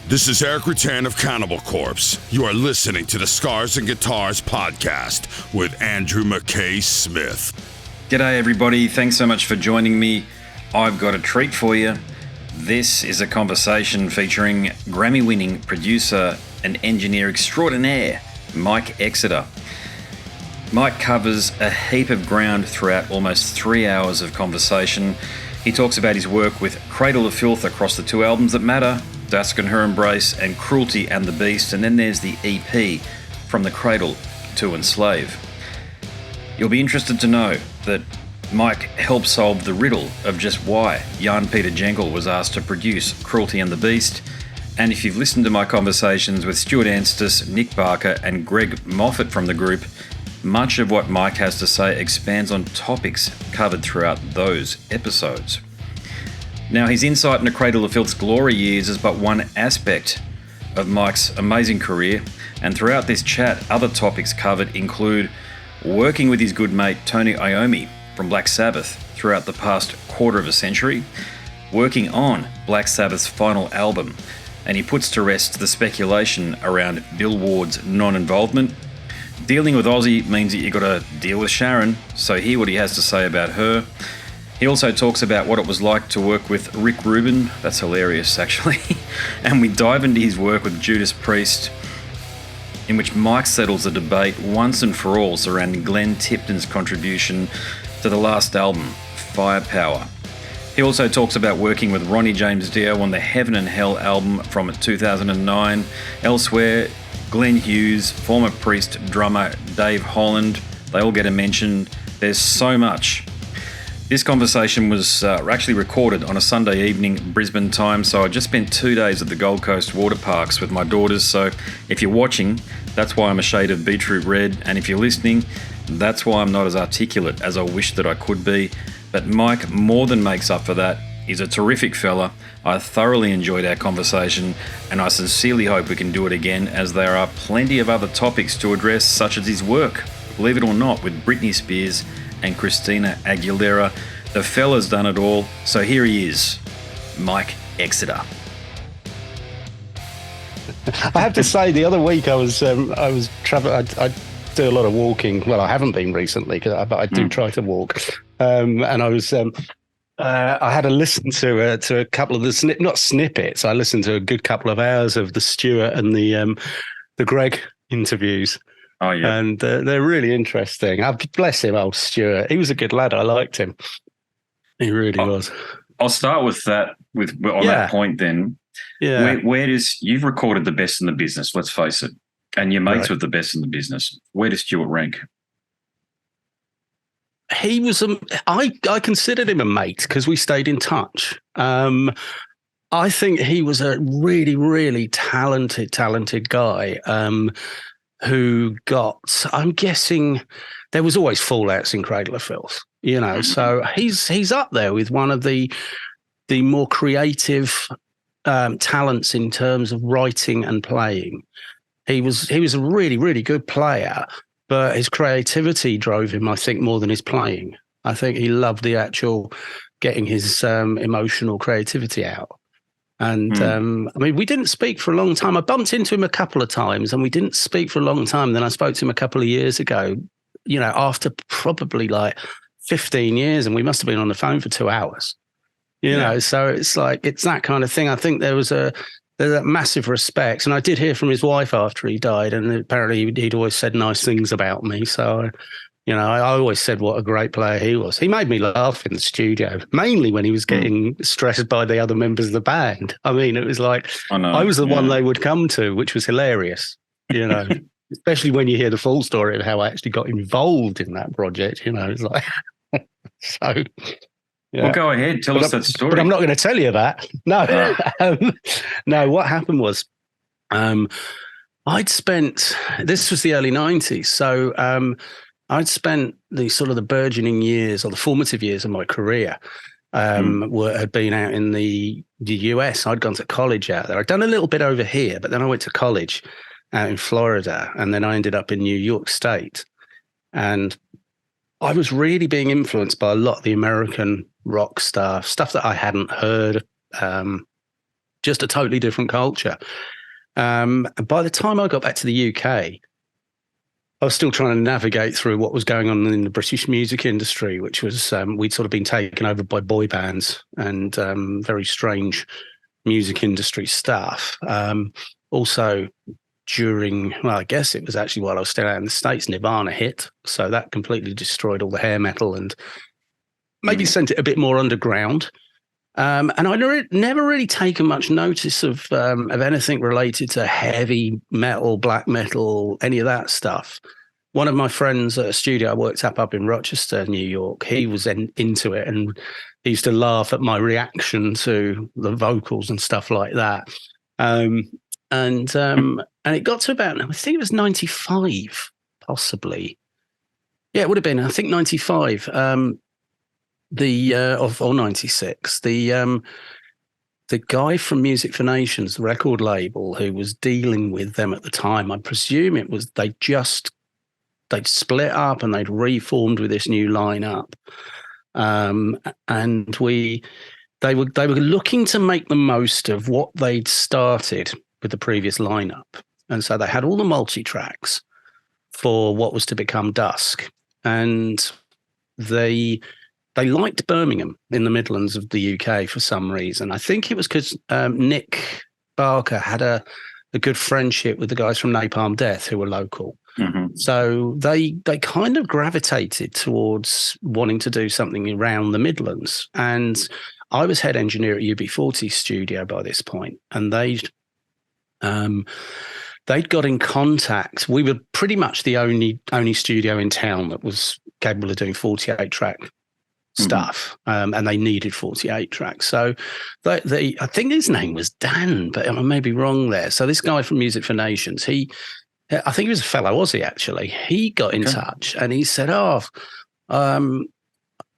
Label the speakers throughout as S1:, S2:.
S1: This is Eric Rutan of Cannibal Corpse. You are listening to the Scars and Guitars podcast with Andrew McKay Smith.
S2: G'day everybody, thanks so much for joining me. I've got a treat for you. This is a conversation featuring Grammy Winning producer and engineer extraordinaire, Mike Exeter. Mike covers a heap of ground throughout almost 3 hours of conversation. He talks about his work with Cradle of Filth across the two albums that matter, Dusk and Her Embrace, and Cruelty and the Beast, and then there's the EP, From the Cradle to Enslave. You'll be interested to know that Mike helped solve the riddle of just why Jan Peter Genkel was asked to produce Cruelty and the Beast, and if you've listened to my conversations with Stuart Anstis, Nick Barker and Greg Moffitt from the group, much of what Mike has to say expands on topics covered throughout those episodes. Now, his insight into Cradle of Filth's glory years is but one aspect of Mike's amazing career, and throughout this chat, other topics covered include working with his good mate Tony Iommi from Black Sabbath throughout the past quarter of a century, working on Black Sabbath's final album, and he puts to rest the speculation around Bill Ward's non-involvement. Dealing with Ozzy means that you've got to deal with Sharon, so hear what he has to say about her. He also talks about what it was like to work with Rubin. That's hilarious, actually. And we dive into his work with Judas Priest, in which Mike settles the debate once and for all surrounding Glenn Tipton's contribution to the last album, Firepower. He also talks about working with Ronnie James Dio on the Heaven and Hell album from 2009. Elsewhere, Glenn Hughes, former Priest drummer Dave Holland, they all get a mention. There's so much. This conversation was actually recorded on a Sunday evening, Brisbane time, so I just spent 2 days at the Gold Coast water parks with my daughters, so if you're watching, that's why I'm a shade of beetroot red, and if you're listening, that's why I'm not as articulate as I wish that I could be. But Mike more than makes up for that. He's a terrific fella. I thoroughly enjoyed our conversation, and I sincerely hope we can do it again, as there are plenty of other topics to address, such as his work, believe it or not, with Britney Spears and Christina Aguilera. The fella's done it all, so here he is, Mike Exeter.
S3: I have to say, the other week I was traveling. I do a lot of walking. Well, I haven't been recently, but I do try to walk. And I was. I had a listen to a couple of the not snippets. I listened to a good couple of hours of the Stuart and the Greg interviews.
S2: Oh yeah,
S3: and they're really interesting. Bless him, old Stuart. He was a good lad. I liked him. He really was.
S2: I'll start with that. That point, then. Yeah. Where does you've recorded the best in the business? Let's face it, and your mates with the best in the business. Where does Stuart rank?
S3: He was I considered him a mate because we stayed in touch. I think he was a really, really talented guy who got, I'm guessing there was always fallouts in Cradle of Filth, you know, so he's up there with one of the more creative talents in terms of writing and playing. He was a really, really good player, but his creativity drove him, I think, more than his playing. I think he loved the actual getting his emotional creativity out. And I mean, we didn't speak for a long time. I bumped into him a couple of times and we didn't speak for a long time. Then I spoke to him a couple of years ago, you know, after probably like 15 years, and we must have been on the phone for 2 hours, you know, so it's like, it's that kind of thing. I think there's a massive respect. And I did hear from his wife after he died, and apparently he'd always said nice things about me. So, you know, I always said what a great player he was. He made me laugh in the studio, mainly when he was getting stressed by the other members of the band. I mean, it was like, I was the one they would come to, which was hilarious, you know, especially when you hear the full story of how I actually got involved in that project, you know, it's like, so... Yeah.
S2: Well, go ahead. Tell us that story.
S3: But I'm not going to tell you that. No. No, what happened was I'd spent, this was the early 90s. So I'd spent the sort of the burgeoning years or the formative years of my career had been out in the US. I'd gone to college out there. I'd done a little bit over here, but then I went to college out in Florida, and then I ended up in New York State. And I was really being influenced by a lot of the American rock stuff that I hadn't heard just a totally different culture. And by the time I got back to the UK, I was still trying to navigate through what was going on in the British music industry, which was we'd sort of been taken over by boy bands and very strange music industry stuff. Also, I guess it was actually while I was still out in the States, Nirvana hit. So that completely destroyed all the hair metal and maybe sent it a bit more underground. And I'd never really taken much notice of anything related to heavy metal, black metal, any of that stuff. One of my friends at a studio I worked up in Rochester, New York, he was into it, and he used to laugh at my reaction to the vocals and stuff like that. And it got to about, I think it was 95, possibly. Yeah, it would have been, I think 95. Or 96, the guy from Music for Nations, the record label, who was dealing with them at the time, I presume it was they'd split up and they'd reformed with this new lineup, and they were looking to make the most of what they'd started with the previous lineup, and so they had all the multi tracks for what was to become Dusk, and they liked Birmingham in the Midlands of the UK for some reason. I think it was because Nick Barker had a good friendship with the guys from Napalm Death who were local. Mm-hmm. So they kind of gravitated towards wanting to do something around the Midlands. And I was head engineer at UB40 studio by this point, and they'd got in contact. We were pretty much the only studio in town that was capable of doing 48-track stuff, and they needed 48 tracks. So I think his name was Dan, but I may be wrong there. So this guy from Music for Nations, I think he was a fellow Ozzy actually. He got in touch and he said, I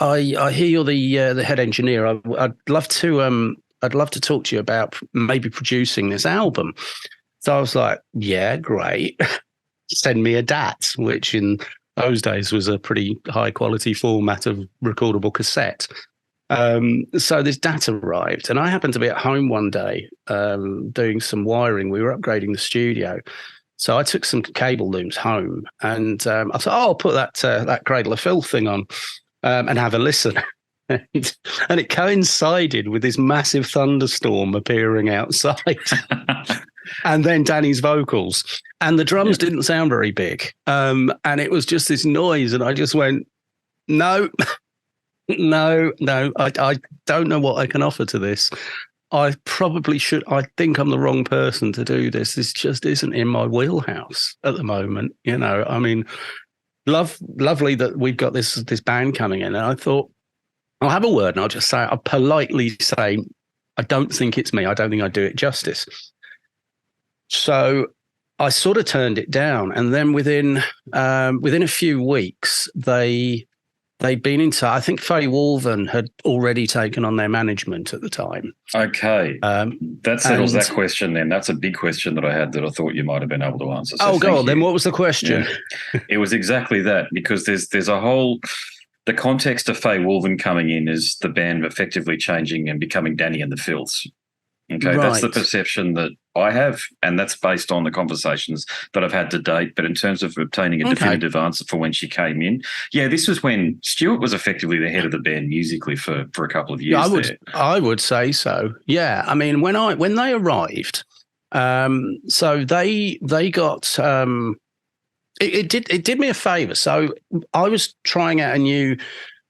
S3: hear you're the head engineer. I'd love to talk to you about maybe producing this album. So I was like, yeah, great. Send me a DAT, which in those days was a pretty high quality format of recordable cassette. So this DAT arrived, and I happened to be at home one day doing some wiring. We were upgrading the studio. So I took some cable looms home, and I thought, I'll put that Cradle of Filth thing on and have a listen. And it coincided with this massive thunderstorm appearing outside. And then Danny's vocals, and the drums didn't sound very big. And it was just this noise. And I just went, no, I don't know what I can offer to this. I probably should. I think I'm the wrong person to do this. This just isn't in my wheelhouse at the moment. You know, I mean, lovely that we've got this band coming in. And I thought, I'll have a word and I'll politely say, I don't think it's me. I don't think I do it justice. So I sort of turned it down, and then within a few weeks, they'd been into. I think Faye Walvin had already taken on their management at the time.
S2: Okay, that settles that question. Then that's a big question that I had that I thought you might have been able to answer. So
S3: go on. Then what was the question?
S2: Yeah. It was exactly that, because there's a whole. The context of Faye Walvin coming in is the band effectively changing and becoming Danny and the Filths. Okay, right. That's the perception that I have, and that's based on the conversations that I've had to date. But in terms of obtaining a definitive answer for when she came in, this was when Stuart was effectively the head of the band musically for a couple of years.
S3: I would say so. Yeah, I mean, when they arrived, so they got it did me a favour. So I was trying out a new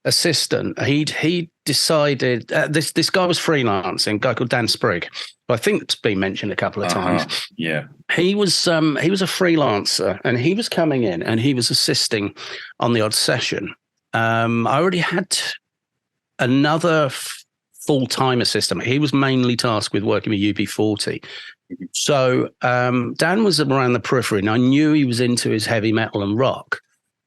S3: assistant. He decided this guy was freelancing, a guy called Dan Sprigg, who I think it's been mentioned a couple of times.
S2: Yeah,
S3: he was a freelancer, and he was coming in and he was assisting on the odd session. I already had another full-time assistant. He was mainly tasked with working with UB40. So Dan was around the periphery, and I knew he was into his heavy metal and rock.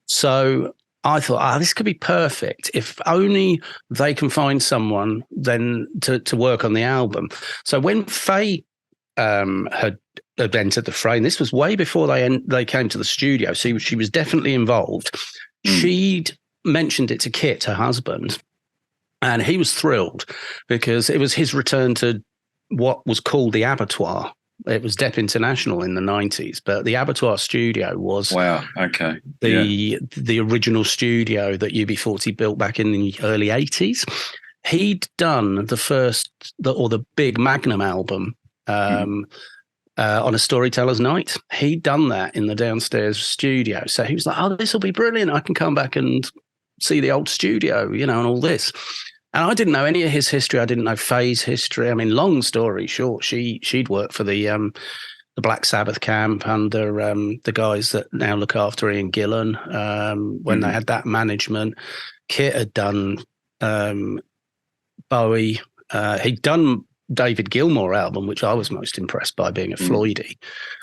S3: So I thought, this could be perfect if only they can find someone then to work on the album. So when Faye had entered the fray, and this was way before they came to the studio, so she was definitely involved. She'd mentioned it to Kit, her husband, and he was thrilled because it was his return to what was called the Abattoir. It was Depp International in the 90s, but the Abattoir studio was the original studio that UB40 built back in the early 80s. He'd done the big Magnum album on a Storyteller's Night. He'd done that in the downstairs studio. So he was like, oh, this will be brilliant. I can come back and see the old studio, and all this. And I didn't know any of his history. I didn't know Faye's history. I mean, long story short, she'd worked for the Black Sabbath camp under the guys that now look after Ian Gillan when they had that management. Kit had done Bowie. He'd done David Gilmour album, which I was most impressed by, being a Floydie.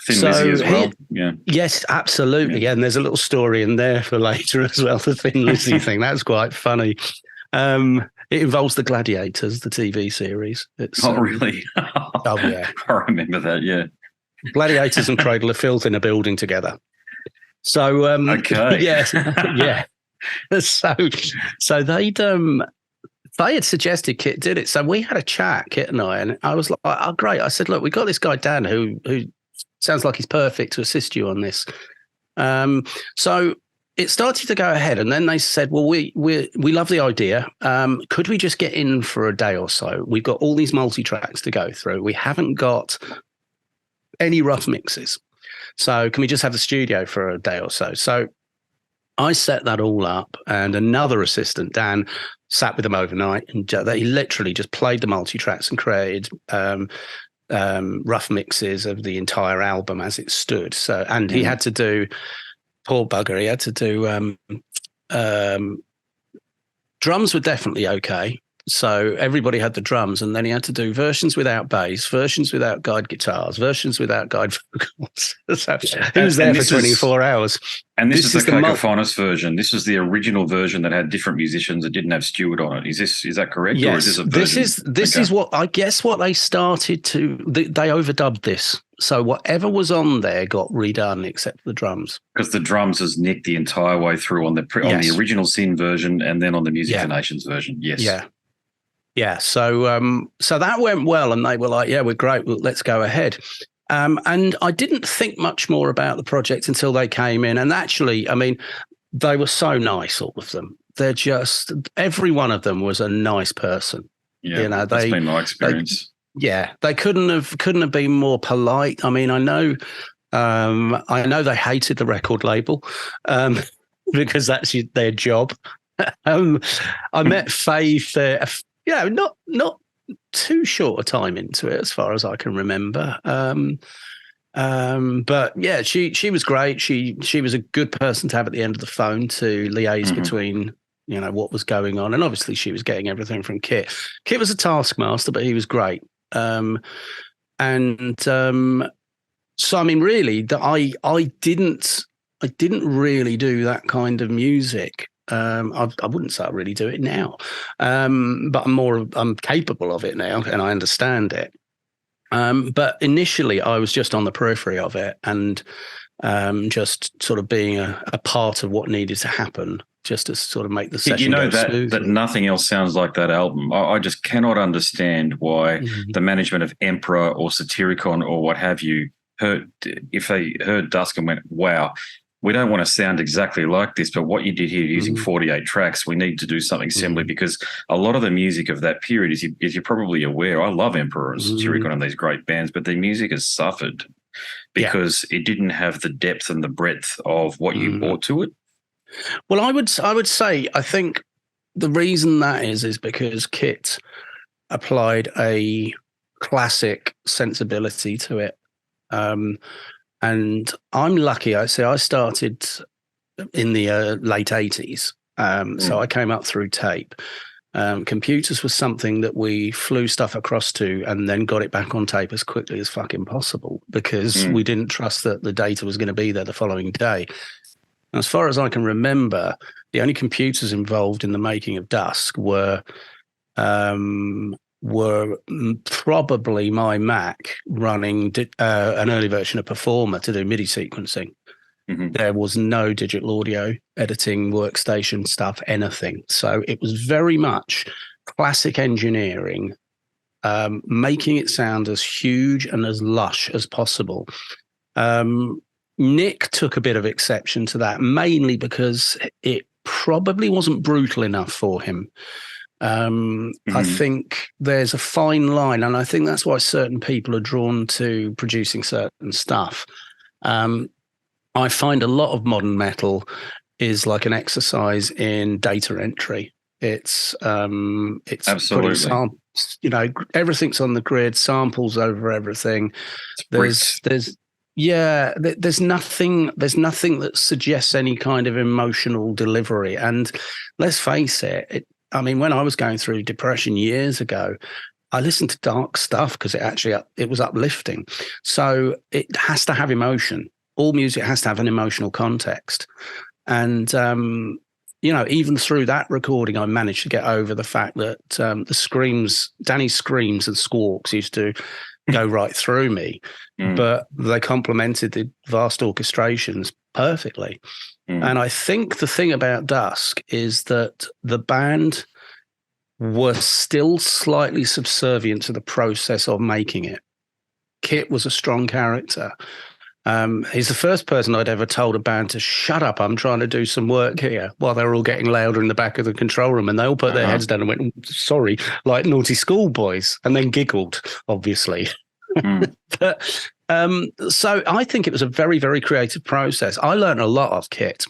S2: Thin Lizzy as well. Yeah.
S3: Yes, absolutely. Yeah, and there's a little story in there for later as well, the Thin Lizzy thing. That's quite funny. It involves the Gladiators, the TV series.
S2: Really?
S3: Oh, yeah.
S2: I remember that, yeah.
S3: Gladiators and Cradle of Filth in a building together. So,
S2: okay.
S3: Yeah. So they had suggested Kit did it. So we had a chat, Kit and I was like, oh, great. I said, look, we got this guy, Dan, who sounds like he's perfect to assist you on this. So it started to go ahead, and then they said, well, we love the idea. Could we just get in for a day or so? We've got all these multi-tracks to go through. We haven't got any rough mixes. So can we just have the studio for a day or so? So I set that all up, and another assistant, Dan, sat with them overnight, and he literally just played the multi-tracks and created rough mixes of the entire album as it stood. So, and he had to do, poor bugger, he had to do drums were definitely okay. So everybody had the drums, and then he had to do versions without bass, versions without guide guitars, versions without guide vocals. So he was there for 24 hours.
S2: And this is the cacophonous version. This was the original version that had different musicians that didn't have Stuart on it. Is that correct?
S3: Yes.
S2: Or is this a version?
S3: This is what I guess what they started to. They overdubbed this, so whatever was on there got redone except the drums.
S2: Because the drums was nicked the entire way through on the original Sin version, and then on the Music for Nations version. Yes.
S3: Yeah. Yeah, so that went well, and they were like, yeah, we're great, well, let's go ahead. And I didn't think much more about the project until they came in. And actually, I mean, they were so nice, all of them. They're just, every one of them was a nice person.
S2: Yeah, that's been my experience.
S3: They couldn't have been more polite. I mean, I know they hated the record label because that's their job. I met Faith not too short a time into it, as far as I can remember. But yeah, she was great. She was a good person to have at the end of the phone to liaise between, what was going on. And obviously she was getting everything from Kit. Kit was a taskmaster, but he was great. So I mean, really, that I didn't really do that kind of music. I wouldn't say I really do it now, but I'm capable of it now, and I understand it. But initially, I was just on the periphery of it, and just sort of being a part of what needed to happen, just to sort of make the session go smoothly.
S2: That nothing else sounds like that album. I just cannot understand why the management of Emperor or Satyricon or what have you if they heard Dusk and went, wow, we don't want to sound exactly like this, but what you did here using 48 tracks, we need to do something similar, because a lot of the music of that period, as you're probably aware, I love Emperor and Satyricon and these great bands, but their music has suffered because it didn't have the depth and the breadth of what you brought to it.
S3: Well, I would say, I think the reason that is because Kit applied a classic sensibility to it. And I'm lucky. I started in the late 80s. So I came up through tape. Computers was something that we flew stuff across to and then got it back on tape as quickly as fucking possible, because we didn't trust that the data was going to be there the following day. As far as I can remember, the only computers involved in the making of Dusk were probably my Mac running an early version of Performer to do MIDI sequencing. There was no digital audio editing, workstation stuff, anything. So it was very much classic engineering making it sound as huge and as lush as possible. Nick took a bit of exception to that, mainly because it probably wasn't brutal enough for him. I think there's a fine line, and I think that's why certain people are drawn to producing certain stuff. I find a lot of modern metal is like an exercise in data entry. It's
S2: Absolutely.
S3: putting everything's on the grid, samples over everything. There's nothing that suggests any kind of emotional delivery. And let's face it, when I was going through depression years ago, I listened to dark stuff because it was uplifting. So it has to have emotion. All music has to have an emotional context. And, even through that recording, I managed to get over the fact that Danny's screams and squawks used to go right through me, but they complemented the vast orchestrations perfectly. And I think the thing about Dusk is that the band were still slightly subservient to the process of making it. Kit was a strong character. He's the first person I'd ever told a band to shut up, I'm trying to do some work here, while they were all getting louder in the back of the control room, and they all put their heads down and went, sorry, like naughty schoolboys, and then giggled, obviously. So I think it was a very, very creative process. I learned a lot of Kit.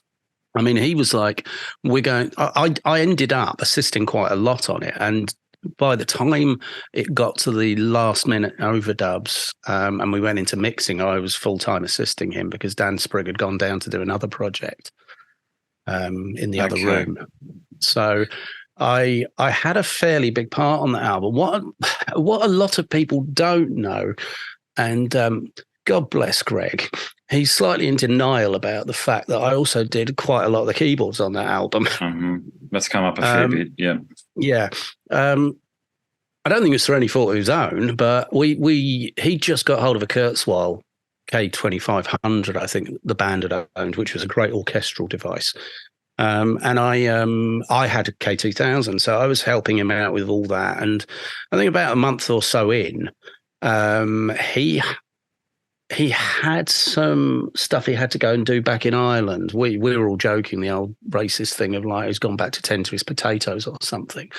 S3: He was like, I ended up assisting quite a lot on it. And by the time it got to the last minute overdubs and we went into mixing, I was full-time assisting him because Dan Sprigg had gone down to do another project in the other room. So I had a fairly big part on the album. What a lot of people don't know, and God bless Greg, he's slightly in denial about the fact that I also did quite a lot of the keyboards on that album.
S2: That's come up a fair bit, yeah.
S3: Yeah. I don't think it's for any fault of his own, but he just got hold of a Kurzweil K2500, I think the band had owned, which was a great orchestral device. And I had a K2000, so I was helping him out with all that. And I think about a month or so in, he had some stuff he had to go and do back in Ireland. We were all joking, the old racist thing of like he's gone back to tend to his potatoes or something.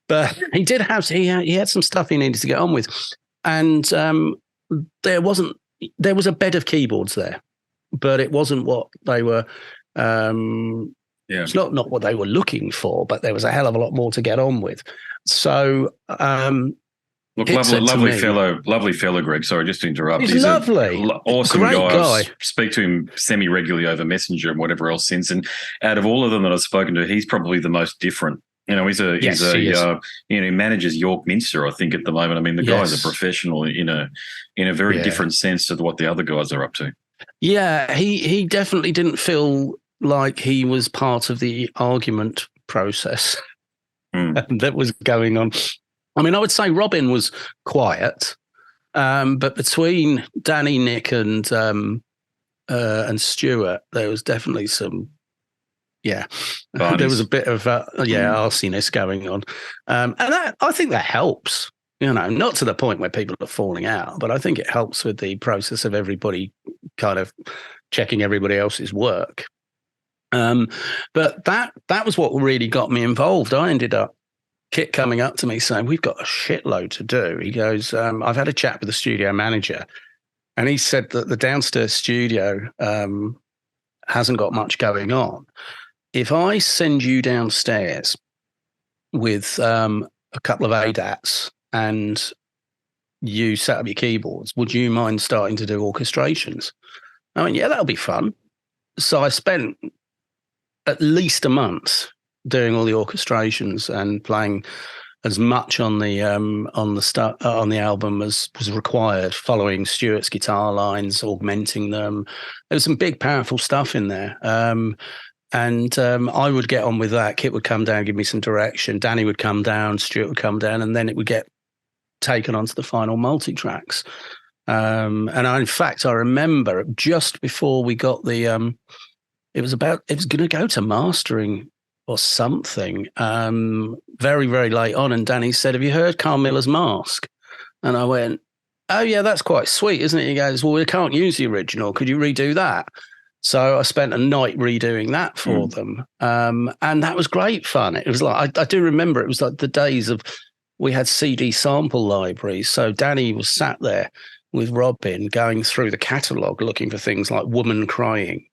S3: But he did have he had some stuff he needed to get on with, and there was a bed of keyboards there, but it wasn't what they were. It's not what they were looking for, but there was a hell of a lot more to get on with. So.
S2: Look, lovely fellow, Greg. Sorry, just to interrupt.
S3: He's lovely.
S2: Awesome
S3: Great
S2: guy. I speak to him semi-regularly over Messenger and whatever else since. And out of all of them that I've spoken to, he's probably the most different. He manages York Minster, I think, at the moment. The guy's a professional in a very different sense to what the other guys are up to. Yeah,
S3: he definitely didn't feel like he was part of the argument process that was going on. I would say Rubin was quiet, but between Danny, Nick, and Stuart, there was definitely some, there was a bit of arsiness going on, and I think that helps. Not to the point where people are falling out, but I think it helps with the process of everybody kind of checking everybody else's work. But that was what really got me involved. I ended up. Kit coming up to me saying, we've got a shitload to do. He goes, I've had a chat with the studio manager, and he said that the downstairs studio hasn't got much going on. If I send you downstairs with a couple of ADATs and you set up your keyboards, would you mind starting to do orchestrations? I went, yeah, that'll be fun. So I spent at least a month doing all the orchestrations and playing as much on the album as was required, following Stuart's guitar lines, augmenting them. There was some big, powerful stuff in there. I would get on with that. Kit would come down, give me some direction. Danny would come down, Stuart would come down, and then it would get taken onto the final multi-tracks. In fact, I remember just before we got the, it was going to go to mastering or something, very, very late on. And Danny said, have you heard Carl Miller's Mask? And I went, oh, yeah, that's quite sweet, isn't it? He goes, well, we can't use the original. Could you redo that? So I spent a night redoing that for them. And that was great fun. It was like, I do remember it was like the days of, we had CD sample libraries. So Danny was sat there with Rubin going through the catalogue looking for things like woman crying,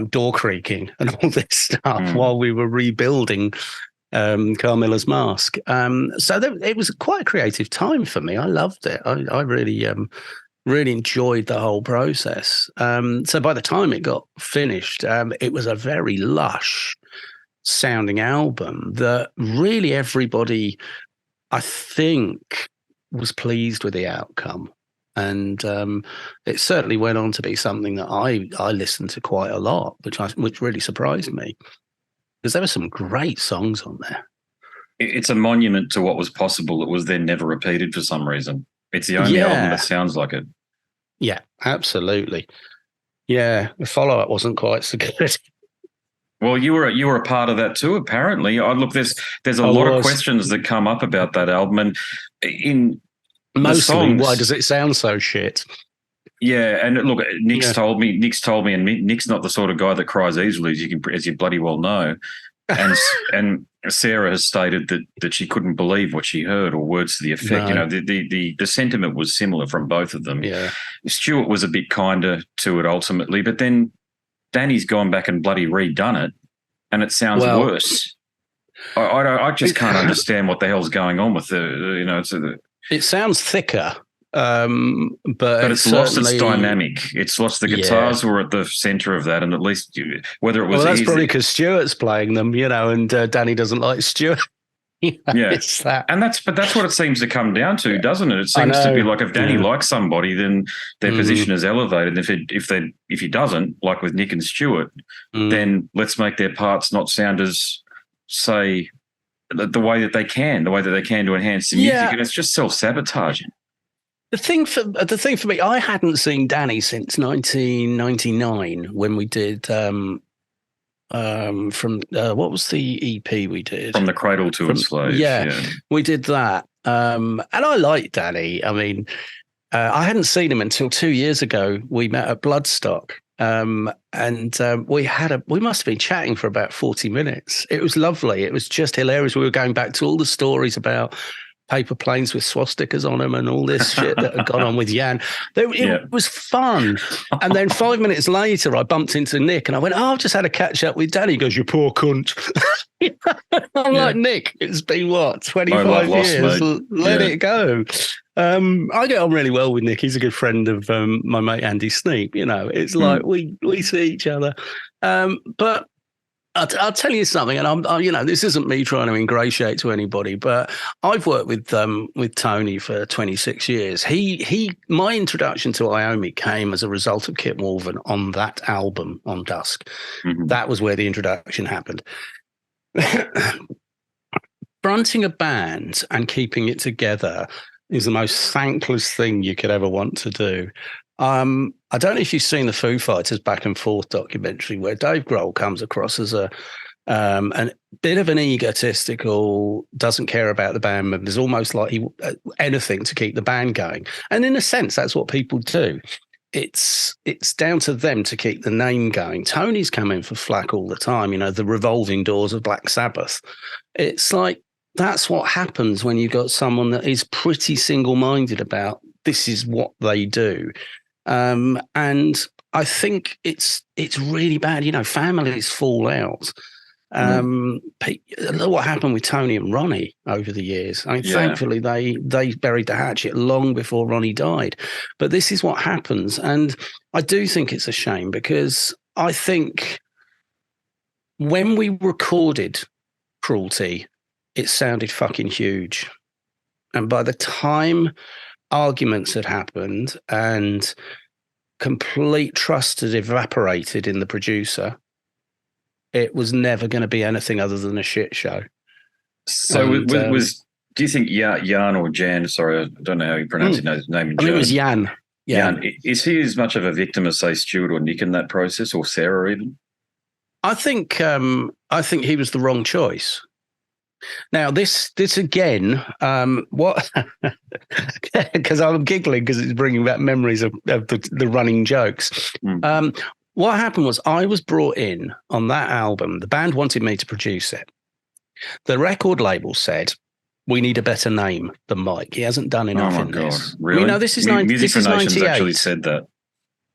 S3: door creaking and all this stuff while we were rebuilding Carmilla's Mask. It was quite a creative time for me. I loved it. I really enjoyed the whole process. So by the time it got finished, it was a very lush sounding album that really everybody, I think, was pleased with the outcome. And it certainly went on to be something that I listened to quite a lot, which really surprised me, because there were some great songs on there.
S2: It's a monument to what was possible. It was then never repeated for some reason. It's the only album that sounds like it.
S3: Yeah, absolutely. Yeah, the follow-up wasn't quite so good.
S2: Well, you were a part of that too, apparently. Look, there's a lot of questions that come up about that album, and in
S3: mostly,
S2: songs,
S3: why does it sound so shit?
S2: Yeah, and look, Nick's told me, and Nick's not the sort of guy that cries easily, as you bloody well know. And Sarah has stated that she couldn't believe what she heard, or words to the effect.
S3: No.
S2: The sentiment was similar from both of them.
S3: Yeah,
S2: Stuart was a bit kinder to it ultimately, but then Danny's gone back and bloody redone it, and it sounds worse. I just can't understand what the hell's going on with the.
S3: It sounds thicker.
S2: But it's lost its dynamic. It's lost the guitars were at the center of that, and at least whether it was
S3: that's probably because Stuart's playing them, and Danny doesn't like Stuart. It's that.
S2: But that's what it seems to come down to, doesn't it? It seems to be like if Danny likes somebody, then their position is elevated. If he doesn't, like with Nick and Stuart, then let's make their parts not sound as, say, the way that they can to enhance the music, and it's just self-sabotaging.
S3: The thing for me, I hadn't seen Danny since 1999 when we did from what was the EP we did?
S2: From the Cradle to Enslave.
S3: Yeah, we did that. And I like Danny. I mean, I hadn't seen him until 2 years ago. We met at Bloodstock. We must have been chatting for about 40 minutes. It was lovely. It was just hilarious. We were going back to all the stories about paper planes with swastikas on them and all this shit that had gone on with Jan. It was fun. And then 5 minutes later, I bumped into Nick and I went, I've just had a catch up with Danny. He goes, you poor cunt. I'm like, Nick, it's been 25 years? Let it go. I get on really well with Nick. He's a good friend of my mate Andy Sneap. It's like we see each other. But I'll tell you something, and this isn't me trying to ingratiate to anybody, but I've worked with Tony for 26 years. My introduction to Iommi came as a result of Kit Morvan on that album on Dusk. Mm-hmm. That was where the introduction happened. Fronting a band and keeping it together is the most thankless thing you could ever want to do. I don't know if you've seen the Foo Fighters Back and Forth documentary, where Dave Grohl comes across as a bit of an egotistical, doesn't care about the band members, almost like he anything to keep the band going. And in a sense, that's what people do. It's down to them to keep the name going. Tony's coming for flack all the time, the revolving doors of Black Sabbath. It's like, that's what happens when you've got someone that is pretty single-minded about this is what they do. And I think it's really bad. Families fall out. Look what happened with Tony and Ronnie over the years. I mean, thankfully they buried the hatchet long before Ronnie died. But this is what happens, and I do think it's a shame, because I think when we recorded Cruelty, it sounded fucking huge, and by the time arguments had happened and complete trust had evaporated in the producer, it was never going to be anything other than a shit show.
S2: So do you think Jan or Jan, sorry, I don't know how you pronounce his name.
S3: I think it was Jan.
S2: Jan. Is he as much of a victim as, say, Stuart or Nick in that process, or Sarah even?
S3: I think he was the wrong choice. Now, this again, what because I'm giggling because it's bringing back memories of the running jokes. What happened was I was brought in on that album. The band wanted me to produce it. The record label said, we need a better name than Mike. He hasn't done enough in this.
S2: Really?
S3: This is
S2: Music for Nations
S3: 98.
S2: actually said that.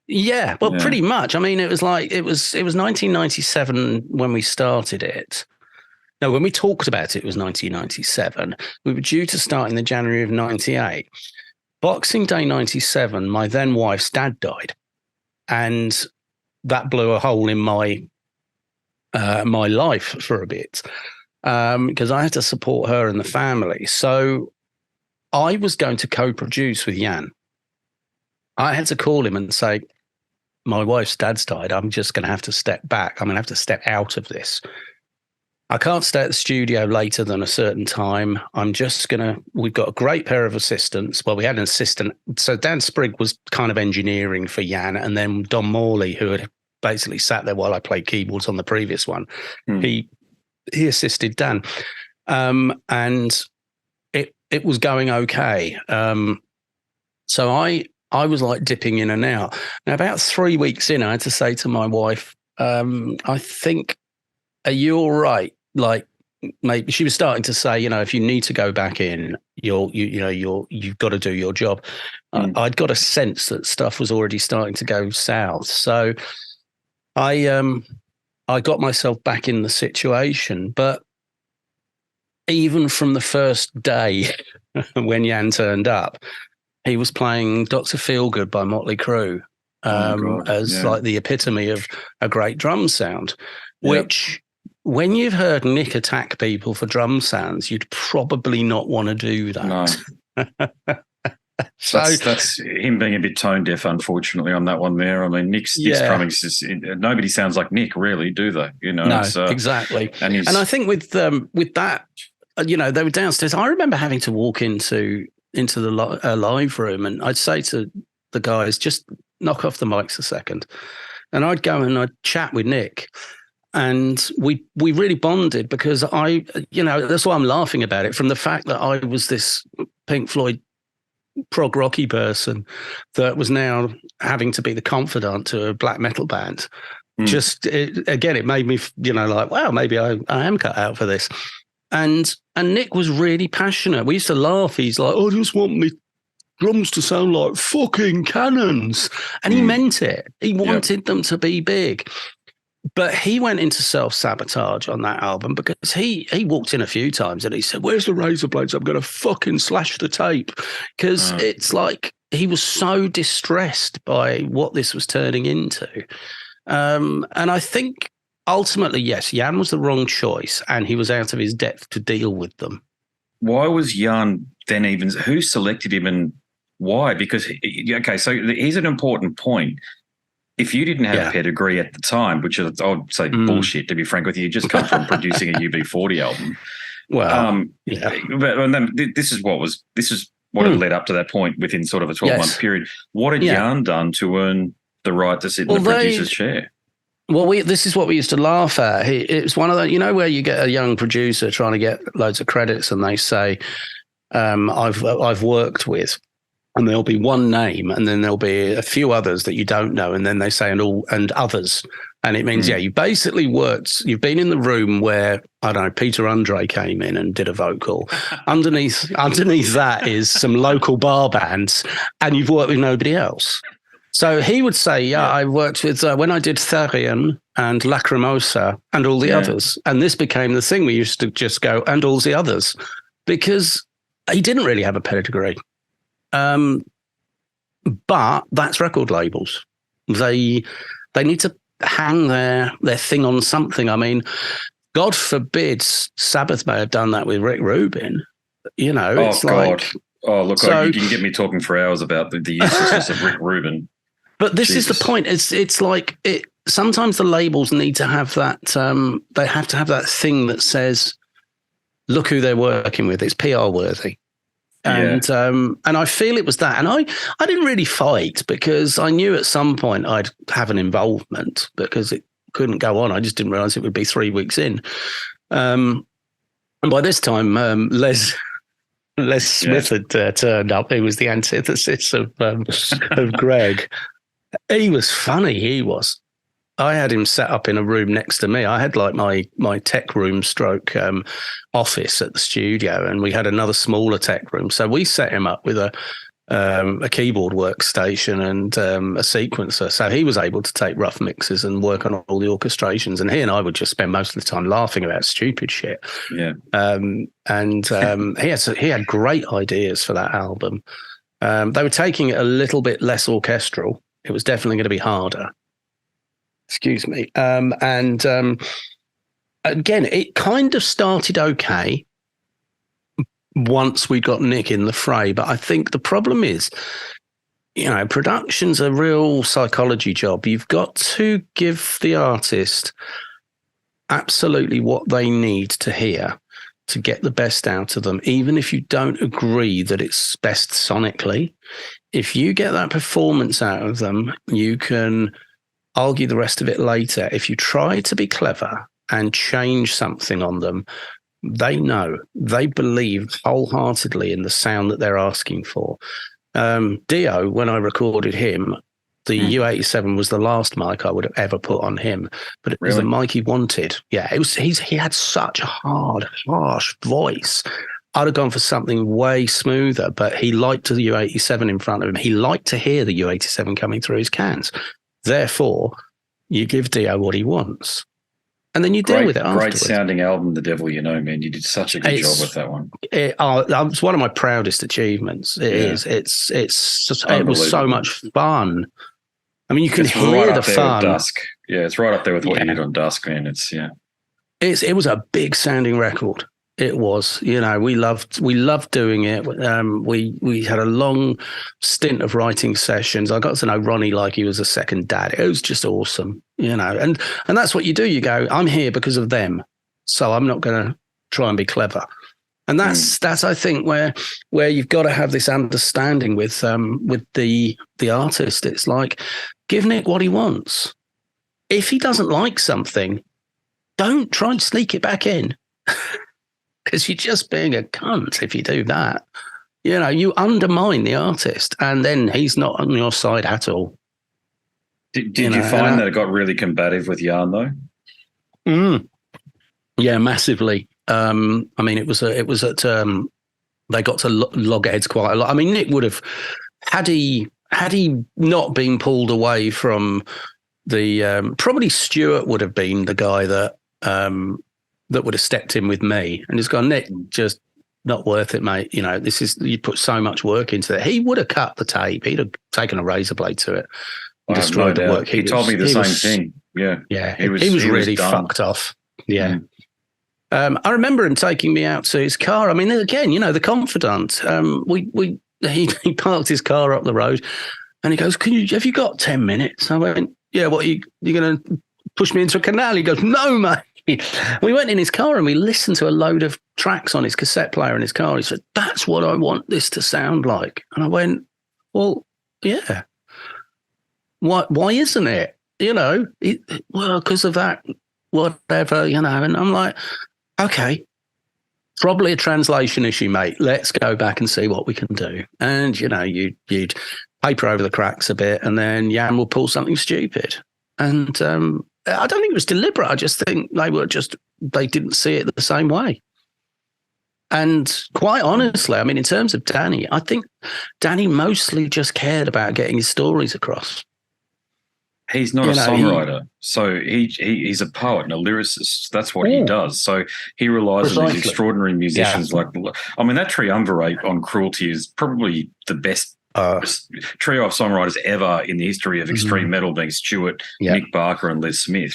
S3: Yeah, well, pretty much. I mean, it was 1997 when we started it. No, when we talked about it, it was 1997. We were due to start in the January of 98. Boxing Day 97, my then wife's dad died. And that blew a hole in my life for a bit because I had to support her and the family. So I was going to co-produce with Jan. I had to call him and say, my wife's dad's died. I'm just going to have to step back. I'm going to have to step out of this. I can't stay at the studio later than a certain time. We've got a great pair of assistants. Well, we had an assistant. So Dan Sprigg was kind of engineering for Jan, and then Don Morley, who had basically sat there while I played keyboards on the previous one. He assisted Dan. And it was going okay. So I was like dipping in and out. Now, about 3 weeks in, I had to say to my wife, I think, are you all right? Like, maybe she was starting to say, if you need to go back in, you've got to do your job. I'd got a sense that stuff was already starting to go south. So I got myself back in the situation. But even from the first day when Jan turned up, he was playing Dr. Feelgood by Motley Crue like the epitome of a great drum sound, which when you've heard Nick attack people for drum sounds, you'd probably not want to do that.
S2: No. That's him being a bit tone deaf, unfortunately, on that one there. I mean, Nick's drumming, nobody sounds like Nick, really, do they?
S3: No, exactly. And I think with that, they were downstairs. I remember having to walk into the live room, and I'd say to the guys, just knock off the mics a second. And I'd go and I'd chat with Nick. And we really bonded because that's why I'm laughing about it, from the fact that I was this Pink Floyd prog rocky person that was now having to be the confidant to a black metal band. It made me, like, wow, maybe I am cut out for this. And Nick was really passionate. We used to laugh. He's like, I just want me drums to sound like fucking cannons. And he meant it. He wanted them to be big. But he went into self-sabotage on that album because he walked in a few times and he said, where's the razor blades? I'm going to fucking slash the tape. Because it's like he was so distressed by what this was turning into. And I think ultimately, yes, Jan was the wrong choice and he was out of his depth to deal with them.
S2: Why was Jan then even, who selected him and why? Because, so here's an important point. If you didn't have a pedigree at the time, which is, I would say bullshit, to be frank with you, just come from producing a UB40 album.
S3: Well,
S2: but then this is what had led up to that point within sort of a 12-month period. What had Jan done to earn the right to sit in the producer's chair?
S3: Well, this is what we used to laugh at. It was one of the, where you get a young producer trying to get loads of credits and they say, I've worked with. And there'll be one name, and then there'll be a few others that you don't know, and then they say and others, and it means you basically worked. You've been in the room where I don't know Peter Andre came in and did a vocal. underneath that is some local bar bands, and you've worked with nobody else. So he would say, I worked with when I did Therian and Lacrimosa and all the others, and this became the thing. We used to just go and all the others because he didn't really have a pedigree. But that's record labels. They need to hang their thing on something. I mean, God forbid Sabbath may have done that with Rick Rubin. It's like...
S2: Oh, look, you can get me talking for hours about the uselessness of Rick Rubin.
S3: But this is the point. It's like sometimes the labels need to have that, they have to have that thing that says, look who they're working with. It's PR worthy. And I feel it was that. And I didn't really fight because I knew at some point I'd have an involvement because it couldn't go on. I just didn't realize it would be 3 weeks in. And by this time, Les Les Smith had turned up. He was the antithesis of Greg. He was funny. He was. I had him set up in a room next to me. I had like my tech room stroke office at the studio, and we had another smaller tech room. So we set him up with a keyboard workstation and a sequencer. So he was able to take rough mixes and work on all the orchestrations. And he and I would just spend most of the time laughing about stupid shit.
S2: Yeah.
S3: He had great ideas for that album. They were taking it a little bit less orchestral. It was definitely going to be harder. Excuse me. Again, it kind of started okay once we got Nick in the fray. But I think the problem is, production's a real psychology job. You've got to give the artist absolutely what they need to hear to get the best out of them, even if you don't agree that it's best sonically. If you get that performance out of them, you can argue the rest of it later. If you try to be clever and change something on them, they believe wholeheartedly in the sound that they're asking for. Dio, when I recorded him, the U87 was the last mic I would have ever put on him, but it was the mic he wanted. Yeah, he had such a hard, harsh voice. I'd have gone for something way smoother, but he liked the U87 in front of him. He liked to hear the U87 coming through his cans. Therefore, you give Dio what he wants. And then you deal with it afterwards.
S2: Great sounding album, The Devil You Know, man. You did such a good job with that one.
S3: It's one of my proudest achievements. It is. It was so much fun. I mean, you can hear the fun.
S2: Dusk. Yeah, it's right up there with what you did on Dusk, man. It
S3: was a big sounding record. It was, we loved doing it. We had a long stint of writing sessions. I got to know Ronnie like he was a second dad. It was just awesome, and that's what you do. You go, I'm here because of them, so I'm not going to try and be clever. And that's I think where you've got to have this understanding with the artist. It's like, give Nick what he wants. If he doesn't like something, don't try and sneak it back in. Because you're just being a cunt if you do that. You undermine the artist, and then he's not on your side at all.
S2: Did you find that it got really combative with Jan, though?
S3: Yeah, massively. I mean, it was at they got to loggerheads quite a lot. I mean, Nick would have, had he not been pulled away from the probably Stuart would have been the guy that would have stepped in with me and just gone, Nick, just not worth it, mate. You put so much work into it. He would have cut the tape. He'd have taken a razor blade to it and destroyed the work.
S2: He told me the same thing. Yeah.
S3: Yeah. He was really fucked off. Yeah. I remember him taking me out to his car. I mean, again, the confidant. He parked his car up the road and he goes, have you got 10 minutes? I went, yeah, what, you going to push me into a canal? He goes, no, mate. We went in his car and we listened to a load of tracks on his cassette player in his car. He said, that's what I want this to sound like. And I went, well, yeah. Why isn't it? Well, because of that, whatever, and I'm like, okay, probably a translation issue, mate. Let's go back and see what we can do. And, you'd paper over the cracks a bit and then Jan will pull something stupid. And, I don't think it was deliberate. I just think they didn't see it the same way. And quite honestly, I mean, in terms of Danny, I think Danny mostly just cared about getting his stories across.
S2: He's not a songwriter. So he's a poet and a lyricist. That's what he does. So he relies on these extraordinary musicians. Yeah. That triumvirate on Cruelty is probably the best trio of songwriters ever in the history of extreme metal, being Stuart, Mick Barker and Les Smith.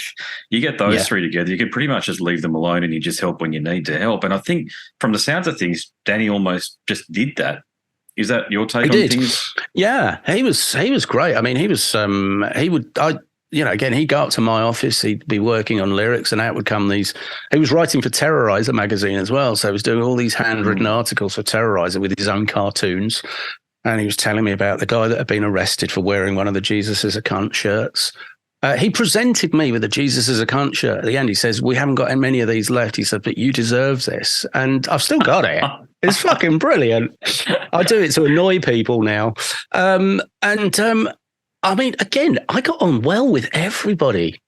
S2: You get those three together, you can pretty much just leave them alone and you just help when you need to help. And I think from the sounds of things, Danny almost just did that. Is that your take on things? Yeah,
S3: he was great. I mean, he again, he'd go up to my office, he'd be working on lyrics and out would come these, he was writing for Terrorizer magazine as well. So he was doing all these handwritten articles for Terrorizer with his own cartoons. And he was telling me about the guy that had been arrested for wearing one of the Jesus is a cunt shirts. He presented me with a Jesus is a cunt shirt. At the end, he says, "We haven't got many of these left." He said, "But you deserve this." And I've still got it. It's fucking brilliant. I do it to annoy people now. I mean, again, I got on well with everybody.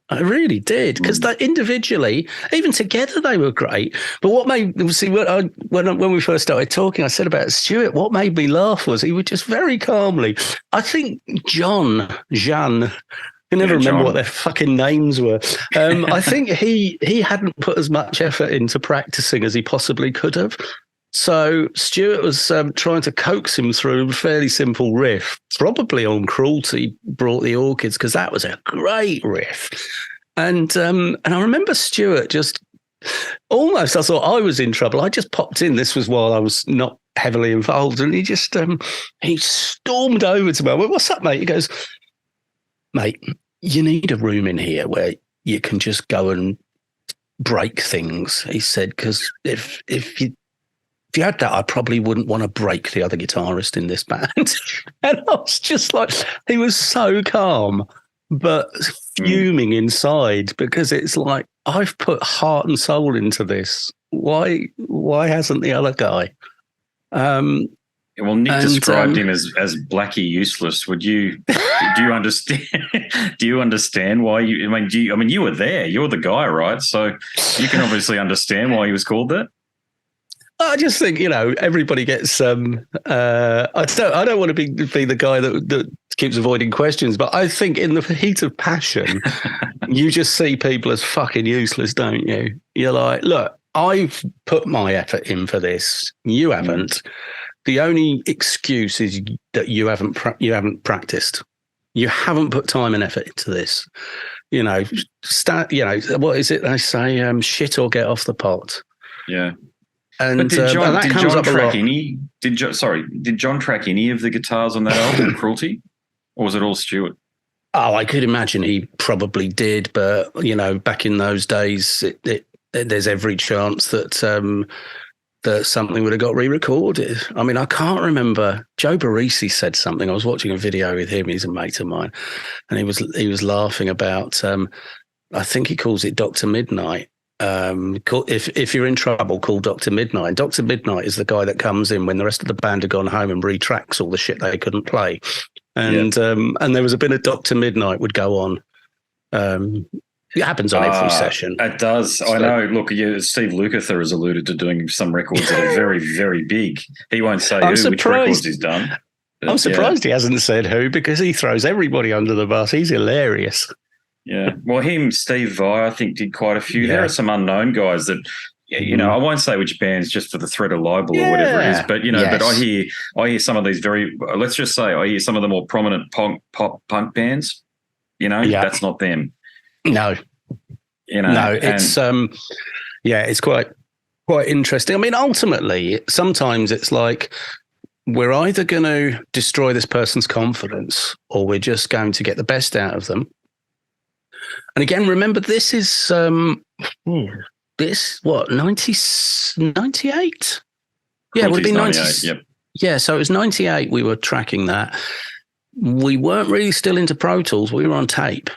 S3: I really did, because individually, even together, they were great. But what made when we first started talking, I said about Stuart. What made me laugh was he would just very calmly. I think Jan. I can never remember what their fucking names were. I think he hadn't put as much effort into practicing as he possibly could have. So Stuart was trying to coax him through a fairly simple riff, probably on Cruelty, Brought the Orchids, because that was a great riff. And I remember Stuart just almost, I thought I was in trouble. I just popped in. This was while I was not heavily involved. And he just, he stormed over to me. I went, "What's up, mate?" He goes, "Mate, you need a room in here where you can just go and break things." He said, "Because if you had that, I probably wouldn't want to break the other guitarist in this band." And I was just like, he was so calm, but fuming inside, because it's like, I've put heart and soul into this. Why hasn't the other guy?
S2: Well, Nick described him as Blackie useless. Do you understand? Do you understand why you? I mean, you were there. You're the guy, right? So you can obviously understand why he was called that.
S3: I just think, everybody gets. I don't want to be the guy that keeps avoiding questions, but I think in the heat of passion, you just see people as fucking useless, don't you? You're like, look, I've put my effort in for this. You haven't. The only excuse is that you haven't practiced. You haven't put time and effort into this. What is it they say? Shit or get off the pot.
S2: Yeah.
S3: And
S2: but did John track
S3: any?
S2: Did John track any of the guitars on that album, Cruelty, or was it all Stuart?
S3: Oh, I could imagine he probably did, but back in those days, there's every chance that that something would have got re-recorded. I mean, I can't remember. Joe Barresi said something. I was watching a video with him. He's a mate of mine, and he was laughing about. I think he calls it Dr. Midnight. If you're in trouble, call Dr. Midnight. Dr. Midnight is the guy that comes in when the rest of the band have gone home and retracks all the shit they couldn't play. And there was a bit of Dr. Midnight would go on. It happens on every session.
S2: It does. So, I know. Look, Steve Lukather has alluded to doing some records that are very, very big. He won't say which records he's done.
S3: I'm surprised he hasn't said who, because he throws everybody under the bus. He's hilarious.
S2: Yeah. Well, Steve Vai, I think, did quite a few. Yeah. There are some unknown guys that, I won't say which bands just for the threat of libel or whatever it is, but, but I hear some of these let's just say I hear some of the more prominent pop punk bands, that's not them.
S3: No. It's it's quite interesting. I mean, ultimately, sometimes it's like we're either going to destroy this person's confidence or we're just going to get the best out of them. And again, remember, this is 98? Yeah, it would be 98. Yep. Yeah, so it was 98 we were tracking that. We weren't really still into Pro Tools. We were on tape.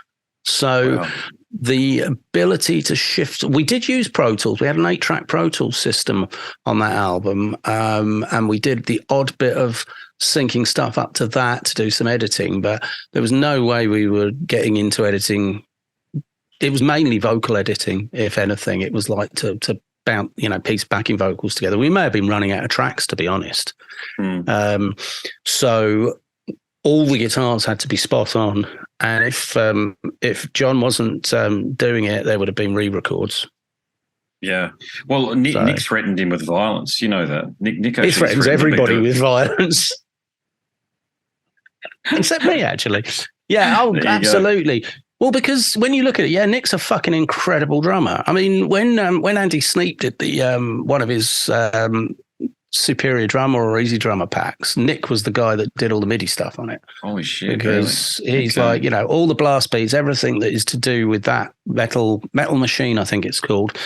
S3: So the ability to shift, we did use Pro Tools. We had an 8-track Pro Tools system on that album. And we did the odd bit of syncing stuff up to that to do some editing, but there was no way we were getting into editing. It was mainly vocal editing, if anything. It was like to bounce, piece backing vocals together. We may have been running out of tracks, to be honest. So all the guitars had to be spot on. And if John wasn't doing it, there would have been re-records.
S2: Yeah. Well, Nick threatened him with violence. You know that. Nick
S3: he threatens everybody with violence. Except me, actually. Yeah, absolutely. Go. Well, because when you look at it, Nick's a fucking incredible drummer. I mean, when Andy Sneap did the one of his Superior Drummer or Easy Drummer packs, Nick was the guy that did all the MIDI stuff on it.
S2: Holy shit!
S3: Because he's like, all the blast beats, everything that is to do with that metal machine, I think it's called.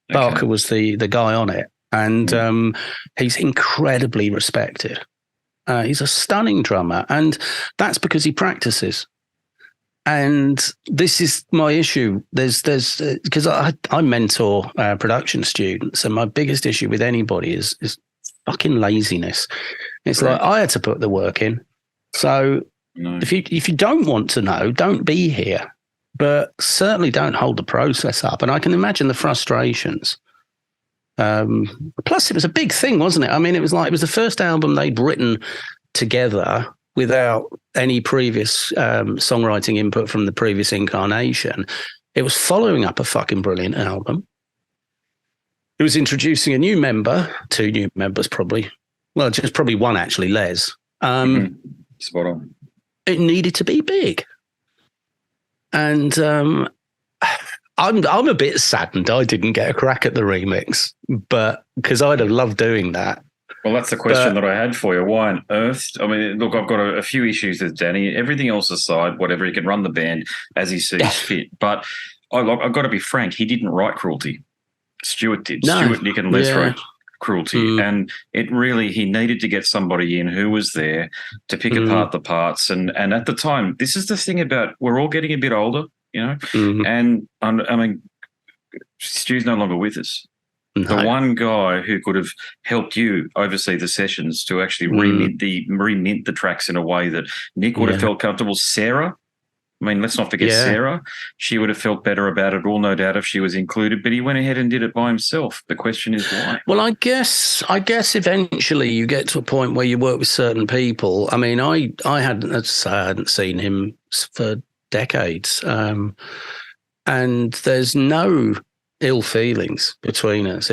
S3: Barker was the guy on it, and he's incredibly respected. He's a stunning drummer, and that's because he practices. And this is my issue. There's because I mentor production students, and my biggest issue with anybody is fucking laziness. It's like I had to put the work in. So if you don't want to know, don't be here. But certainly don't hold the process up. And I can imagine the frustrations. Plus, it was a big thing, wasn't it? I mean, it was the first album they'd written together without any previous songwriting input from the previous incarnation. It was following up a fucking brilliant album. It was introducing a new member, 2 new members probably. Well, just probably one actually, Les.
S2: Spot on.
S3: It needed to be big. And I'm a bit saddened I didn't get a crack at the remix, but because I'd have loved doing that.
S2: Well, that's the question that I had for you. Why on earth? I mean, look, I've got a few issues with Danny. Everything else aside, whatever, he can run the band as he sees fit. But I've got to be frank, he didn't write Cruelty. Stuart did. No. Stuart, Nick and Les wrote Cruelty. And he needed to get somebody in who was there to pick apart the parts. And at the time, this is the thing about, we're all getting a bit older, you know, and I mean, Stu's no longer with us. No. The one guy who could have helped you oversee the sessions to actually remint the tracks in a way that Nick would have felt comfortable. Sarah, I mean, let's not forget Sarah. She would have felt better about it all, no doubt, if she was included. But he went ahead and did it by himself. The question is why? Well,
S3: I guess eventually you get to a point where you work with certain people. I mean, I hadn't seen him for decades, and there's no ill feelings between us.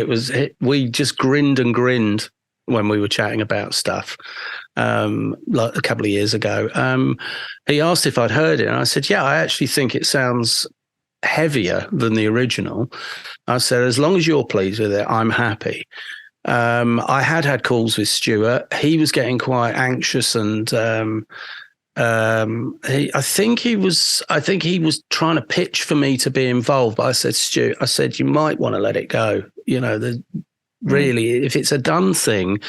S3: We just grinned and grinned when we were chatting about stuff like a couple of years ago. He asked if I'd heard it, and I said, yeah, I actually think it sounds heavier than the original. I said, as long as you're pleased with it, I'm happy. I had calls with Stuart. He was getting quite anxious, and I think he was trying to pitch for me to be involved, but I said, Stu, you might want to let it go. You know, really, if it's a done thing,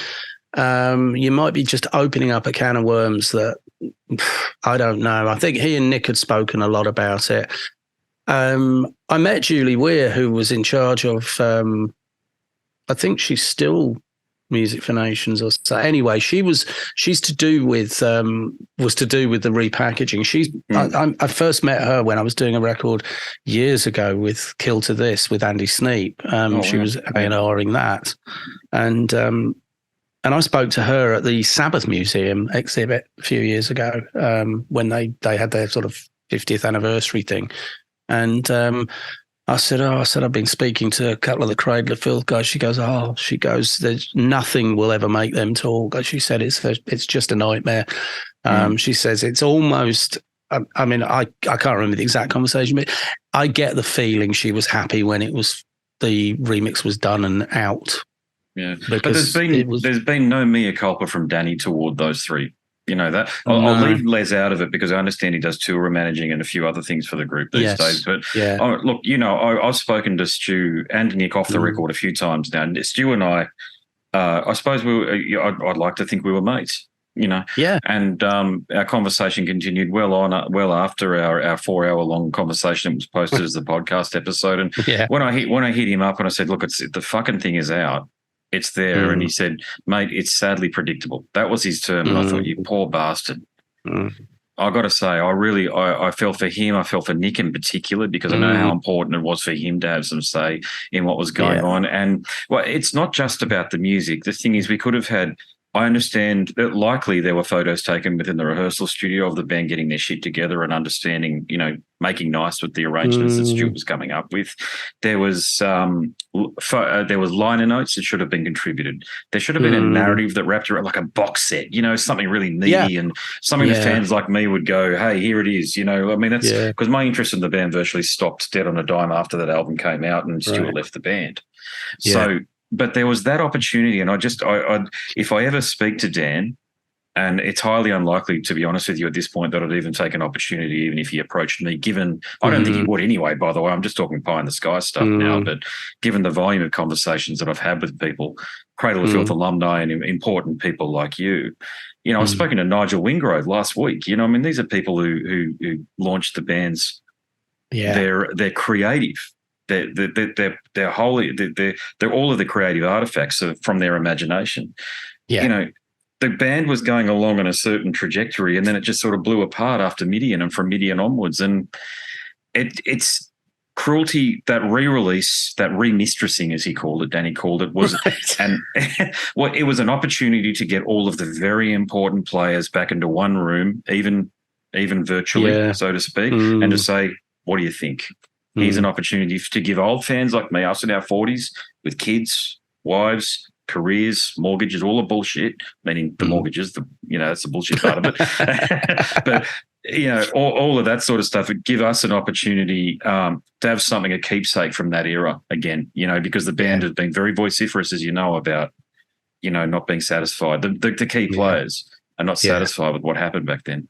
S3: you might be just opening up a can of worms that I don't know. I think he and Nick had spoken a lot about it. I met Julie Weir, who was in charge of, I think she's still Music for Nations or so. Anyway, she's to do with was to do with the repackaging. I first met her when I was doing a record years ago with Kill to This with Andy Sneap. She was A&Ring that, and I spoke to her at the Sabbath Museum exhibit a few years ago when they had their sort of 50th anniversary thing, and I said, I've been speaking to a couple of the Cradle of Filth guys. She goes, there's nothing will ever make them talk. She said, it's just a nightmare. She says it's almost, I mean, I can't remember the exact conversation, but I get the feeling she was happy when the remix was done and out.
S2: Yeah, but there's been no mea culpa from Danny toward those three. You know that. I'll leave Les out of it because I understand he does tour managing and a few other things for the group these days. But look, you know, I've spoken to Stu and Nick off the record a few times now. And Stu and I suppose I'd like to think we were mates. You know, and our conversation continued well after our 4-hour-long conversation that was posted as the podcast episode. And when I hit him up and I said, look, the fucking thing is out. It's there. And he said, mate, it's sadly predictable. That was his term. And I thought, you poor bastard. I got to say, I felt for him. I felt for Nick in particular because I know how important it was for him to have some say in what was going on. And well, it's not just about the music. The thing is, we could have had, I understand that likely there were photos taken within the rehearsal studio of the band getting their shit together and understanding, you know, making nice with the arrangements that Stuart was coming up with. There was liner notes that should have been contributed. There should have been a narrative that wrapped around like a box set, you know, something really meaty and something that fans like me would go, hey, here it is. You know, I mean, that's because my interest in the band virtually stopped dead on a dime after that album came out and Stuart left the band. So, but there was that opportunity, and I if I ever speak to Dan, and it's highly unlikely, to be honest with you, at this point, that I'd even take an opportunity, even if he approached me, given I don't think he would anyway, by the way. I'm just talking pie in the sky stuff now, but given the volume of conversations that I've had with people, Cradle of Filth alumni and important people like you. You know, I've spoken to Nigel Wingrove last week. You know, I mean, these are people who launched the bands. Yeah, they're creative. They're wholly. They're all of the creative artifacts from their imagination. Yeah, you know, the band was going along on a certain trajectory, and then it just sort of blew apart after Midian, and from Midian onwards, and it's Cruelty, that re-release, that remistressing, as he called it, Danny called it, was and well, it was an opportunity to get all of the very important players back into one room, even virtually, so to speak, and to say, what do you think? Here's an opportunity to give old fans like me, us in our 40s, with kids, wives, careers, mortgages, all the bullshit, meaning the mortgages, that's the bullshit part of it. But, you know, all of that sort of stuff would give us an opportunity to have something, a keepsake from that era again, you know, because the band has been very vociferous, as you know, about, you know, not being satisfied. The key players are not satisfied with what happened back then.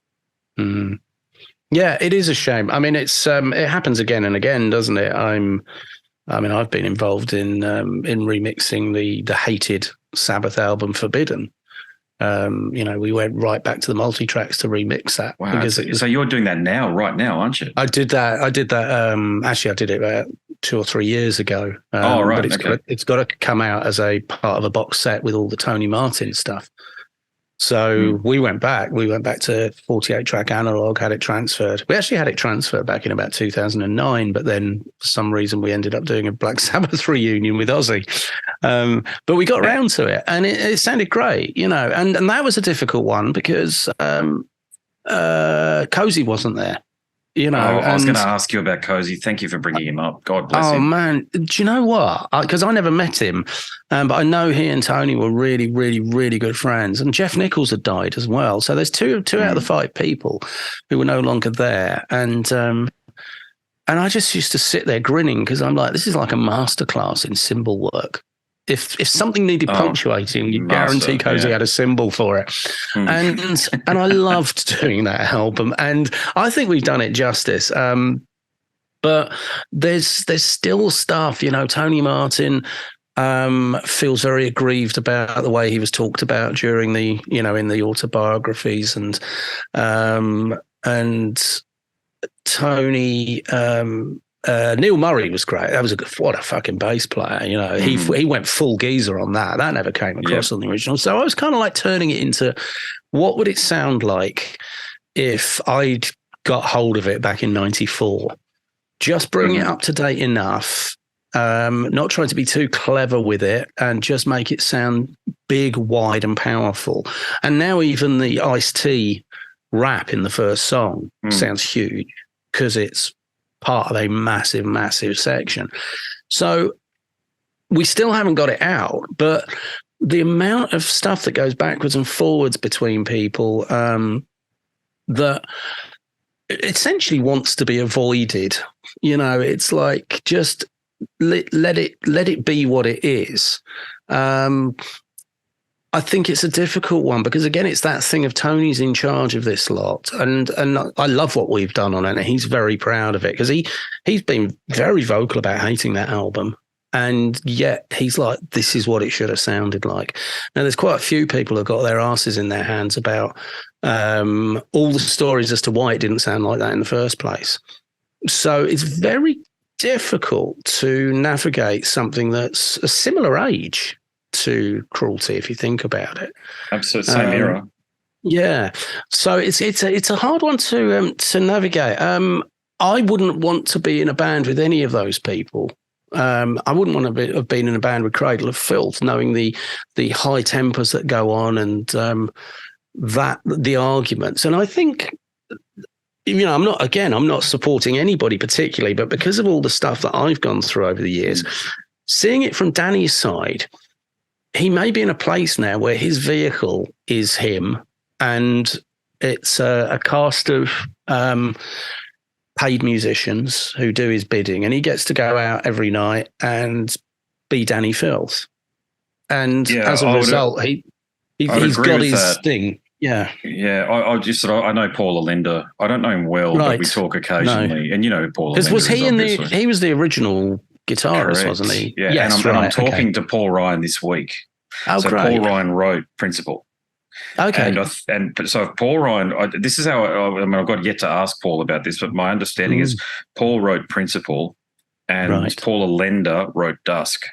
S3: Mm. Yeah, it is a shame. I mean, it happens again and again, doesn't it? I've been involved in remixing the hated Sabbath album Forbidden. You know, we went right back to the multi-tracks to remix that.
S2: Wow. So you're doing that right now, aren't you?
S3: I did that. Actually, I did it about 2 or 3 years ago.
S2: Right.
S3: But it's got to come out as a part of a box set with all the Tony Martin stuff. So we went back to 48-track analog, had it transferred. We actually had it transferred back in about 2009, but then for some reason we ended up doing a Black Sabbath reunion with Ozzy. But we got around to it, and it sounded great, you know, and that was a difficult one because Cozy wasn't there. You know,
S2: I was going to ask you about Cozy. Thank you for bringing him up. God bless him.
S3: Oh, man. Do you know what? Because I never met him, but I know he and Tony were really, really, really good friends. And Jeff Nichols had died as well. So there's two out of the 5 people who were no longer there. And I just used to sit there grinning because I'm like, this is like a masterclass in cymbal work. If something needed punctuating, you guarantee Cozy had a symbol for it. And I loved doing that album. And I think we've done it justice. But there's still stuff, you know, Tony Martin feels very aggrieved about the way he was talked about during the, you know, in the autobiographies, and Tony, Neil Murray was great. That was what a fucking bass player. You know, he went full geezer on that. That never came across on the original. So I was kind of like turning it into, what would it sound like if I'd got hold of it back in '94? Just bring it up to date enough, not trying to be too clever with it, and just make it sound big, wide, and powerful. And now even the Ice-T rap in the first song sounds huge because it's part of a massive, massive section. So we still haven't got it out, but the amount of stuff that goes backwards and forwards between people that essentially wants to be avoided, you know, it's like, just let it be what it is. I think it's a difficult one because, again, it's that thing of Tony's in charge of this lot. And I love what we've done on it. And he's very proud of it because he's been very vocal about hating that album. And yet he's like, this is what it should have sounded like. Now, there's quite a few people who've got their asses in their hands about all the stories as to why it didn't sound like that in the first place. So it's very difficult to navigate something that's a similar age to Cruelty, if you think about it.
S2: Absolutely, same era.
S3: Yeah, so it's a hard one to navigate. I wouldn't want to be in a band with any of those people. I wouldn't want to have been in a band with Cradle of Filth, knowing the high tempers that go on and that the arguments. And I think, you know, I'm not supporting anybody particularly, but because of all the stuff that I've gone through over the years, seeing it from Danny's side, he may be in a place now where his vehicle is him, and it's a cast of paid musicians who do his bidding, and he gets to go out every night and be Danny Filth. And as a result, he's got his thing. Yeah.
S2: Yeah. I know Paul Allender. I don't know him well, but we talk occasionally. No. And you know Paul Allender.
S3: Was he he was the original guitarist,
S2: correct,
S3: wasn't he?
S2: Yeah. Yes, and I'm talking to Paul Ryan this week.
S3: Oh,
S2: so
S3: great.
S2: Paul Ryan wrote Principle.
S3: Okay.
S2: And so if Paul Ryan, this is how I've got yet to ask Paul about this, but my understanding is Paul wrote Principle, and Paula Lender wrote Dusk.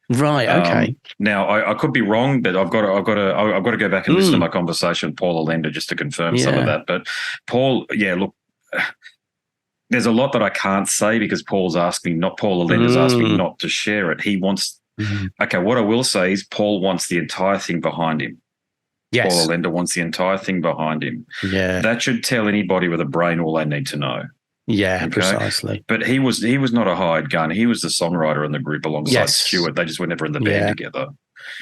S3: Right. Okay.
S2: Now I could be wrong, but I've got to go back and listen to my conversation with Paula Lender just to confirm some of that. But Paul, look. There's a lot that I can't say because Paula Lender's asked me not to share it. He wants. Okay, what I will say is Paul wants the entire thing behind him.
S3: Yes.
S2: Paula Lender wants the entire thing behind him.
S3: Yeah.
S2: That should tell anybody with a brain all they need to know.
S3: Yeah,
S2: okay?
S3: Precisely.
S2: But he was not a hired gun. He was the songwriter in the group alongside Stuart. They just were never in the band together.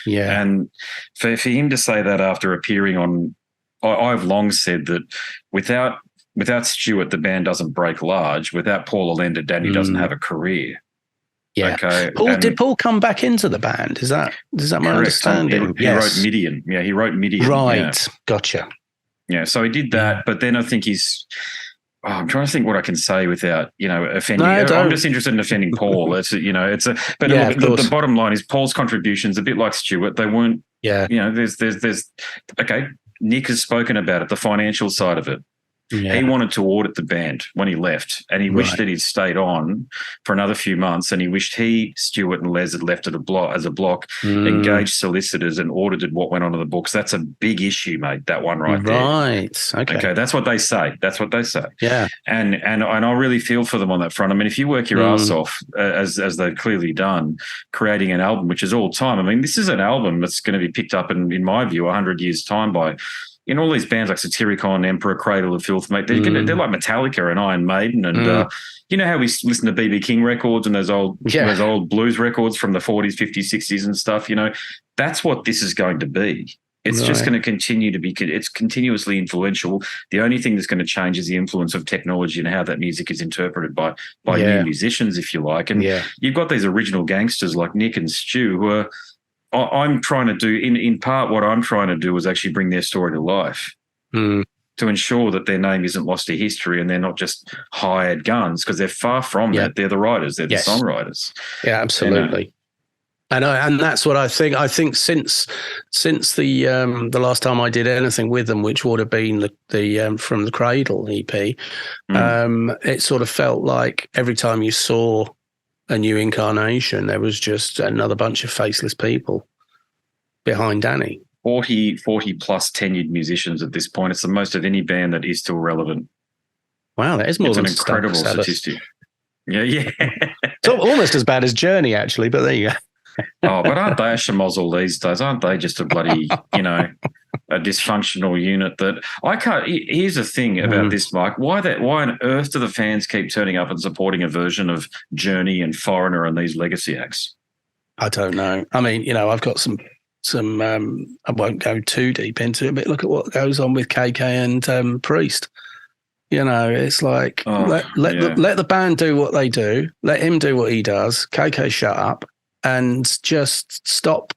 S3: Yeah.
S2: And for him to say that after appearing on, I've long said that without Stuart, the band doesn't break large. Without Paula Lender, Danny doesn't have a career.
S3: Yeah.
S2: Okay.
S3: Did Paul come back into the band? Is that my understanding?
S2: He wrote Midian. Yeah, he wrote Midian.
S3: Right.
S2: Yeah.
S3: Gotcha.
S2: Yeah. So he did that, but then I think I'm trying to think what I can say without, offending. I'm just interested in offending Paul. The bottom line is Paul's contributions, a bit like Stuart, they weren't. Yeah. There's. Okay. Nick has spoken about it, the financial side of it. Yeah. He wanted to audit the band when he left, and he wished that he'd stayed on for another few months, and he wished Stuart and Les had left it as a block, engaged solicitors and audited what went onto the books. That's a big issue, mate, that one right there.
S3: Right. Okay.
S2: That's what they say.
S3: Yeah.
S2: And I really feel for them on that front. I mean, if you work your ass off, as they've clearly done, creating an album, which is all time. I mean, this is an album that's going to be picked up in my view, 100 years' time by all these bands like Satyricon, Emperor, Cradle of Filth, mate, they're like Metallica and Iron Maiden, and you know how we listen to B.B. King records and those old blues records from the 40s, 50s, 60s and stuff. That's what this is going to be. It's just going to continue to be. It's continuously influential. The only thing that's going to change is the influence of technology and how that music is interpreted by new musicians, if you like. And you've got these original gangsters like Nick and Stu who are. I'm trying to do, in part, what I'm trying to do is actually bring their story to life to ensure that their name isn't lost to history and they're not just hired guns, because they're far from that. They're the writers. They're the songwriters.
S3: Yeah, absolutely. And that's what I think. I think since the last time I did anything with them, which would have been the From the Cradle EP, it sort of felt like every time you saw a new incarnation, there was just another bunch of faceless people behind Danny.
S2: 40 plus tenured musicians at this point. It's the most of any band that is still relevant.
S3: Wow, that is more than
S2: an incredible statistic. Yeah.
S3: It's almost as bad as Journey, actually, but there you go.
S2: But aren't they a schmozzle these days? Aren't they just a bloody, a dysfunctional unit that I can't. Here's the thing about this, Mike. Why on earth do the fans keep turning up and supporting a version of Journey and Foreigner and these legacy acts?
S3: I don't know. I mean, I've got some. I won't go too deep into it, but look at what goes on with KK and Priest. It's like let the band do what they do. Let him do what he does. KK, shut up and just stop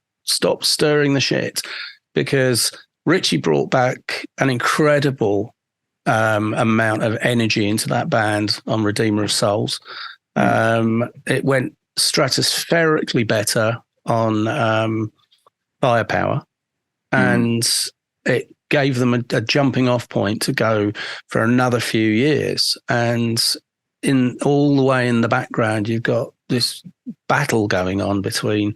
S3: stirring the shit, because Richie brought back an incredible amount of energy into that band on Redeemer of Souls. It went stratospherically better on Firepower, and it gave them a jumping off point to go for another few years. And in all the way in the background, you've got this battle going on between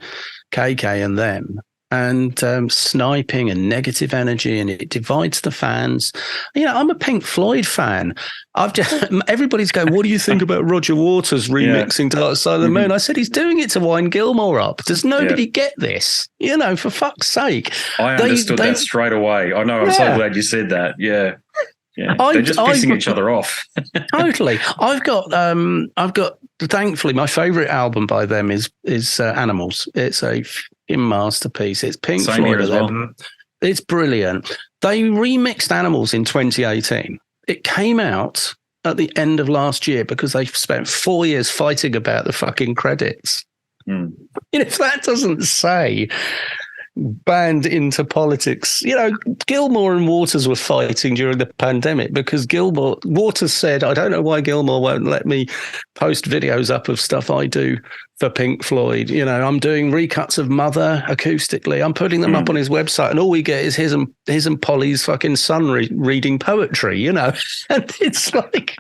S3: KK and them, and sniping and negative energy, and it divides the fans. I'm a Pink Floyd fan. Everybody's going, what do you think about Roger Waters remixing Dark Side of the Moon? I said, he's doing it to wind Gilmore up. Does nobody get this? For fuck's sake.
S2: I understood that straight away. I know. I'm so glad you said that. Yeah. Yeah, they're just pissing each other off.
S3: Totally. I've got. Thankfully, my favourite album by them is Animals. It's a masterpiece. It's Pink Floyd as well. It's brilliant. They remixed Animals in 2018. It came out at the end of last year because they spent 4 years fighting about the fucking credits. If that doesn't say, band into politics. You know, Gilmour and Waters were fighting during the pandemic because Waters said, I don't know why Gilmour won't let me post videos up of stuff I do for Pink Floyd. You know, I'm doing recuts of Mother acoustically. I'm putting them up on his website, and all we get is his and Polly's fucking son reading poetry, you know. And it's like,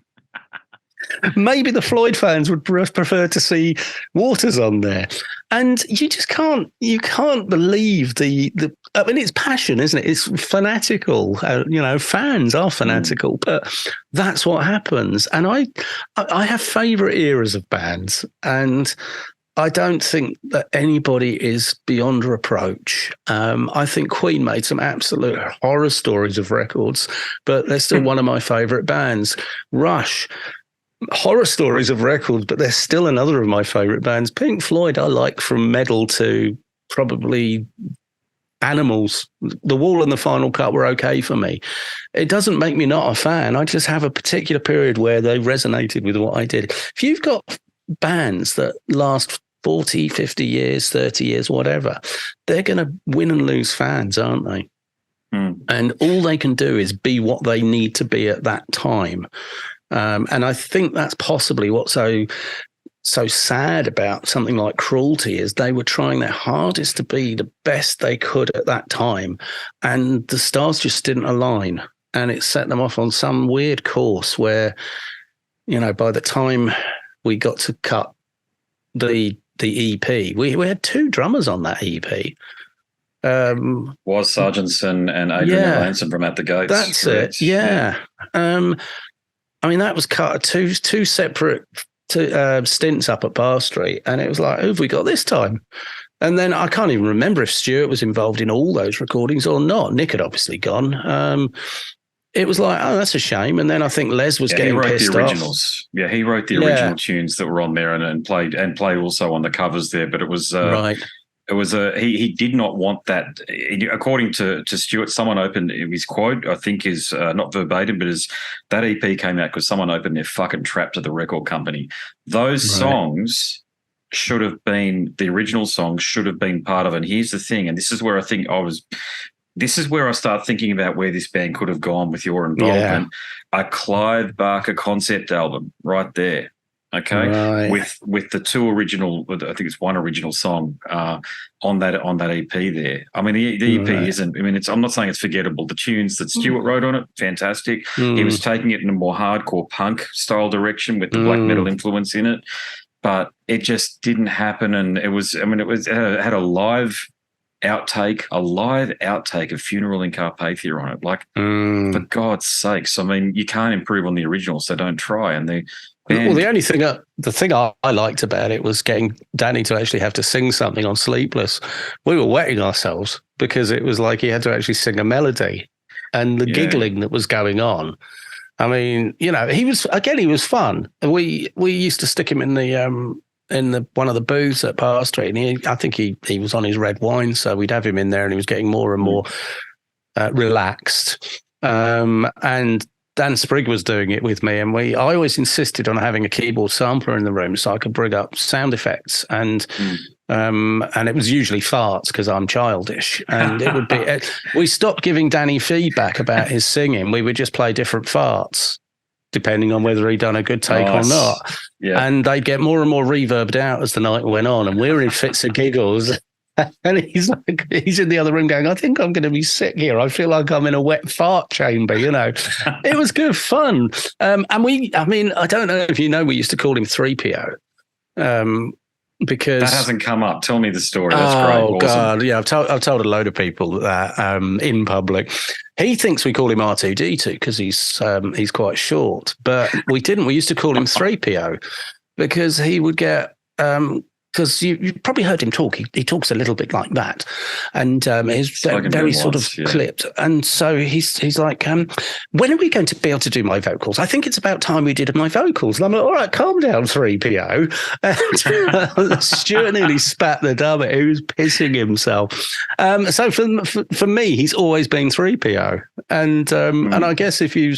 S3: maybe the Floyd fans would prefer to see Waters on there. And you just can't believe I mean, it's passion, isn't it? It's fanatical. You know, fans are fanatical, but that's what happens. And I have favourite eras of bands, and I don't think that anybody is beyond reproach. I think Queen made some absolute horror stories of records, but they're still one of my favourite bands. Rush, horror stories of records, but they're still another of my favourite bands. Pink Floyd, I like from Meddle to probably Animals. The Wall and the Final Cut were okay for me. It doesn't make me not a fan. I just have a particular period where they resonated with what I did. If you've got bands that last 40, 50 years, 30 years, whatever, they're going to win and lose fans, aren't they? And all they can do is be what they need to be at that time. And I think that's possibly what's so sad about something like Cruelty is they were trying their hardest to be the best they could at that time, and the stars just didn't align, and it set them off on some weird course where, you know, by the time we got to cut the EP, we had two drummers on that EP.
S2: Was Sargentson and Adrian Lanson from At the Gates.
S3: That's it. Yeah. I mean, that was cut two separate stints up at Bar Street, and it was like, who have we got this time? And then I can't even remember if Stuart was involved in all those recordings or not. Nick had obviously gone. It was like, oh, that's a shame. And then I think Les was getting pissed off.
S2: He wrote the originals. Yeah, he wrote the original tunes that were on there and played also on the covers there. But it was
S3: right.
S2: It was he did not want that. According to Stuart, someone opened his quote. I think is not verbatim, but that EP came out because someone opened their fucking trap to the record company. Those songs should have been the original songs should have been part of it. And here's the thing, and this is where I think This is where I start thinking about where this band could have gone with your involvement. Yeah. A Clive Barker concept album right there. Okay. Right. With the two original, I think it's one original song on that EP there. I mean, the EP isn't, I mean, I'm not saying it's forgettable. The tunes that Stuart wrote on it, fantastic. He was taking it in a more hardcore punk style direction with the black metal influence in it, but it just didn't happen. And it had a live outtake of Funeral in Carpathia on it. Like, for God's sakes, I mean, you can't improve on the original, so don't try. And the thing I liked about it was getting Danny to actually have to sing something on Sleepless. We were wetting ourselves because it was like he had to actually sing a melody, and the giggling that was going on. I mean, you know, he was fun. We used to stick him in the one of the booths at Bar Street, and I think he was on his red wine, so we'd have him in there, and he was getting more and more relaxed. And Dan Sprigg was doing it with me, and I always insisted on having a keyboard sampler in the room so I could bring up sound effects, and it was usually farts because I'm childish, and it would be. We stopped giving Danny feedback about his singing. We would just play different farts, depending on whether he'd done a good take or not. Yeah. And they'd get more and more reverbed out as the night went on, and we were in fits of giggles. And he's in the other room going, I think I'm going to be sick here. I feel like I'm in a wet fart chamber, you know. It was good fun. And I don't know if you know, we used to call him 3PO. Because that hasn't come up. Tell me the story. That's great.
S3: Oh, awesome. God. Yeah, I've told a load of people that in public. He thinks we call him R2D2 because he's quite short. But we didn't. We used to call him 3PO because he would get because you probably heard him talk. He talks a little bit like that, and he's very sort of clipped. And so he's like, when are we going to be able to do my vocals? I think it's about time we did my vocals. And I'm like, all right, calm down, 3PO. And Stuart nearly spat the dub. He was pissing himself. So for me, he's always been 3PO. And and I guess if you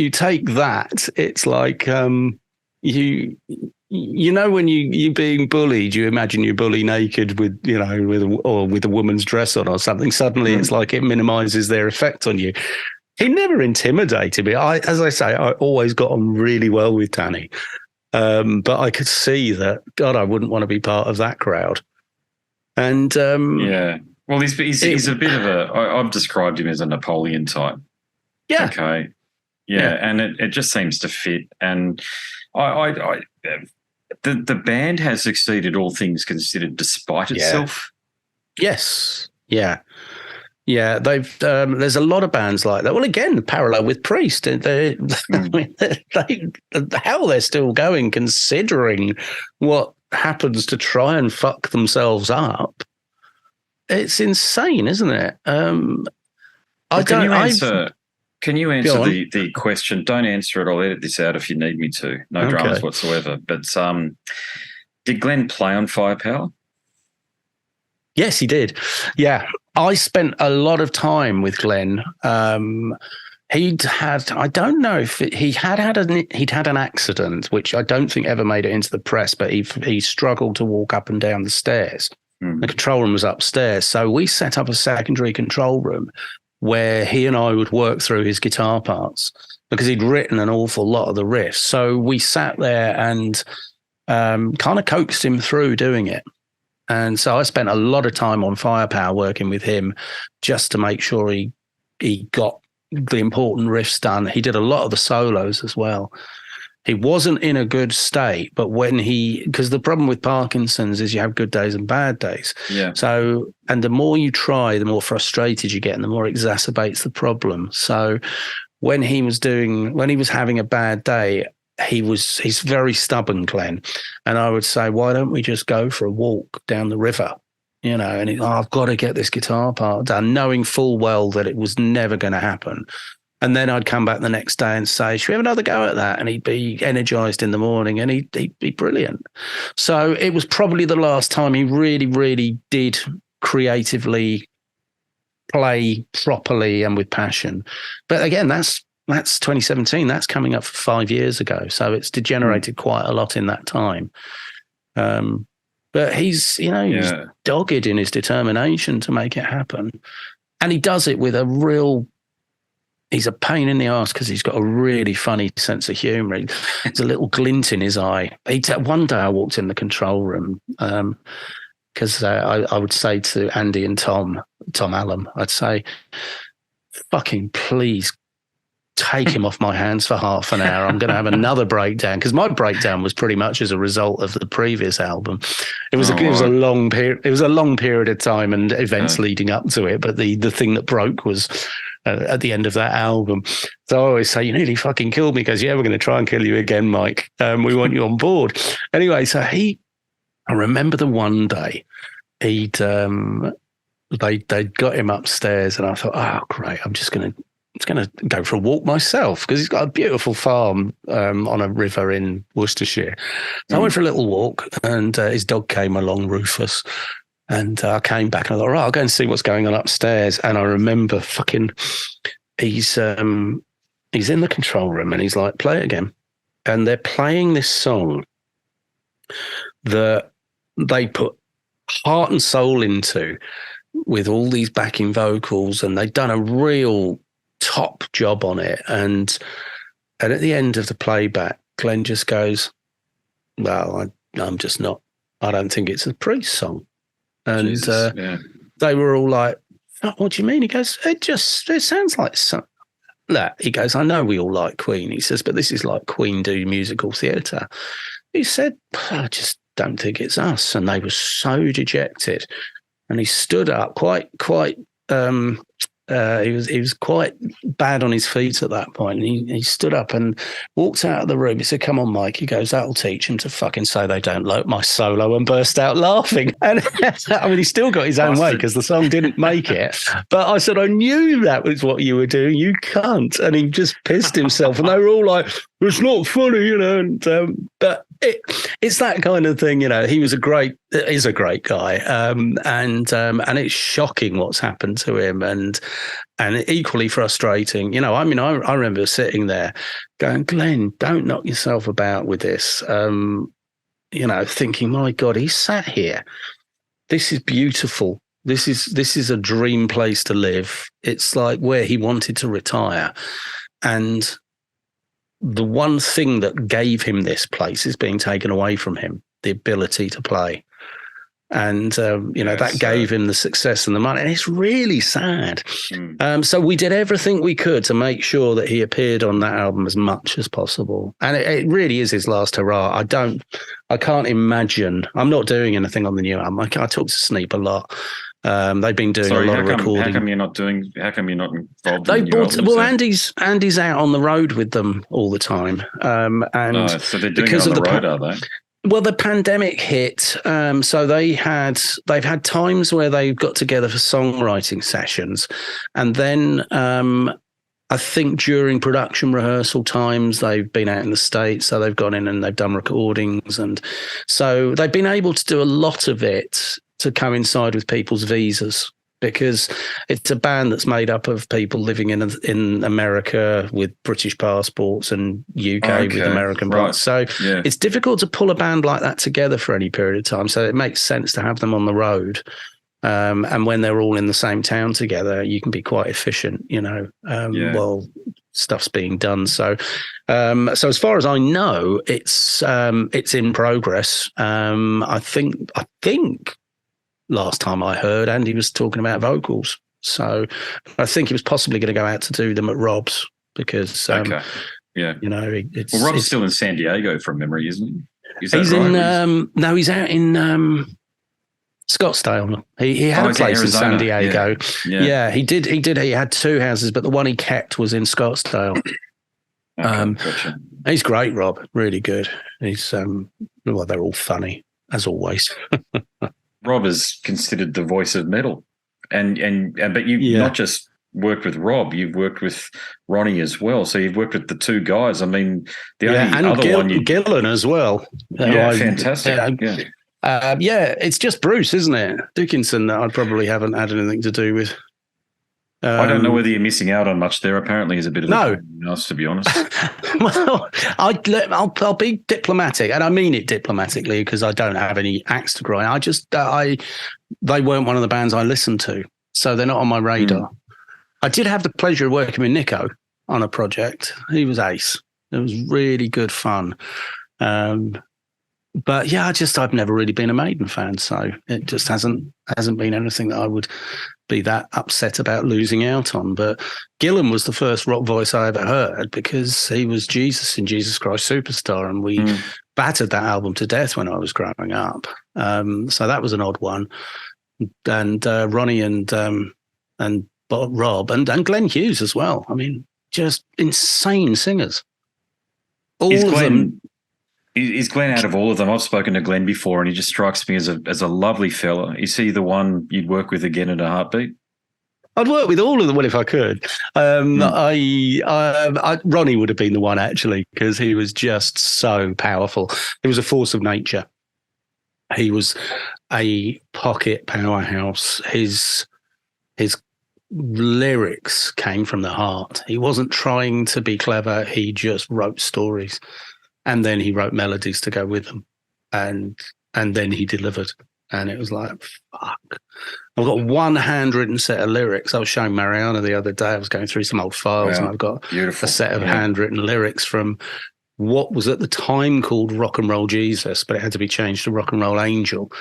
S3: take that, it's like when you're being bullied, you imagine you bully naked with a woman's dress on or something. Suddenly, it's like it minimises their effect on you. He never intimidated me. As I say, I always got on really well with Danny, but I could see that. God, I wouldn't want to be part of that crowd. And
S2: yeah, well, he's a bit of a. I've described him as a Napoleon type.
S3: Yeah.
S2: Okay. Yeah, and it just seems to fit. And the band has succeeded, all things considered, despite itself.
S3: Yes. Yeah. Yeah. They've there's a lot of bands like that. Well, again, parallel with Priest. How they're still going, considering what happens to try and fuck themselves up. It's insane, isn't it?
S2: Can you answer the question? Don't answer it. I'll edit this out if you need me to. No dramas whatsoever. But did Glenn play on Firepower?
S3: Yes, he did. Yeah. I spent a lot of time with Glenn. He'd had an accident, which I don't think ever made it into the press, but he struggled to walk up and down the stairs. The control room was upstairs. So we set up a secondary control room where he and I would work through his guitar parts because he'd written an awful lot of the riffs. So we sat there and kind of coaxed him through doing it. And so I spent a lot of time on Firepower working with him just to make sure he got the important riffs done. He did a lot of the solos as well. He wasn't in a good state, but because the problem with Parkinson's is you have good days and bad days.
S2: Yeah.
S3: So, and the more you try, the more frustrated you get and the more it exacerbates the problem. So when he was having a bad day, he's very stubborn, Glenn. And I would say, why don't we just go for a walk down the river? And I've got to get this guitar part done, knowing full well that it was never going to happen. And then I'd come back the next day and say, should we have another go at that? And he'd be energized in the morning and he'd be brilliant. So it was probably the last time he really, really did creatively play properly and with passion. But again, that's 2017. That's coming up 5 years ago. So it's degenerated quite a lot in that time. But he's dogged in his determination to make it happen. And he does it with he's a pain in the ass because he's got a really funny sense of humour. There's a little glint in his eye. One day I walked in the control room because I would say to Andy and Tom Allen, I'd say, fucking please take him off my hands for half an hour. I'm going to have another breakdown, because my breakdown was pretty much as a result of the previous album. It was a long period. It was a long period of time and events leading up to it. But the thing that broke was at the end of that album. So I always say, you nearly fucking killed me, because we're going to try and kill you again, Mike. We want you on board. Anyway, so I remember the one day they'd got him upstairs, and I thought, oh great, I'm just going to go for a walk myself, because he's got a beautiful farm on a river in Worcestershire. So I went for a little walk, and his dog came along, Rufus, and I came back and I thought, right, I'll go and see what's going on upstairs. And I remember he's in the control room and he's like, play it again. And they're playing this song that they put heart and soul into with all these backing vocals, and they'd done a real top job on it. And at the end of the playback, Glenn just goes, well, I'm just not, I don't think it's a Priest song. And they were all like, what do you mean? He goes, it sounds like some. Look, he goes, I know we all like Queen. He says, but this is like Queen do musical theatre. He said, I just don't think it's us. And they were so dejected. And he stood up quite he was quite bad on his feet at that point. And he stood up and walked out of the room. He said, come on, Mike. He goes, that'll teach him to fucking say they don't like my solo, and burst out laughing. And I mean, he still got his own way because the song didn't make it. But I said, I knew that was what you were doing. You can't. And he just pissed himself. And they were all like, it's not funny, And, but it's that kind of thing, He is a great guy. And it's shocking what's happened to him. And equally frustrating, I remember sitting there going, Glenn, don't knock yourself about with this. thinking, my God, he sat here. This is beautiful. This is a dream place to live. It's like where he wanted to retire. And the one thing that gave him this place is being taken away from him, the ability to play. And, that gave him the success and the money. And it's really sad. So we did everything we could to make sure that he appeared on that album as much as possible. And it really is his last hurrah. I can't imagine. I'm not doing anything on the new album. I talk to Sneap a lot. They've been doing a lot of recording.
S2: How come you're not involved in the new album?
S3: Well, Andy's out on the road with them all the time.
S2: So they're doing it on the road, are they?
S3: Well, the pandemic hit, so they've had times where they've got together for songwriting sessions, and then I think during production rehearsal times they've been out in the States, so they've gone in and they've done recordings, and so they've been able to do a lot of it to coincide with people's visas, because it's a band that's made up of people living in America with British passports and UK with American passports. So it's difficult to pull a band like that together for any period of time. So it makes sense to have them on the road. And when they're all in the same town together, you can be quite efficient, while stuff's being done. So as far as I know, it's in progress. I think last time I heard, Andy was talking about vocals. So I think he was possibly going to go out to do them at Rob's because,
S2: Rob's still in San Diego from memory, isn't he? He's
S3: out in Scottsdale. He had a place in San Diego. Yeah, he did. He had two houses, but the one he kept was in Scottsdale.
S2: Gotcha.
S3: He's great, Rob. Really good. He's they're all funny as always.
S2: Rob is considered the voice of metal, but you've not just worked with Rob, you've worked with Ronnie as well. So you've worked with the two guys. I mean, the only other one,
S3: Gillan as well.
S2: Fantastic.
S3: It's just Bruce, isn't it? Dickinson that I probably haven't had anything to do with.
S2: I don't know whether you're missing out on much there. Apparently, is a bit of us, to be honest.
S3: Well, I'll be diplomatic, and I mean it diplomatically because I don't have any axe to grind. They weren't one of the bands I listened to, so they're not on my radar. I did have the pleasure of working with Nico on a project. He was ace. It was really good fun. But yeah, I've never really been a Maiden fan, so it just hasn't been anything that I would be that upset about losing out on. But Gillan was the first rock voice I ever heard because he was Jesus in Jesus Christ Superstar, and we battered that album to death when I was growing up. So that was an odd one. And Ronnie and Rob and Glenn Hughes as well. I mean, just insane singers.
S2: Is Glenn out of all of them? I've spoken to Glenn before, and he just strikes me as a lovely fella. Is he the one you'd work with again in a heartbeat?
S3: I'd work with all of them if I could. Ronnie would have been the one actually because he was just so powerful. He was a force of nature. He was a pocket powerhouse. His lyrics came from the heart. He wasn't trying to be clever. He just wrote stories. And then he wrote melodies to go with them. And then he delivered. And it was like, fuck. I've got one handwritten set of lyrics. I was showing Mariana the other day. I was going through some old files and I've got a set of handwritten lyrics from what was at the time called Rock and Roll Jesus, but it had to be changed to Rock and Roll Angel.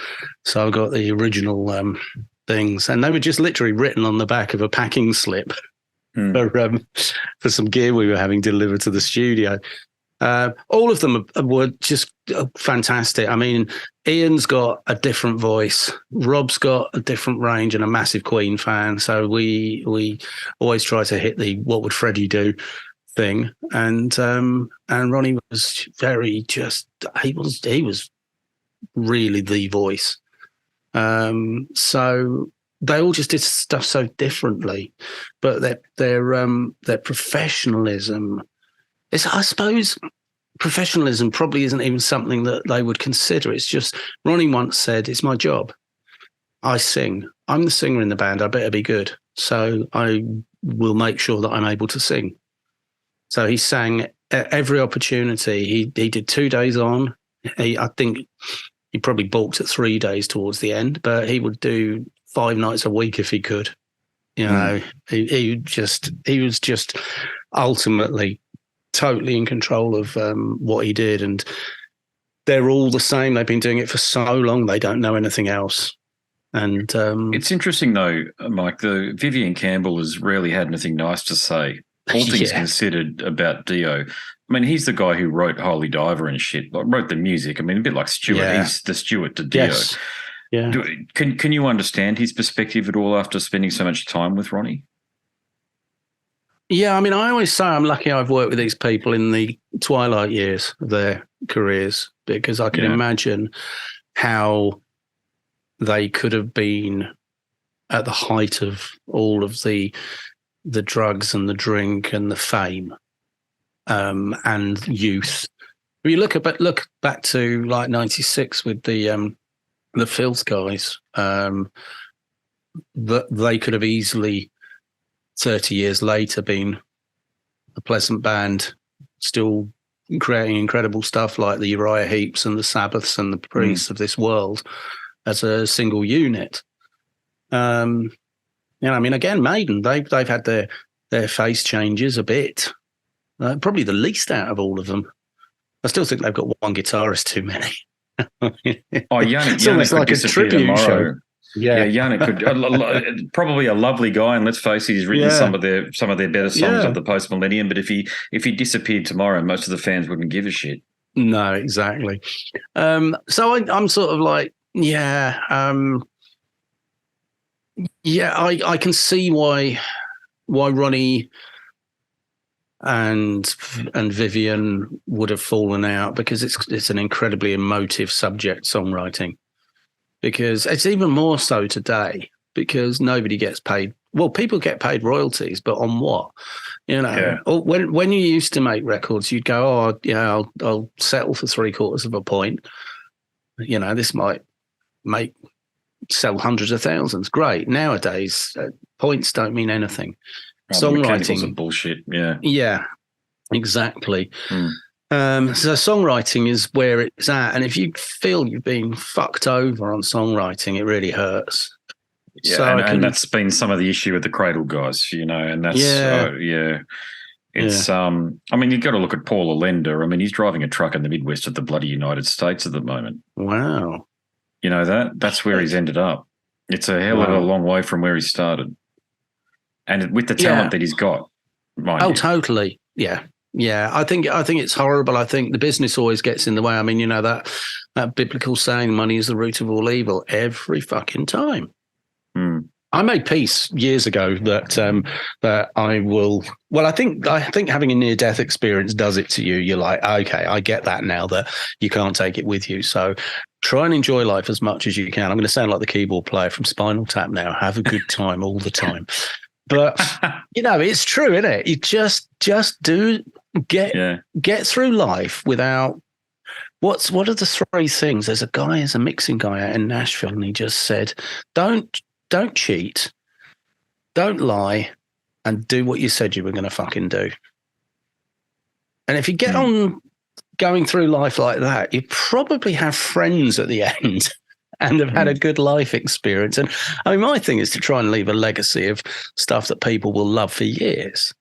S3: So I've got the original things. And they were just literally written on the back of a packing slip for some gear we were having delivered to the studio. All of them were just fantastic. I mean, Ian's got a different voice. Rob's got a different range and a massive Queen fan. So we always try to hit the "what would Freddie do" thing. And Ronnie was very he was really the voice. So they all just did stuff so differently, but their professionalism. I suppose professionalism probably isn't even something that they would consider. It's just Ronnie once said, "It's my job. I sing. I'm the singer in the band. I better be good. So I will make sure that I'm able to sing." So he sang at every opportunity. He did 2 days on, I think he probably balked at 3 days towards the end, but he would do 5 nights a week if he could. You know, he was just ultimately totally in control of what he did. And they're all the same. They've been doing it for so long, they don't know anything else. And
S2: it's interesting, though, Mike, the Vivian Campbell has rarely had anything nice to say, all things considered, about Dio. I mean, he's the guy who wrote Holy Diver and shit, like, wrote the music. I mean, a bit like Stuart. Yeah. He's the Stuart to Dio.
S3: Yes. Yeah.
S2: Can you understand his perspective at all after spending so much time with Ronnie?
S3: Yeah, I mean, I always say I'm lucky I've worked with these people in the twilight years of their careers, because I can imagine how they could have been at the height of all of the drugs and the drink and the fame and youth. If you look back to like 96 with the Filth guys, that they could have easily 30 years later been a pleasant band, still creating incredible stuff like the Uriah Heeps and the Sabbaths and the Priests of this world as a single unit. I mean, again, Maiden, they've had their face changes a bit. Probably the least out of all of them. I still think they've got one guitarist too many.
S2: It's
S3: almost like a tribute show.
S2: Yeah, Yannick could probably a lovely guy, and let's face it, he's written some of their better songs of the post millennium. But if he disappeared tomorrow, most of the fans wouldn't give a shit.
S3: No, exactly. So I'm sort of like, I can see why Ronnie and Vivian would have fallen out, because it's an incredibly emotive subject, songwriting. Because it's even more so today, because nobody gets paid. Well, people get paid royalties, but on what? You know, when you used to make records, you'd go, I'll settle for 3/4 of a point. You know, this might sell hundreds of thousands. Great. Nowadays, points don't mean anything. Songwriting
S2: are bullshit. Yeah.
S3: Yeah, exactly. So songwriting is where it's at. And if you feel you've been fucked over on songwriting, it really hurts.
S2: Yeah, so and that's been some of the issue with the Cradle guys, you know, and that's, It's, I mean, you've got to look at Paul Allender. I mean, he's driving a truck in the Midwest of the bloody United States at the moment.
S3: Wow.
S2: You know, that's where he's ended up. It's a hell of a long way from where he started. And with the talent that he's got.
S3: Totally. Yeah. Yeah, I think it's horrible. I think the business always gets in the way. I mean, you know, that biblical saying, money is the root of all evil, every fucking time. I made peace years ago that I will. Well, I think having a near-death experience does it to you. You're like, okay, I get that now, that you can't take it with you. So try and enjoy life as much as you can. I'm going to sound like the keyboard player from Spinal Tap now. Have a good time all the time. But you know, it's true, isn't it? You just do get through life without. What are the 3 things? There's a mixing guy out in Nashville, and he just said, Don't cheat, don't lie, and do what you said you were going to fucking do. And if you get on going through life like that, you probably have friends at the end and have had a good life experience. And I mean, my thing is to try and leave a legacy of stuff that people will love for years.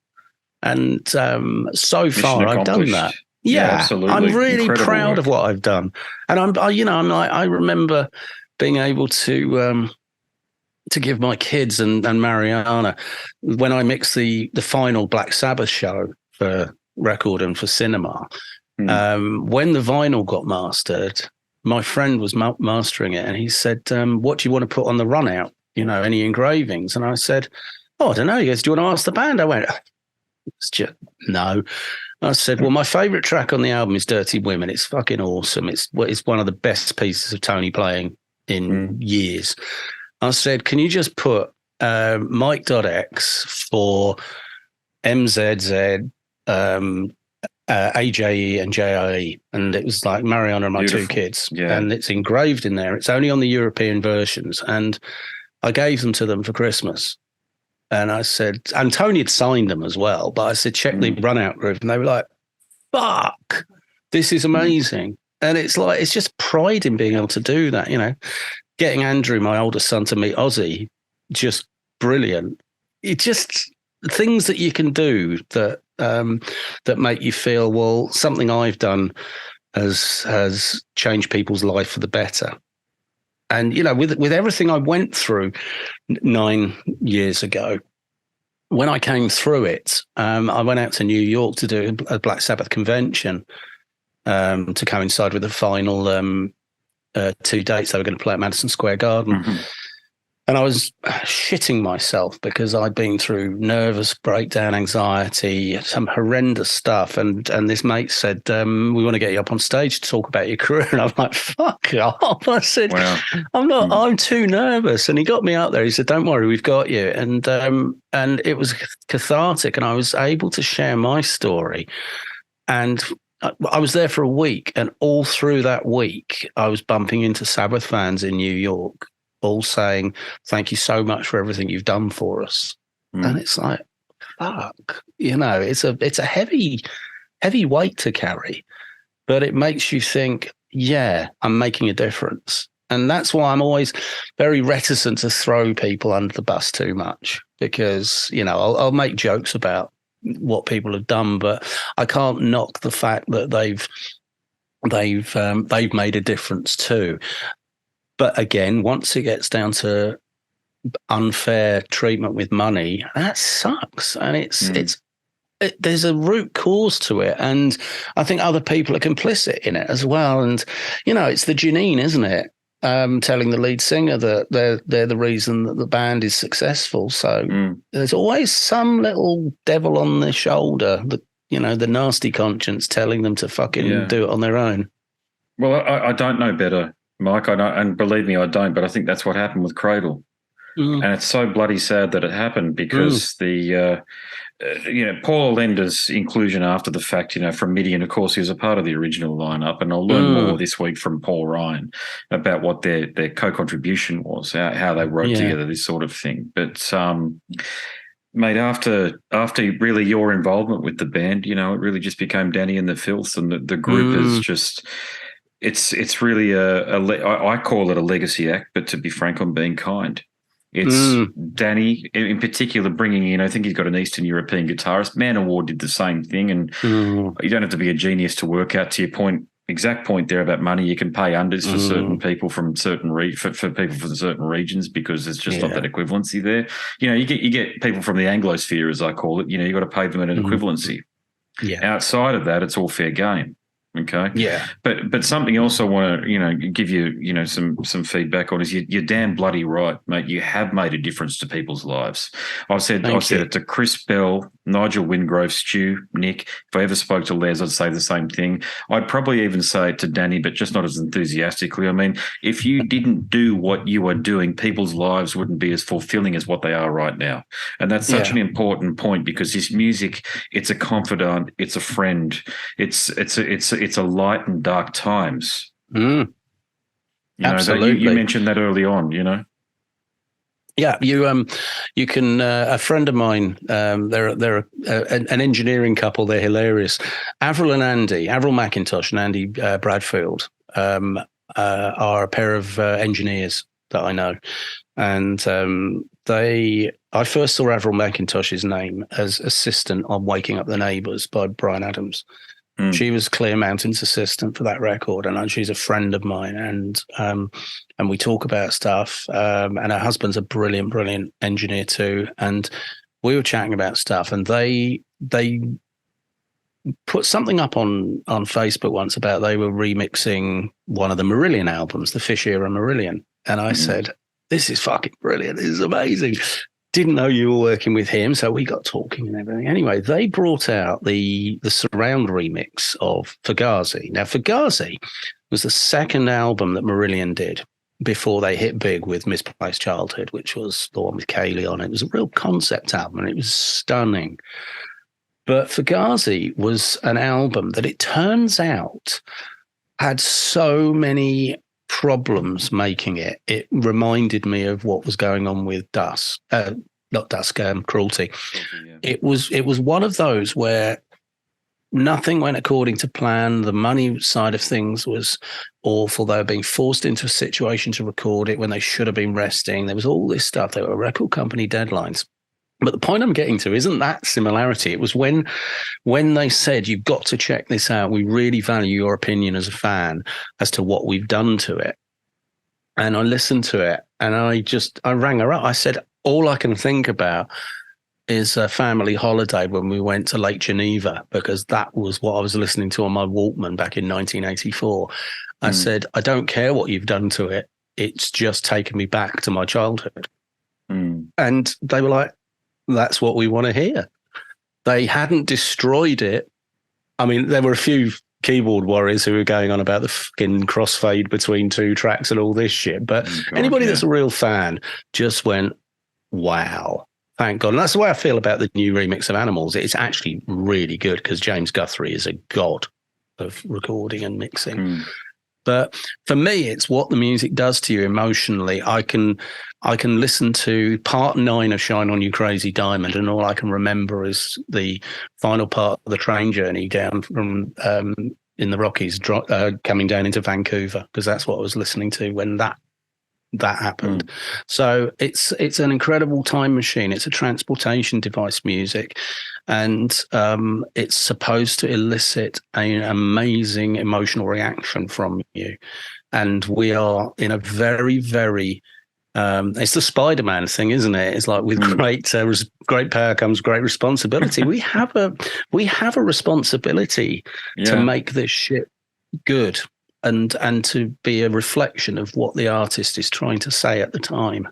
S3: And so far, I've done that. Yeah, absolutely. I'm really proud of what I've done. And I remember being able to give my kids and Mariana, when I mixed the final Black Sabbath show for record and for cinema, when the vinyl got mastered, my friend was mastering it, and he said, what do you want to put on the run out? You know, any engravings? And I said, I don't know. He goes, do you want to ask the band? I went, no. I said, well, my favourite track on the album is Dirty Women. It's fucking awesome. It's one of the best pieces of Tony playing in years. I said, can you just put Mike.X for MZZ, AJE and JIE? And it was like Mariana and my Beautiful. 2 kids. Yeah. And it's engraved in there. It's only on the European versions. And I gave them to them for Christmas. And I said, and Tony had signed them as well, but I said, check the run out group. And they were like, fuck, this is amazing. And it's like, it's just pride in being able to do that, getting Andrew, my oldest son, to meet Ozzy, just brilliant. It just things that you can do that make you feel, well, something I've done has changed people's life for the better. And, with everything I went through 9 years ago, when I came through it, I went out to New York to do a Black Sabbath convention to coincide with the final 2 dates they were going to play at Madison Square Garden.
S2: Mm-hmm.
S3: And I was shitting myself because I'd been through nervous breakdown, anxiety, some horrendous stuff. And this mate said, we want to get you up on stage to talk about your career. And I'm like, fuck off. I said, wow. I'm too nervous. And he got me up there. He said, don't worry, we've got you. And it was cathartic. And I was able to share my story. And I was there for a week. And all through that week, I was bumping into Sabbath fans in New York, all saying, thank you so much for everything you've done for us. And it's like, fuck, it's a heavy weight to carry, but it makes you think, yeah, I'm making a difference. And that's why I'm always very reticent to throw people under the bus too much, because, I'll make jokes about what people have done, but I can't knock the fact that they've made a difference too. But again, once it gets down to unfair treatment with money, that sucks. And there's a root cause to it. And I think other people are complicit in it as well. And, it's the Janine, isn't it? Telling the lead singer that they're the reason that the band is successful. So there's always some little devil on their shoulder, the nasty conscience telling them to fucking do it on their own.
S2: Well, I don't know better, Mike, and believe me, I don't, but I think that's what happened with Cradle. And it's so bloody sad that it happened because Paul Lender's inclusion after the fact, from Midian, of course, he was a part of the original lineup, and I'll learn more this week from Paul Ryan about what their co-contribution was, how they wrote together this sort of thing. But, mate, after really your involvement with the band, it really just became Danny and the Filth, and the group is just... It's really I call it a legacy act, but to be frank, I'm being kind. It's Danny in particular bringing in, I think he's got an Eastern European guitarist. Manowar did the same thing, and you don't have to be a genius to work out to your exact point there about money. You can pay unders for certain people from certain for people from certain regions because there's just not that equivalency there. You get people from the Anglosphere, as I call it. You got to pay them at an equivalency. Yeah. Outside of that, it's all fair game. Okay. Yeah. But something else I want to, give you, some feedback on is you're damn bloody right, mate. You have made a difference to people's lives. I've said it to Chris Bell, Nigel Wingrove, Stu, Nick. If I ever spoke to Les, I'd say the same thing. I'd probably even say it to Danny, but just not as enthusiastically. I mean, if you didn't do what you are doing, people's lives wouldn't be as fulfilling as what they are right now. And that's such an important point because this music, it's a confidant, it's a friend, it's a light in dark times.
S3: Absolutely.
S2: You mentioned that early on,
S3: Yeah, you can. A friend of mine, they're an engineering couple. They're hilarious. Avril McIntosh and Andy Bradfield are a pair of engineers that I know, and I first saw Avril McIntosh's name as assistant on Waking Up the Neighbours by Bryan Adams. She was Clear Mountain's assistant for that record, and she's a friend of mine, and we talk about stuff. And her husband's a brilliant engineer too, and we were chatting about stuff, and they put something up on Facebook once about they were remixing one of the Marillion albums, the Fish Era Marillion, and I said, "This is fucking brilliant! This is amazing." Didn't know you were working with him, so we got talking and everything. Anyway, they brought out the surround remix of Fugazi. Now, Fugazi was the second album that Marillion did before they hit big with Misplaced Childhood, which was the one with Kaylee on it. It was a real concept album, and it was stunning. But Fugazi was an album that it turns out had so many problems making it. It reminded me of what was going on with Dusk, not Dusk, Cruelty. Yeah. It was one of those where nothing went according to plan. The money side of things was awful. They were being forced into a situation to record it when they should have been resting. There was all this stuff. There were record company deadlines. But the point I'm getting to isn't that similarity. It was when they said, you've got to check this out. We really value your opinion as a fan as to what we've done to it. And I listened to it and I rang her up. I said, all I can think about is a family holiday when we went to Lake Geneva, because that was what I was listening to on my Walkman back in 1984. I said, I don't care what you've done to it. It's just taken me back to my childhood. And they were like, that's what we want to hear. They hadn't destroyed it. I mean, there were a few keyboard warriors who were going on about the fucking crossfade between two tracks and all this shit. But anybody that's a real fan just went, wow, thank God. And that's the way I feel about the new remix of Animals. It's actually really good because James Guthrie is a god of recording and mixing. But for me, it's what the music does to you emotionally. I can listen to part 9 of Shine On You Crazy Diamond, and all I can remember is the final part of the train journey down from in the Rockies, coming down into Vancouver, because that's what I was listening to when that happened. So it's an incredible time machine. It's a transportation device, music, and it's supposed to elicit an amazing emotional reaction from you. And we are in a very, very it's the Spider-Man thing, isn't it? It's like with great power comes great responsibility. We have a responsibility to make this shit good and to be a reflection of what the artist is trying to say at the time.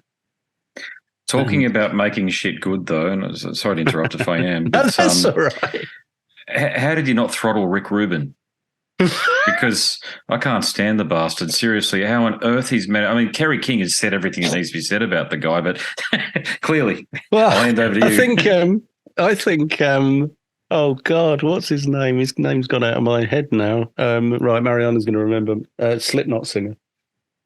S2: Talking about making shit good, though, and sorry to interrupt if I am. But,
S3: that's all right.
S2: How did you not throttle Rick Rubin? Because I can't stand the bastard. Seriously, how on earth he's made? I mean, Kerry King has said everything that needs to be said about the guy, but clearly,
S3: well,
S2: I'll hand over to you.
S3: I think. Oh God, what's his name? His name's gone out of my head now. Right, Mariana's going to remember. Slipknot singer.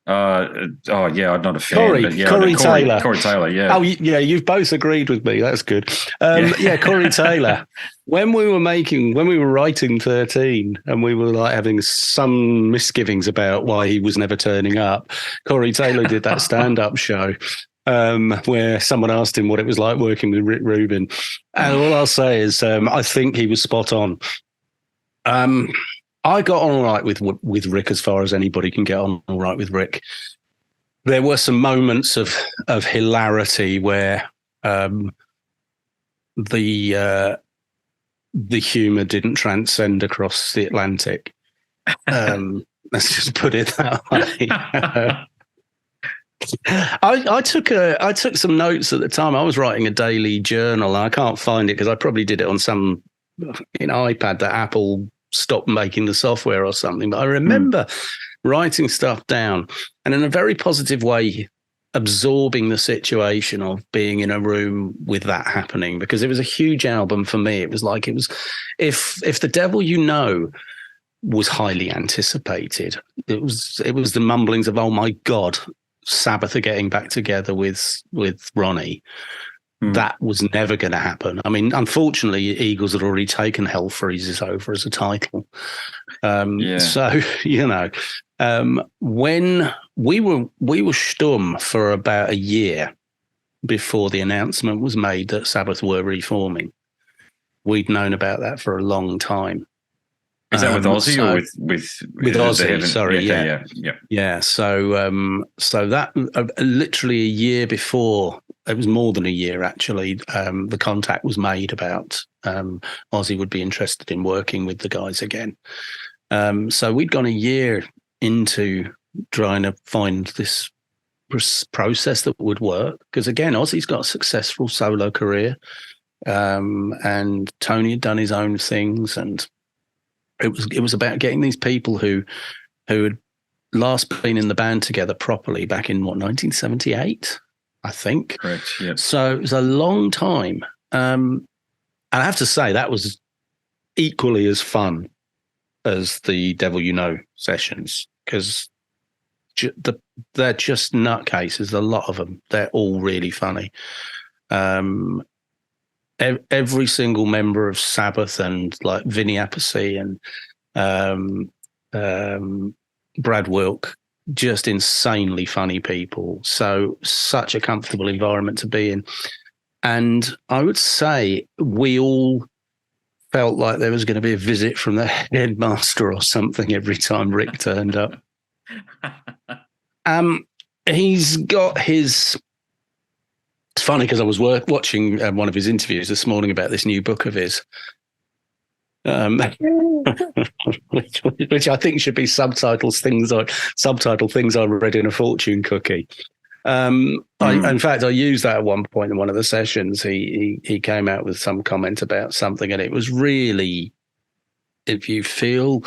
S2: I'm not a fan.
S3: Corey Taylor.
S2: Corey Taylor, yeah.
S3: Oh, yeah, you've both agreed with me. That's good. Corey Taylor. When we were writing 13 and we were like having some misgivings about why he was never turning up, Corey Taylor did that stand-up show where someone asked him what it was like working with Rick Rubin. And all I'll say is I think he was spot on. I got on all right with Rick as far as anybody can get on all right with Rick. There were some moments of hilarity where the humour didn't transcend across the Atlantic. Let's just put it that way. I took some notes at the time. I was writing a daily journal. I can't find it because I probably did it on some iPad that Apple stopped making the software or something. But I remember writing stuff down and in a very positive way absorbing the situation of being in a room with that happening, because it was a huge album for me. It was if The Devil You Know was highly anticipated, it was the mumblings of, oh my God, Sabbath are getting back together with Ronnie. That was never going to happen. I mean, unfortunately, Eagles had already taken Hell Freezes over as a title. So, when we were stum for about a year before the announcement was made that Sabbath were reforming. We'd known about that for a long time.
S2: Is that with Ozzy or with
S3: Ozzy? Sorry,
S2: yeah.
S3: Yeah. So that literally a year before, it was more than a year actually, the contact was made about Ozzy would be interested in working with the guys again. So we'd gone a year into trying to find this process that would work, because again, Ozzy's got a successful solo career, and Tony had done his own things, and it was about getting these people who had last been in the band together properly back in 1978, I think.
S2: Correct. Yeah.
S3: So it was a long time. And I have to say that was equally as fun as the Devil You Know sessions, because they're just nutcases. A lot of them. They're all really funny. every single member of Sabbath and like Vinny Appice and Brad Wilk, just insanely funny people. So such a comfortable environment to be in. And I would say we all felt like there was going to be a visit from the headmaster or something every time Rick turned up. He's got his... It's funny because I was watching one of his interviews this morning about this new book of his, which I think should be subtitled things I read in a fortune cookie. In fact, I used that at one point in one of the sessions. He came out with some comment about something, and it was really, if you feel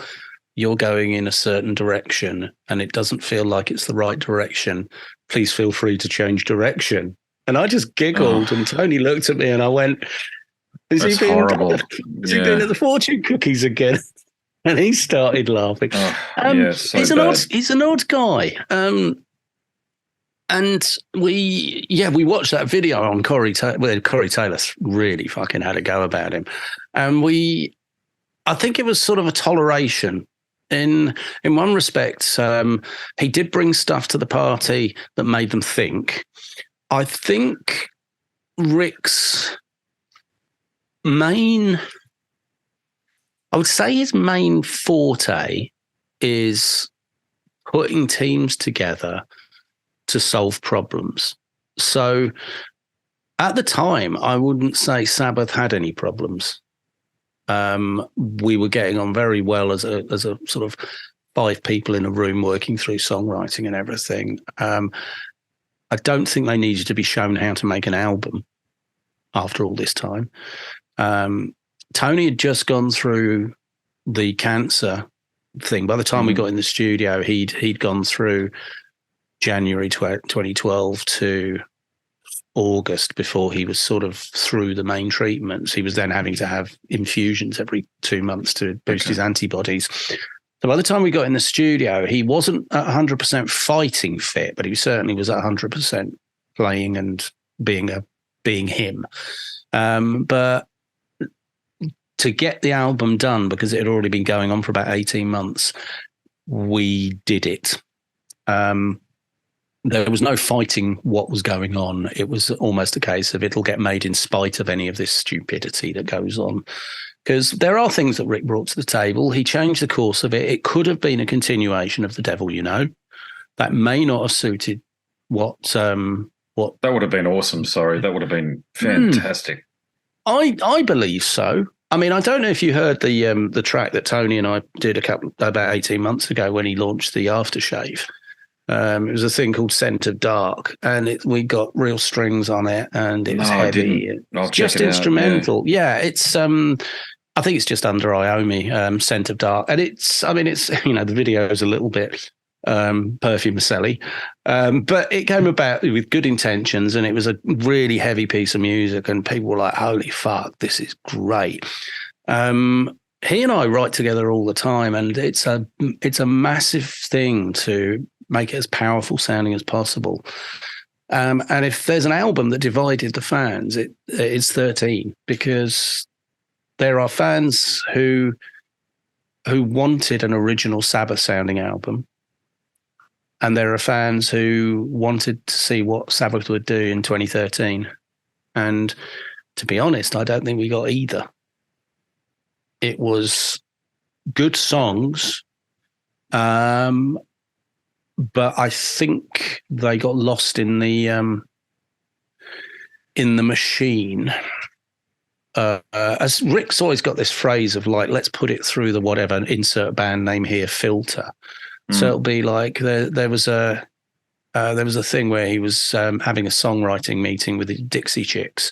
S3: you're going in a certain direction and it doesn't feel like it's the right direction, please feel free to change direction. And I just giggled, and Tony looked at me, and I went, "Is he being horrible? Is he being at the fortune cookies again?" And he started laughing. He's an odd guy. And we watched that video on Corey Taylor. Corey Taylor really fucking had a go about him, and I think it was sort of a toleration. In one respect, he did bring stuff to the party that made them think. I think Rick's I would say his main forte is putting teams together to solve problems. So at the time, I wouldn't say Sabbath had any problems. We were getting on very well as a sort of 5 people in a room working through songwriting and everything. I don't think they needed to be shown how to make an album after all this time. Tony had just gone through the cancer thing. By the time we got in the studio, he'd gone through January 2012 to August before he was sort of through the main treatments. He was then having to have infusions every 2 months to boost his antibodies. So by the time we got in the studio, he wasn't at 100% fighting fit, but he certainly was at 100% playing and being him. But to get the album done, because it had already been going on for about 18 months, we did it. There was no fighting what was going on. It was almost a case of it'll get made in spite of any of this stupidity that goes on. Because there are things that Rick brought to the table. He changed the course of it. It could have been a continuation of The Devil You Know. That may not have suited what... That
S2: would have been awesome, sorry. That would have been fantastic.
S3: I believe so. I mean, I don't know if you heard the track that Tony and I did about 18 months ago when he launched the Aftershave. It was a thing called Scent of Dark, and we got real strings on it, and it was heavy. It's just instrumental. Yeah, it's I think it's just under Iommi, Scent of Dark, and it's the video is a little bit perfume-selly, but it came about with good intentions, and it was a really heavy piece of music, and people were like, "Holy fuck, this is great." He and I write together all the time, and it's a massive thing to make it as powerful sounding as possible. And if there's an album that divided the fans, it's 13, because there are fans who wanted an original Sabbath sounding album, and there are fans who wanted to see what Sabbath would do in 2013. And to be honest, I don't think we got either. It was good songs, but I think they got lost in the machine. As Rick's always got this phrase of like, let's put it through the whatever, insert band name here, filter. So it'll be like there was a thing where he was having a songwriting meeting with the Dixie Chicks,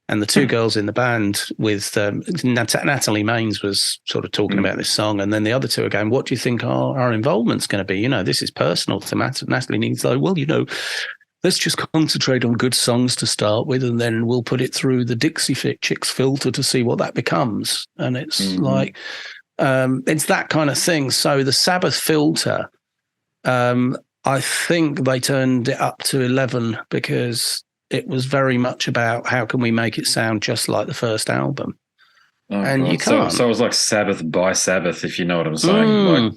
S3: and the two girls in the band with Natalie Maines was sort of talking about this song, and then the other two are going, "What do you think our involvement's going to be? This is personal to Natalie." And he's like, "Well, let's just concentrate on good songs to start with, and then we'll put it through the Dixie Chicks filter to see what that becomes." And it's like, it's that kind of thing. So the Sabbath filter, I think they turned it up to 11 because it was very much about how can we make it sound just like the first album.
S2: Oh,
S3: and
S2: God.
S3: you can't.
S2: So it was like Sabbath by Sabbath, if you know what I'm saying.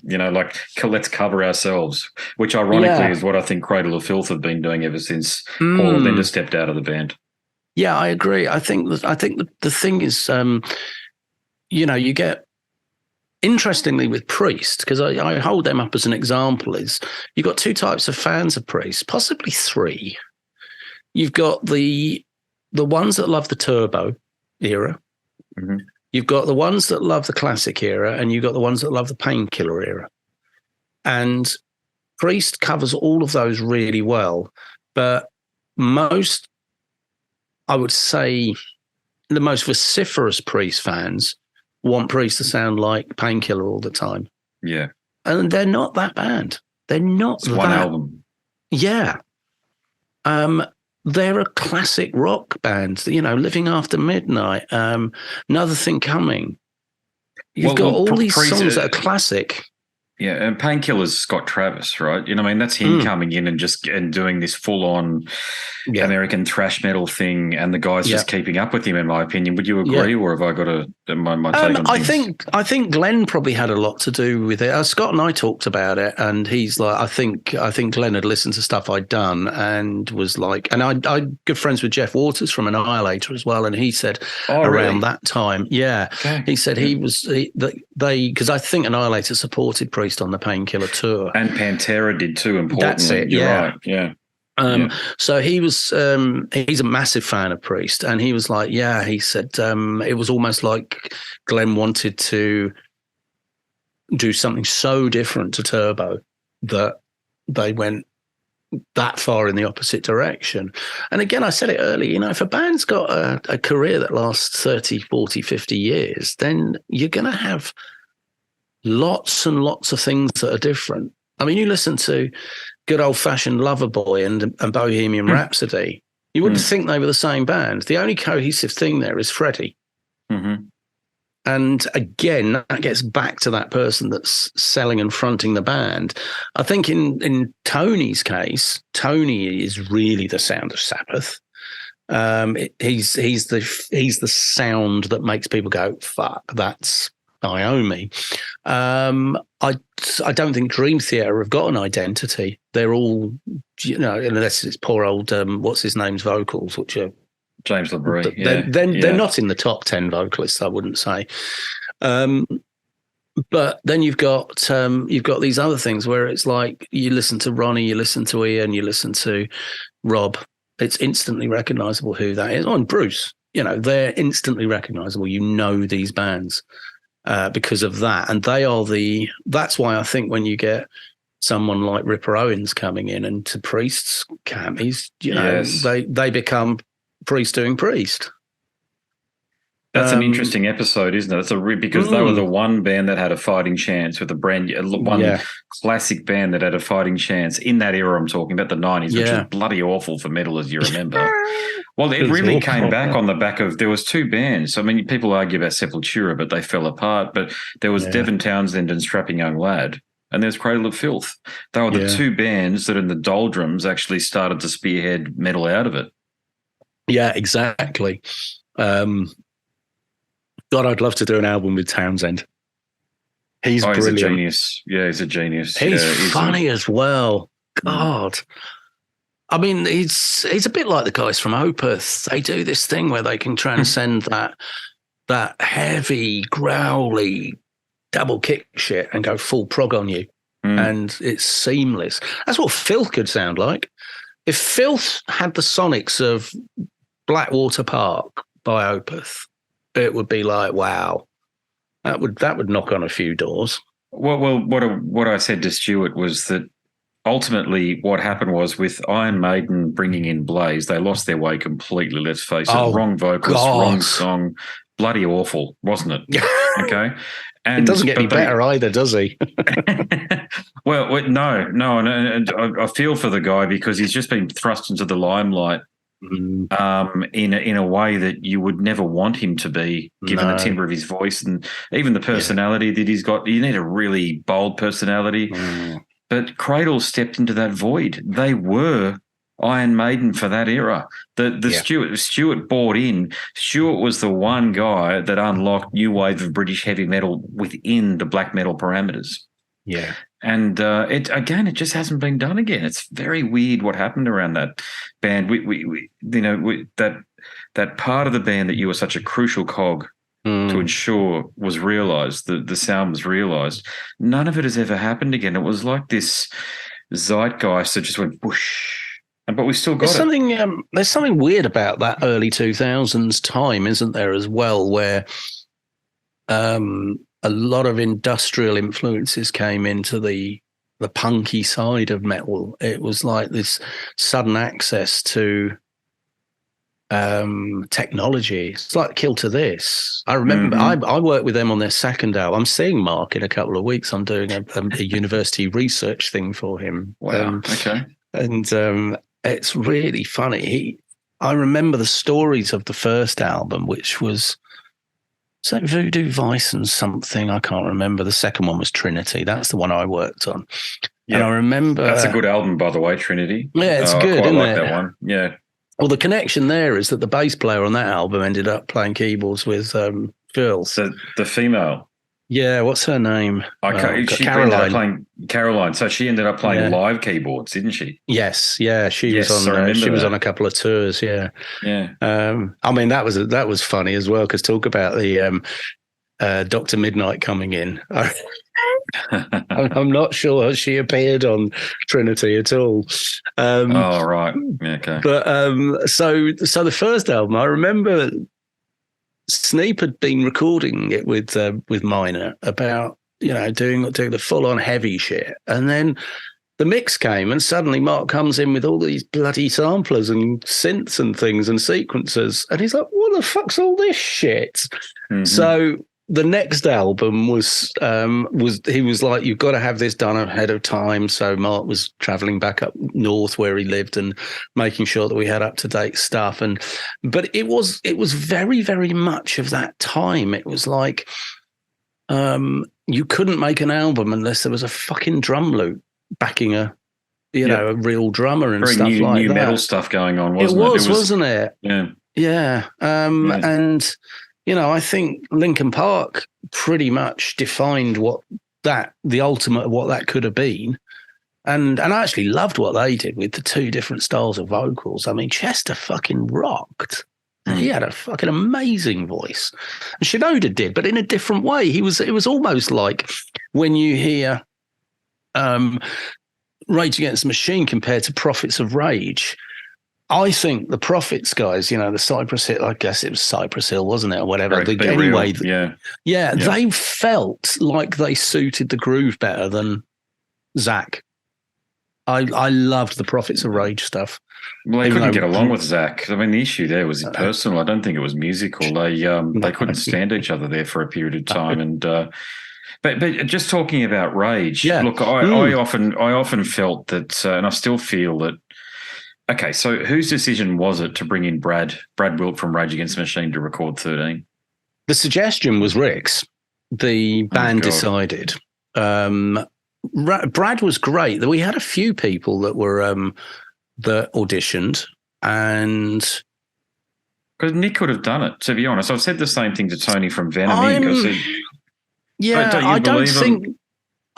S2: Let's cover ourselves, which ironically is what I think Cradle of Filth have been doing ever since Paul Linda stepped out of the band.
S3: Yeah, I agree. I think the thing is, you get, interestingly with Priest, because I hold them up as an example, is you've got two types of fans of Priest, possibly three. You've got the ones that love the Turbo era.
S2: Mm-hmm.
S3: You've got the ones that love the classic era, and you've got the ones that love the Painkiller era. And Priest covers all of those really well. But most, I would say, the most vociferous Priest fans want Priest to sound like Painkiller all the time.
S2: Yeah.
S3: And they're not that bad. They're not
S2: it's one album.
S3: Yeah. They're a classic rock band, Living After Midnight, Another Thing Coming. You've got all these songs that are classic.
S2: Yeah, and Painkiller's Scott Travis, right? That's him coming in and doing this full-on American thrash metal thing, and the guys just keeping up with him, in my opinion. Would you agree, or have I got my take on things?
S3: I think Glenn probably had a lot to do with it. Scott and I talked about it, and he's like, I think Glenn had listened to stuff I'd done and was like, and I'm good friends with Jeff Waters from Annihilator as well, and he said around that time, he said because I think Annihilator supported Priest on the Painkiller tour,
S2: and Pantera did too. Importantly,
S3: that's it.
S2: You're right. Yeah.
S3: So he was, he's a massive fan of Priest, and he was like, he said it was almost like Glenn wanted to do something so different to Turbo that they went that far in the opposite direction. And again, I said it earlier, if a band's got a career that lasts 30, 40, 50 years, then you're going to have lots and lots of things that are different. I mean, you listen to good old-fashioned Loverboy and Bohemian Rhapsody, you wouldn't think they were the same band. The only cohesive thing there is Freddie.
S2: Mm-hmm.
S3: And again, that gets back to that person that's selling and fronting the band. I think in Tony's case, Tony is really the sound of Sabbath. He's the sound that makes people go, fuck, that's Iommi. I don't think Dream Theater have got an identity. They're all, unless it's poor old what's his name's vocals, which are
S2: James LaBrie.
S3: They're not in the top 10 vocalists, I wouldn't say. But then you've got these other things where it's like you listen to Ronnie, you listen to Ian, you listen to Rob. It's instantly recognizable who that is. Oh, and Bruce. They're instantly recognizable. These bands. Because of that. And that's why I think when you get someone like Ripper Owens coming in and to Priest's camp, they become Priest doing Priest.
S2: That's an interesting episode, isn't it? Because they were the one band that had a fighting chance with classic band that had a fighting chance in that era. I'm talking about the 90s, which was bloody awful for metal, as you remember. Well, it really came back on the back of, there was two bands. I mean, people argue about Sepultura, but they fell apart. But there was Devin Townsend and Strapping Young Lad, and there's Cradle of Filth. They were the two bands that in the doldrums actually started to spearhead metal out of it. Yeah,
S3: exactly. God, I'd love to do an album with Townsend. He's brilliant.
S2: He's a genius. Yeah, he's a genius.
S3: He's funny as well. God. I mean, he's a bit like the guys from Opeth. They do this thing where they can transcend that heavy, growly, double kick shit and go full prog on you. And it's seamless. That's what Filth could sound like. If Filth had the sonics of Blackwater Park by Opeth, it would be like, wow, that would knock on a few doors.
S2: Well, what I said to Stuart was that ultimately what happened was with Iron Maiden bringing in Blaze, they lost their way completely, let's face it. Wrong vocalist, wrong song, bloody awful, wasn't it? Okay. And
S3: it doesn't get any better either, does he?
S2: well, no. And I feel for the guy because he's just been thrust into the limelight in a way that you would never want him to be, given the timbre of his voice and even the personality that he's got. You need a really bold personality. But Cradle stepped into that void. They were Iron Maiden for that era. Stuart bought in. Stuart was the one guy that unlocked new wave of British heavy metal within the black metal parameters.
S3: Yeah.
S2: And it just hasn't been done again. It's very weird what happened around that band. That part of the band that you were such a crucial cog to ensure was realised, the sound was realised. None of it has ever happened again. It was like this zeitgeist that just went whoosh. But we still got it.
S3: There's something weird about that early 2000s time, isn't there, as well, where a lot of industrial influences came into the punky side of metal. It was like this sudden access to technology. It's like Kill to This. I remember I worked with them on their second album. I'm seeing Mark in a couple of weeks. I'm doing a university research thing for him.
S2: Wow. Okay.
S3: And it's really funny. I remember the stories of the first album, which was Voodoo Vice and something. I can't remember. The second one was Trinity. That's the one I worked on. Yeah. And I remember
S2: that's a good album, by the way, Trinity.
S3: Yeah, it's good.
S2: I quite like
S3: it?
S2: That one. Yeah.
S3: Well, the connection there is that the bass player on that album ended up playing keyboards with girls.
S2: So the female.
S3: Yeah, what's her name?
S2: She
S3: Caroline.
S2: ended up playing Caroline. So she ended up playing live keyboards, didn't she?
S3: Yes, yeah, she was on a couple of tours. Yeah,
S2: yeah.
S3: I mean, that was funny as well, because talk about the Dr. Midnight coming in. I'm not sure she appeared on Trinity at all.
S2: Right, yeah, okay.
S3: But so the first album, I remember Sneap had been recording it with Minor about, doing the full on heavy shit, and then the mix came, and suddenly Mark comes in with all these bloody samplers and synths and things and sequencers, and he's like, "What the fuck's all this shit?" So the next album was he was like, "You've got to have this done ahead of time." So Mark was traveling back up north where he lived and making sure that we had up to date stuff. But it was very, very much of that time. It was like you couldn't make an album unless there was a fucking drum loop backing a real drummer and
S2: very
S3: stuff like that.
S2: New metal stuff going on, wasn't it?
S3: Wasn't it?
S2: Yeah.
S3: Yeah. And I think Linkin Park pretty much defined the ultimate of what that could have been. And I actually loved what they did with the two different styles of vocals. I mean, Chester fucking rocked. He had a fucking amazing voice. And Shinoda did, but in a different way. It was almost like when you hear Rage Against the Machine compared to Prophets of Rage. I think the Prophets guys, the Cypress Hill, I guess it was Cypress Hill, wasn't it, or whatever. They felt like they suited the groove better than Zach. I loved the Prophets of Rage stuff.
S2: Well, they couldn't get along with Zach. I mean, the issue there was personal. I don't think it was musical. They couldn't stand each other there for a period of time. And but just talking about Rage, look, I often felt that, and I still feel that. Okay, so whose decision was it to bring in Brad Wilk from Rage Against the Machine to record 13?
S3: The suggestion was Rick's. The band decided. Brad was great. We had a few people that were that auditioned, and
S2: because Nick could have done it. To be honest, I've said the same thing to Tony from Venom.
S3: I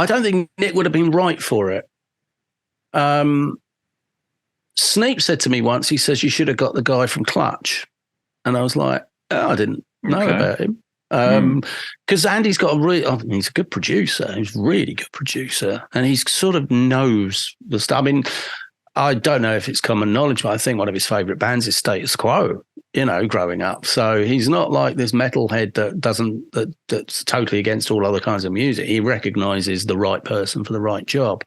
S3: don't think Nick would have been right for it. Snape said to me once, he says, "You should have got the guy from Clutch." And I was like, I didn't know about him. Because Andy's got he's a good producer. He's a really good producer. And he sort of knows the stuff. I mean, I don't know if it's common knowledge, but I think one of his favourite bands is Status Quo, growing up. So he's not like this metalhead that's totally against all other kinds of music. He recognises the right person for the right job.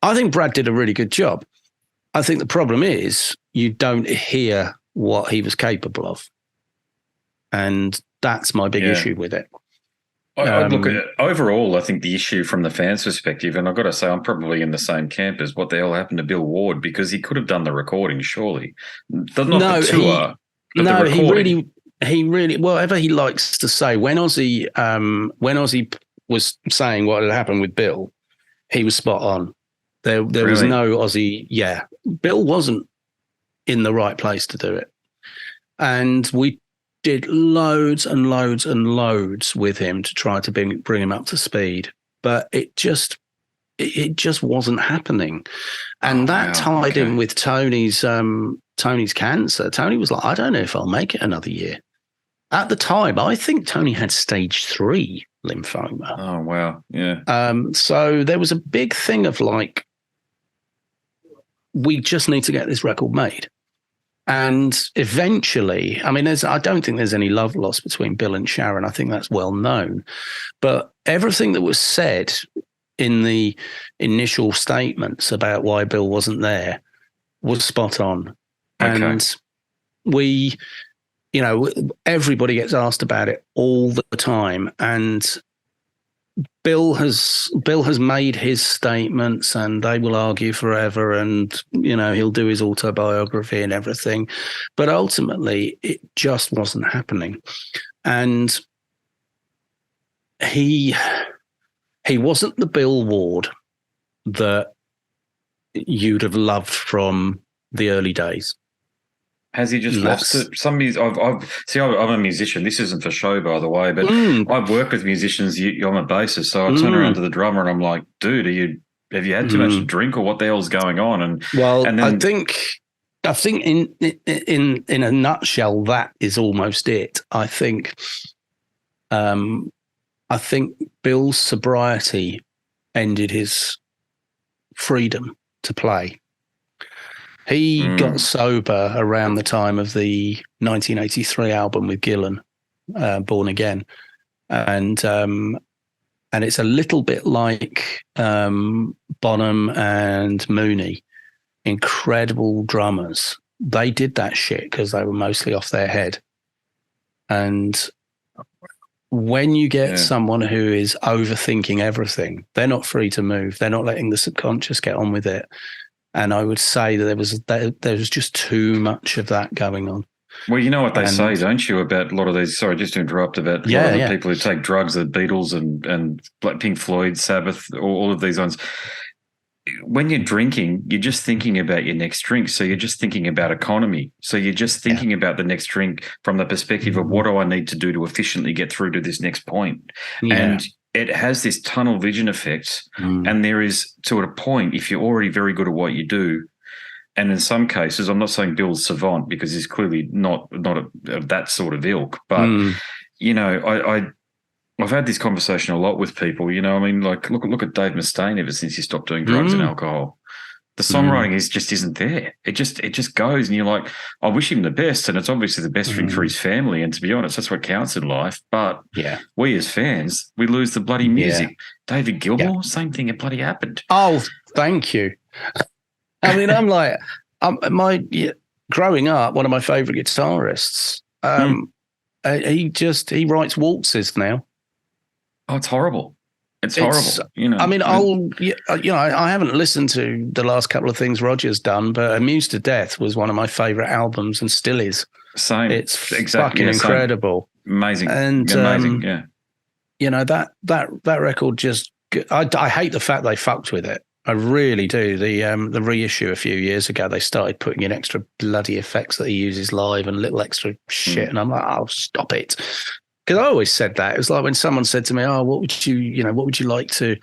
S3: I think Brad did a really good job. I think the problem is you don't hear what he was capable of. And that's my big issue with it.
S2: Look, overall, I think the issue from the fans' perspective, and I've got to say I'm probably in the same camp as what the hell happened to Bill Ward, because he could have done the recording, surely. The tour, but the recording. He really, whatever he likes to say, when Ozzy was saying what had happened with Bill, he was spot on.
S3: There was no Ozzy. Yeah, Bill wasn't in the right place to do it, and we did loads and loads and loads with him to try to bring him up to speed, but it just wasn't happening, and that tied in with Tony's cancer. Tony was like, I don't know if I'll make it another year. At the time, I think Tony had stage 3 lymphoma.
S2: Oh wow, yeah.
S3: So there was a big thing of like, we just need to get this record made. And eventually, I mean, I don't think there's any love lost between Bill and Sharon. I think that's well known. But everything that was said in the initial statements about why Bill wasn't there was spot on. Okay. And we, everybody gets asked about it all the time. And Bill has made his statements, and they will argue forever, and he'll do his autobiography and everything, but ultimately it just wasn't happening. And he wasn't the Bill Ward that you'd have loved from the early days.
S2: Has he just lost it? I'm a musician. This isn't for show, by the way, but I've worked with musicians. I'm a bassist, so I turn around to the drummer and I'm like, dude, have you had too much to drink, or what the hell's going on? And then,
S3: I think in a nutshell, that is almost it. I think Bill's sobriety ended his freedom to play. He got sober around the time of the 1983 album with Gillan, Born Again. And it's a little bit like Bonham and Mooney, incredible drummers. They did that shit because they were mostly off their head. And when you get someone who is overthinking everything, they're not free to move. They're not letting the subconscious get on with it. And I would say that there was just too much of that going on.
S2: Well, you know what they say, don't you, about a lot of these? Sorry, just to interrupt. About a lot of the people who take drugs, the Beatles and like Pink Floyd, Sabbath, all of these ones. When you're drinking, you're just thinking about your next drink. So you're just thinking about economy. So you're just thinking about the next drink from the perspective of what do I need to do to efficiently get through to this next point. Yeah. And it has this tunnel vision effect. And there is, to a point, if you're already very good at what you do, and in some cases, I'm not saying Bill's savant because he's clearly not of that sort of ilk, but, I've had this conversation a lot with people, I mean, like, look at Dave Mustaine ever since he stopped doing drugs and alcohol. The songwriting just isn't there. It just goes, and you're like, I wish him the best, and it's obviously the best thing for his family. And to be honest, that's what counts in life. But we as fans, we lose the bloody music. Yeah. David Gilmour, same thing. It bloody happened.
S3: Oh, thank you. I mean, I'm like, growing up, one of my favorite guitarists. He writes waltzes now.
S2: Oh, it's horrible. It's horrible.
S3: I mean, I haven't listened to the last couple of things Roger's done, but Amused to Death was one of my favorite albums and still is.
S2: Same.
S3: It's fucking incredible.
S2: Same. Amazing.
S3: And
S2: amazing. Yeah.
S3: That record just, I hate the fact they fucked with it. I really do. The reissue a few years ago, they started putting in extra bloody effects that he uses live and little extra shit. And I'm like, oh, stop it. Because I always said that. It was like when someone said to me, oh, what would you like to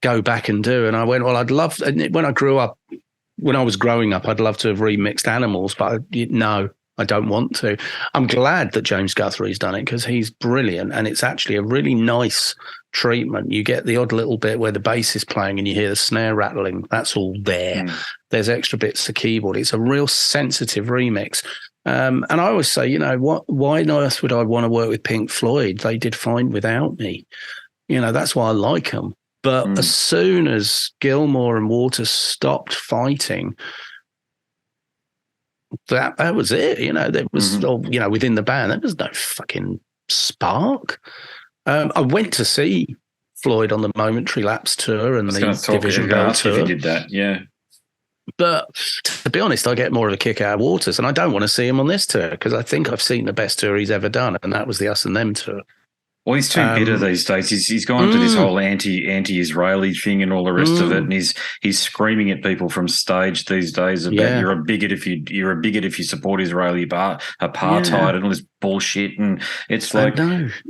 S3: go back and do? And I went, well, I'd love, when I was growing up, I'd love to have remixed Animals, but no, I don't want to. I'm glad that James Guthrie's done it because he's brilliant. And it's actually a really nice treatment. You get the odd little bit where the bass is playing and you hear the snare rattling. That's all there. There's extra bits of keyboard. It's a real sensitive remix. And I always say, why on earth would I want to work with Pink Floyd? They did fine without me. That's why I like them. But as soon as Gilmour and Waters stopped fighting, that was it. There was, within the band, there was no fucking spark. I went to see Floyd on the Momentary Lapse tour and the Division Bell tour.
S2: If you did that, yeah.
S3: But to be honest, I get more of a kick out of Waters, and I don't want to see him on this tour because I think I've seen the best tour he's ever done, and that was the Us and Them tour.
S2: Well, he's too bitter these days. He's gone to this whole anti-Israeli thing and all the rest of it, and he's screaming at people from stage these days about you're a bigot if you support Israeli apartheid and all this bullshit. And it's like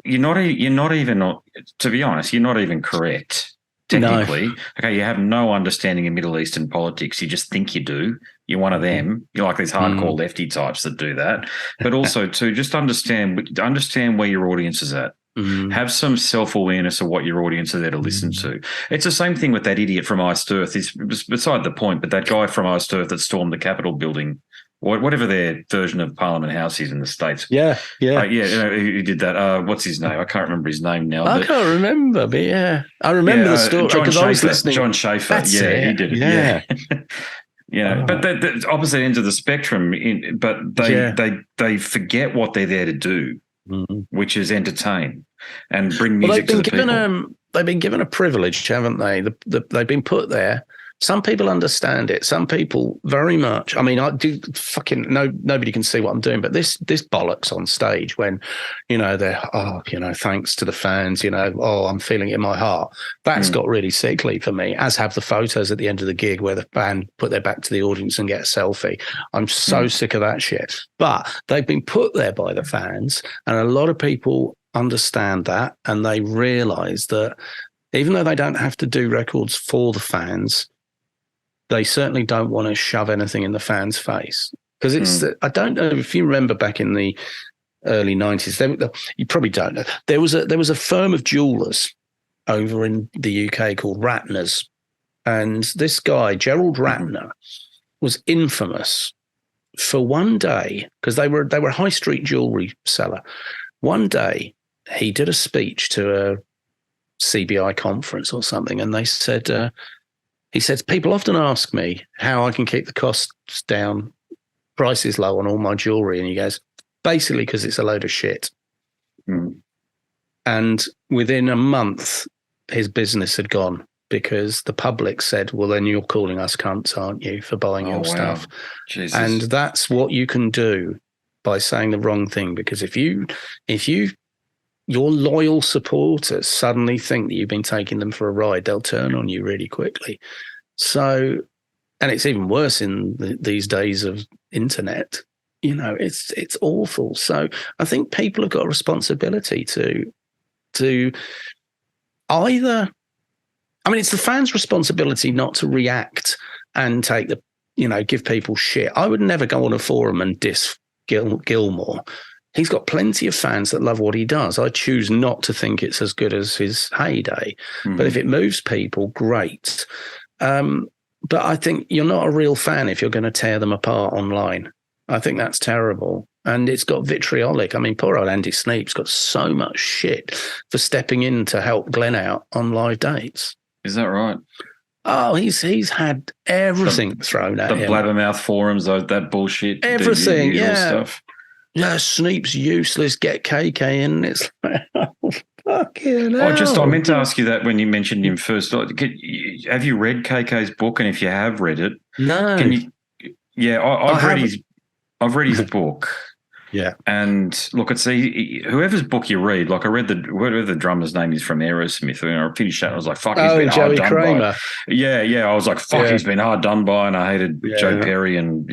S2: you're not even, to be honest, you're not even correct. Technically, okay, you have no understanding of Middle Eastern politics. You just think you do. You're one of them. You're like these hardcore lefty types that do that. But also, too, just understand where your audience is at. Have some self-awareness of what your audience are there to listen to. It's the same thing with that idiot from Iced Earth. It's beside the point, but that guy from Iced Earth that stormed the Capitol building, whatever their version of Parliament House is in the States. Who did that? What's his name? I can't remember his name now.
S3: I can't remember, but I remember the story because I was listening.
S2: John Schaefer. He did it. Yeah. But the opposite ends of the spectrum. But they forget what they're there to do, which is entertain and bring music to the people.
S3: They've been given a privilege, haven't they? They've been put there. Some people understand it. Some people very much. I mean, I do nobody can see what I'm doing, but this bollocks on stage when, they're, thanks to the fans, I'm feeling it in my heart. That's got really sickly for me, as have the photos at the end of the gig where the band put their back to the audience and get a selfie. I'm so sick of that shit. But they've been put there by the fans, and a lot of people understand that, and they realise that even though they don't have to do records for the fans, they certainly don't want to shove anything in the fans' face. Because I don't know if you remember back in the early 90s, you probably don't know. There was a firm of jewellers over in the UK called Ratner's. And this guy, Gerald Ratner, was infamous for one day, because they were a high street jewellery seller. One day he did a speech to a CBI conference or something, and they said... he said, people often ask me how I can keep the costs down, prices low on all my jewellery. And he goes, basically because it's a load of shit. And within a month, his business had gone because the public said, well, then you're calling us cunts, aren't you, for buying your stuff?
S2: Jesus.
S3: And that's what you can do by saying the wrong thing. Because if your loyal supporters suddenly think that you've been taking them for a ride, they'll turn on you really quickly. So, and it's even worse in these days of internet. It's awful. So I think people have got a responsibility to either, I mean, it's the fans' responsibility not to react and take give people shit. I would never go on a forum and diss Gilmour. He's got plenty of fans that love what he does. I choose not to think it's as good as his heyday. But if it moves people, great. But I think you're not a real fan if you're going to tear them apart online. I think that's terrible. And it's got vitriolic. I mean, poor old Andy Sneap's got so much shit for stepping in to help Glenn out on live dates.
S2: Is that right?
S3: Oh, he's had everything thrown at him.
S2: The blabbermouth forums, that bullshit.
S3: Everything,
S2: the stuff.
S3: Yeah, Sneap's useless. Get KK in. It's like, oh, fucking hell.
S2: I meant to ask you that when you mentioned him first. Have you read KK's book? And if you have read it,
S3: no.
S2: Can you? Yeah, I've read his book.
S3: Yeah,
S2: and look, it's whoever's book you read. Like I read whatever the drummer's name is from Aerosmith, and I finished that. And I was like, "Fuck, he's been
S3: Joey
S2: hard done
S3: Kramer.
S2: by." Yeah. I was like, "Fuck, he's been hard done by," and I hated Joe Perry and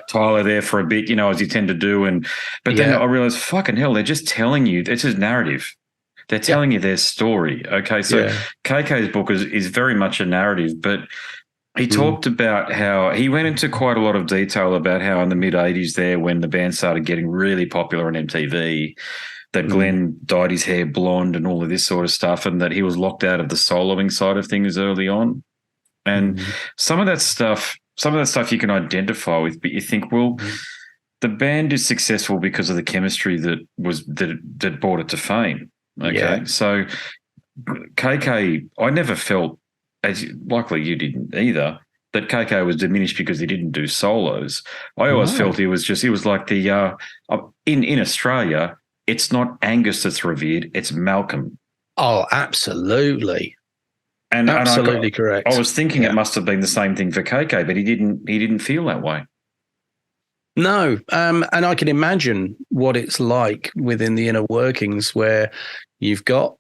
S2: Tyler there for a bit, as you tend to do. But then I realized, fucking hell, they're just telling you. It's his narrative. They're telling you their story. Okay, so KK's book is very much a narrative, but. He talked about how he went into quite a lot of detail about how in the mid-'80s there, when the band started getting really popular on MTV, that Glenn dyed his hair blonde and all of this sort of stuff, and that he was locked out of the soloing side of things early on. And some of that stuff you can identify with, but you think, well, the band is successful because of the chemistry that brought it to fame. Okay, so KK, I never felt, as likely you didn't either, that KK was diminished because he didn't do solos. I always felt he was like the in Australia, it's not Angus that's revered, it's Malcolm.
S3: Oh, absolutely.
S2: And
S3: absolutely correct.
S2: I was thinking it must have been the same thing for KK, but he didn't feel that way.
S3: No, and I can imagine what it's like within the inner workings where, You've got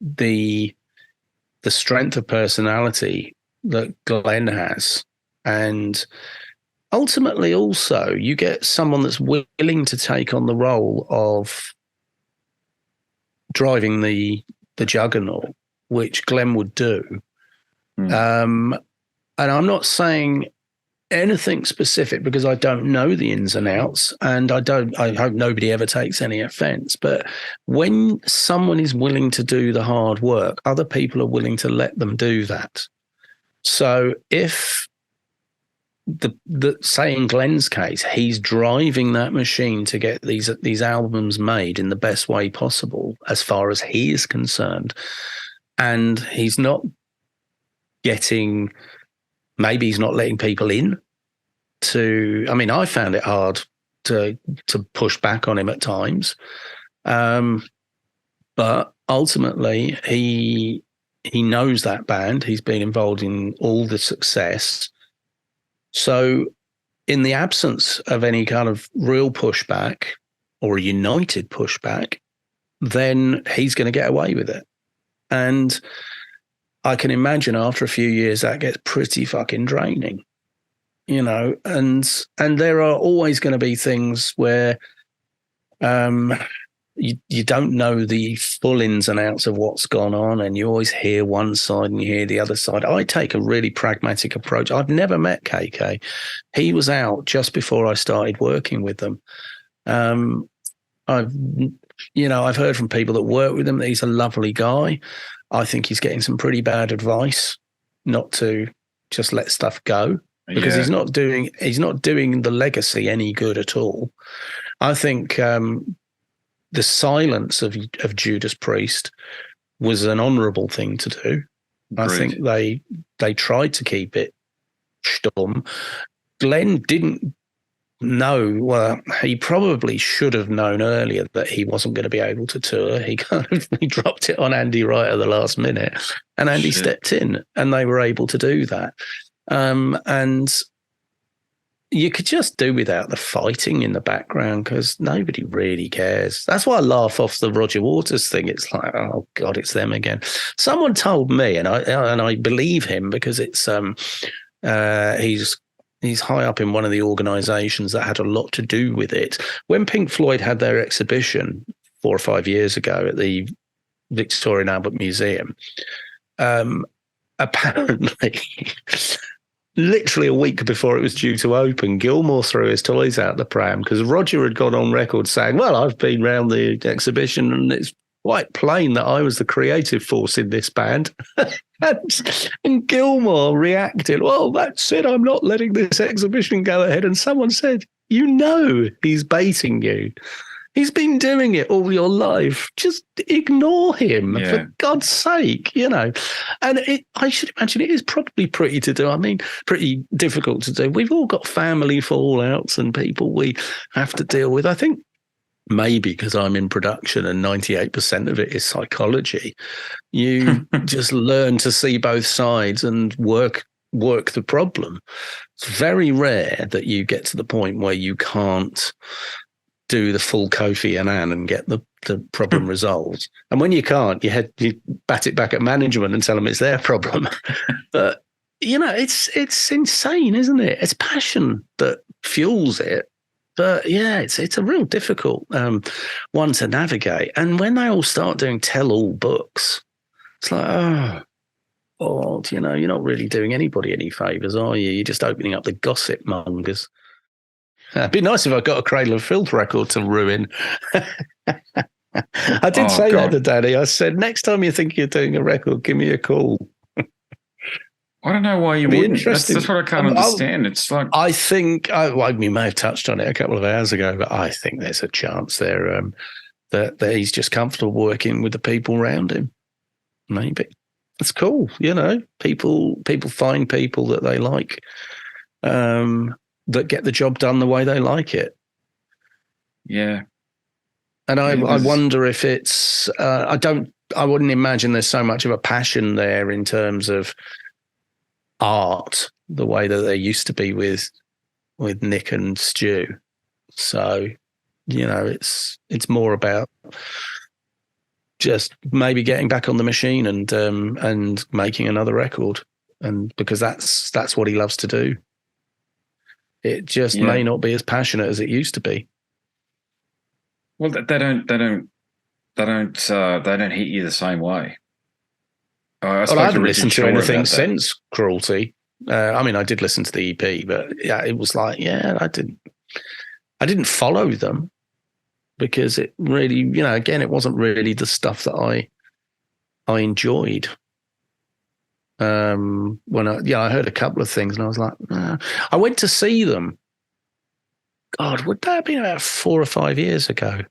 S3: the strength of personality that Glenn has, and ultimately also you get someone that's willing to take on the role of driving the juggernaut, which Glenn would do. And I'm not saying anything specific because I don't know the ins and outs, and I hope nobody ever takes any offense. But when someone is willing to do the hard work, other people are willing to let them do that. So if say in Glenn's case, he's driving that machine to get these albums made in the best way possible, as far as he is concerned, and he's not maybe he's not letting people in I found it hard to push back on him at times. But ultimately he knows that band. He's been involved in all the success. So in the absence of any kind of real pushback or a united pushback, then he's going to get away with it. And I can imagine after a few years that gets pretty fucking draining, and there are always going to be things where you don't know the full ins and outs of what's gone on, and you always hear one side and you hear the other side. I take a really pragmatic approach. I've never met KK. He was out just before I started working with them. I've heard from people that work with him that he's a lovely guy. I think he's getting some pretty bad advice not to just let stuff go, because he's not doing the legacy any good at all. I think the silence of Judas Priest was an honourable thing to do. Agreed. I think they tried to keep it stum. Glenn didn't know. Well, he probably should have known earlier that he wasn't going to be able to tour. He dropped it on Andy right at the last minute, and Andy stepped in, and they were able to do that. And you could just do without the fighting in the background, because nobody really cares. That's why I laugh off the Roger Waters thing. It's like, oh God, it's them again. Someone told me, and I believe him, because it's he's high up in one of the organisations that had a lot to do with it. When Pink Floyd had their exhibition 4 or 5 years ago at the Victoria and Albert Museum, apparently, literally a week before it was due to open, Gilmour threw his toys out the pram because Roger had gone on record saying, well, I've been round the exhibition and it's quite plain that I was the creative force in this band. And Gilmour reacted, well, that's it, I'm not letting this exhibition go ahead. And someone said, he's baiting you. He's been doing it all your life. Just ignore him, for God's sake, And I should imagine it is probably pretty difficult to do. We've all got family fallouts and people we have to deal with. I think maybe because I'm in production and 98% of it is psychology, you just learn to see both sides and work the problem. It's very rare that you get to the point where you can't do the full Kofi Annan and get the problem resolved. And when you can't, you bat it back at management and tell them it's their problem. But, it's insane, isn't it? It's passion that fuels it. But it's a real difficult one to navigate. And when they all start doing tell-all books, it's like, you're not really doing anybody any favours, are you? You're just opening up the gossip mongers. It'd be nice if I got a Cradle of Filth record to ruin. I did say that to Danny. I said, next time you think you're doing a record, give me a call.
S2: I don't know why you wouldn't. That's what I can't understand. It's like, I
S3: think we may have touched on it a couple of hours ago, but I think there's a chance there that he's just comfortable working with the people around him. Maybe it's cool, People find people that they like, that get the job done the way they like it.
S2: Yeah,
S3: and I wonder if it's. I wouldn't imagine there's so much of a passion there in terms of art the way that there used to be with Nick and Stu. So it's more about just maybe getting back on the machine and making another record, and because that's what he loves to do. It just may not be as passionate as it used to be.
S2: Well, they don't hit you the same way.
S3: I haven't listened to anything since Cruelty. I mean, I did listen to the EP, but yeah, it was like, I didn't follow them because it really, again, it wasn't really the stuff that I enjoyed. When I heard a couple of things and I was like, I went to see them. God, would that have been about 4 or 5 years ago?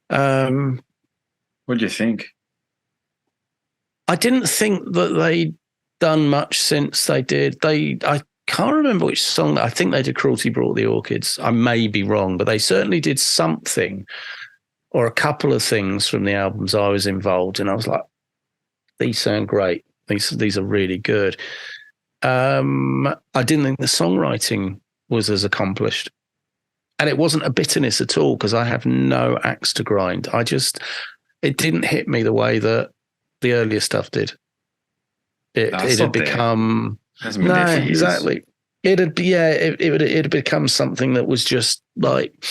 S2: What do you think?
S3: I didn't think that they'd done much since they did. I can't remember which song. I think they did Cruelty Brought the Orchids. I may be wrong, but they certainly did something or a couple of things from the albums I was involved in. I was like, these sound great. These are really good. I didn't think the songwriting was as accomplished. And it wasn't a bitterness at all because I have no axe to grind. It didn't hit me the way that the earlier stuff did. It had become exactly. It had become something that was just like,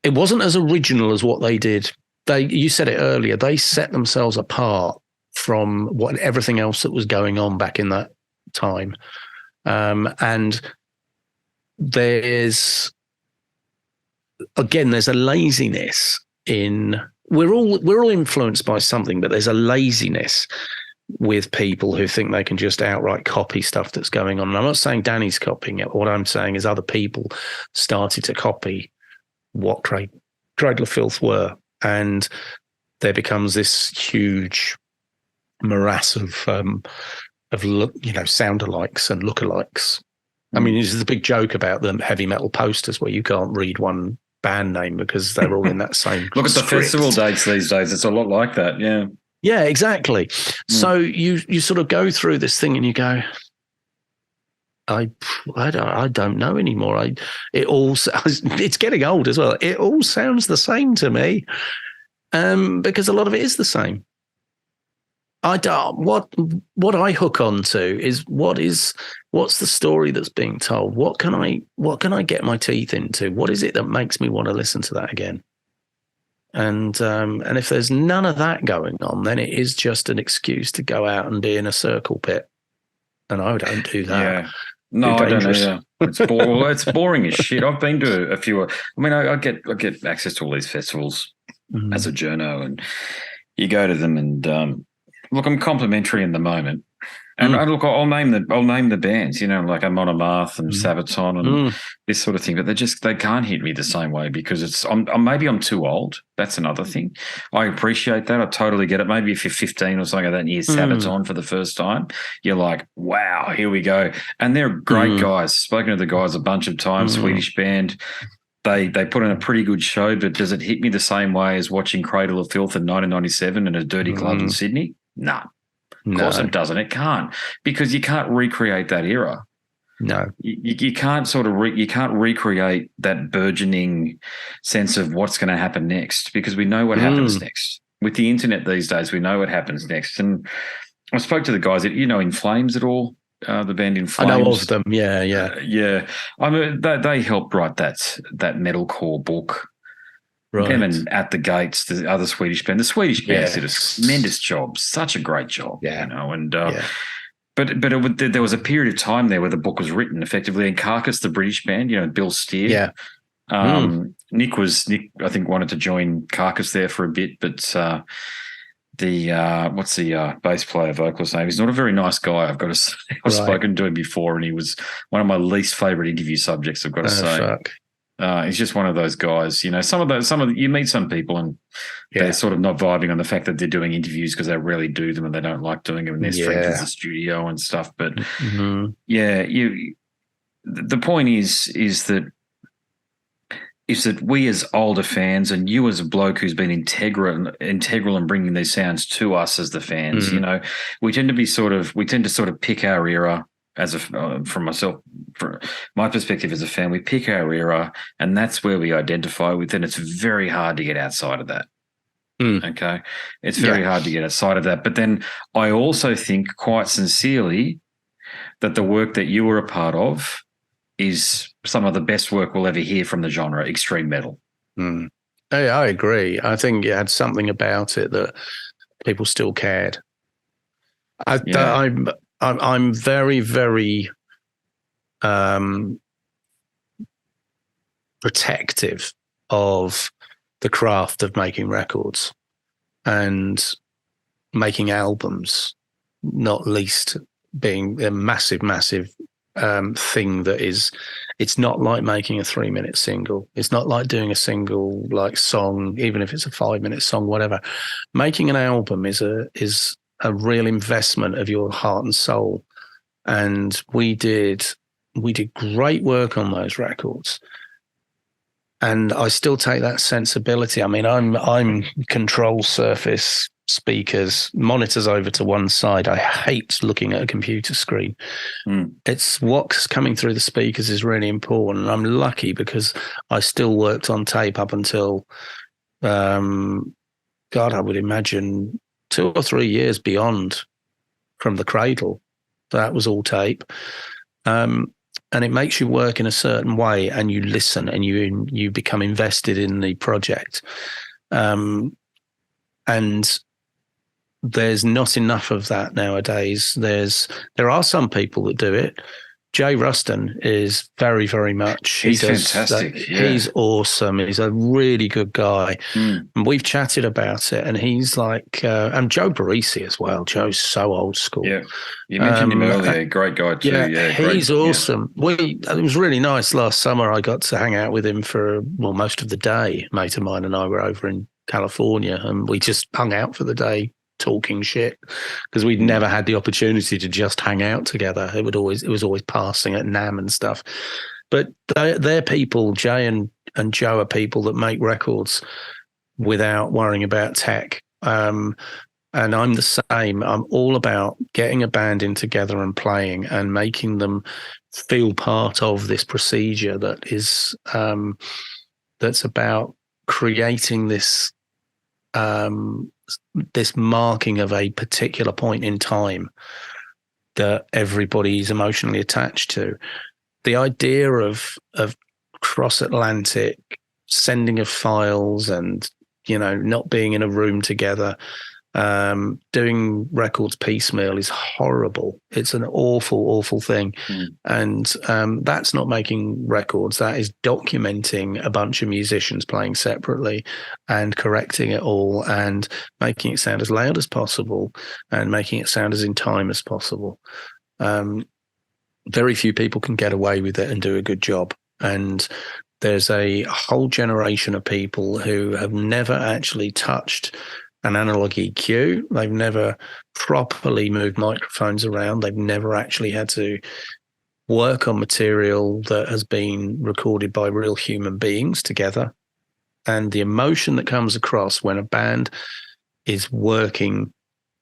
S3: it wasn't as original as what they did. You said it earlier. They set themselves apart from everything else that was going on back in that time, and there's a laziness in. We're all influenced by something, but there's a laziness with people who think they can just outright copy stuff that's going on. And I'm not saying Danny's copying it. What I'm saying is other people started to copy what Cradle of Filth were, and there becomes this huge morass of sound-alikes and look-alikes. I mean, this is the big joke about the heavy metal posters where you can't read one band name because they're all in that same
S2: Look at
S3: script.
S2: the festival dates these days. It's a lot like that, yeah.
S3: Yeah, exactly. So you sort of go through this thing and you go, I don't know anymore. It's getting old as well. It all sounds the same to me, because a lot of it is the same. What I hook onto is what's the story that's being told? What can I get my teeth into? What is it that makes me want to listen to that again? And if there's none of that going on, then it is just an excuse to go out and be in a circle pit. And I don't do that.
S2: Yeah. No, I don't either. It's boring as shit. I've been to a few. I mean, I get access to all these festivals as a journo, and you go to them, and look, I'm complimentary in the moment. And look, I'll name the bands, like Monomath and Sabaton and this sort of thing, but they can't hit me the same way because maybe I'm too old. That's another thing. I appreciate that. I totally get it. Maybe if you're 15 or something like that and you hear Sabaton for the first time, you're like, wow, here we go. And they're great guys. Spoken to the guys a bunch of times, Swedish band. They put on a pretty good show, but does it hit me the same way as watching Cradle of Filth in 1997 in a dirty club in Sydney? No. Of course it doesn't. It can't, because you can't recreate that era.
S3: No,
S2: you can't you can't recreate that burgeoning sense of what's going to happen next, because we know what happens next. With the internet these days, we know what happens next. And I spoke to the guys that In Flames at all, the band In Flames.
S3: I know of them. Yeah.
S2: Yeah. I mean, they helped write that metalcore book.
S3: Right.
S2: Them and At the Gates, the other Swedish band. The Swedish band did a tremendous job, such a great job, And but there was a period of time there where the book was written effectively. And Carcass, the British band, Bill Steer. Nick, I think, wanted to join Carcass there for a bit, but what's the bass player vocalist name? He's not a very nice guy, I've got to say. I've spoken to him before, and he was one of my least favourite interview subjects, I've got to say.
S3: Fuck.
S2: He's just one of those guys, you meet some people and they're sort of not vibing on the fact that they're doing interviews because they rarely do them and they don't like doing them, and their strength is the studio and stuff. But the point is that we as older fans, and you as a bloke who's been integral in bringing these sounds to us as the fans, we tend to sort of pick our era from myself, from my perspective as a fan, we pick our era, and that's where we identify with, and it's very hard to get outside of that. Okay, it's very hard to get outside of that. But then I also think, quite sincerely, that the work that you were a part of is some of the best work we'll ever hear from the genre, extreme metal.
S3: I agree. I think it had something about it that people still cared. I'm very, very protective of the craft of making records and making albums, not least being a massive, massive thing that is, it's not like making a 3-minute single. It's not like doing a single like song, even if it's a 5-minute song, whatever. Making an album is a real investment of your heart and soul. And we did great work on those records. And I still take that sensibility. I mean, I'm control surface, speakers, monitors over to one side. I hate looking at a computer screen. It's what's coming through the speakers is really important. I'm lucky because I still worked on tape up until, God, I would imagine 2 or 3 years beyond From the Cradle. That was all tape. And it makes you work in a certain way, and you listen and you become invested in the project. And there's not enough of that nowadays. There are some people that do it. Jay Ruston is very, very much.
S2: He's fantastic.
S3: He's awesome. He's a really good guy. And we've chatted about it, and he's like, and Joe Barrisi as well. Joe's so old school.
S2: Yeah, you mentioned him earlier. Great guy too. Yeah,
S3: he's awesome. It was really nice last summer. I got to hang out with him for most of the day. A mate of mine and I were over in California, and we just hung out for the day, talking shit, because we'd never had the opportunity to just hang out together. It was always passing at NAMM and stuff. But they're people, Jay and Joe are people that make records without worrying about tech. And I'm the same. I'm all about getting a band in together and playing and making them feel part of this procedure that is that's about creating this this marking of a particular point in time that everybody's emotionally attached to. The idea of cross-Atlantic sending of files and, not being in a room together, doing records piecemeal is horrible. It's an awful, awful thing. And that's not making records. That is documenting a bunch of musicians playing separately and correcting it all and making it sound as loud as possible and making it sound as in time as possible. Very few people can get away with it and do a good job. And there's a whole generation of people who have never actually touched an analog EQ. They've never properly moved microphones around. They've never actually had to work on material that has been recorded by real human beings together. And the emotion that comes across when a band is working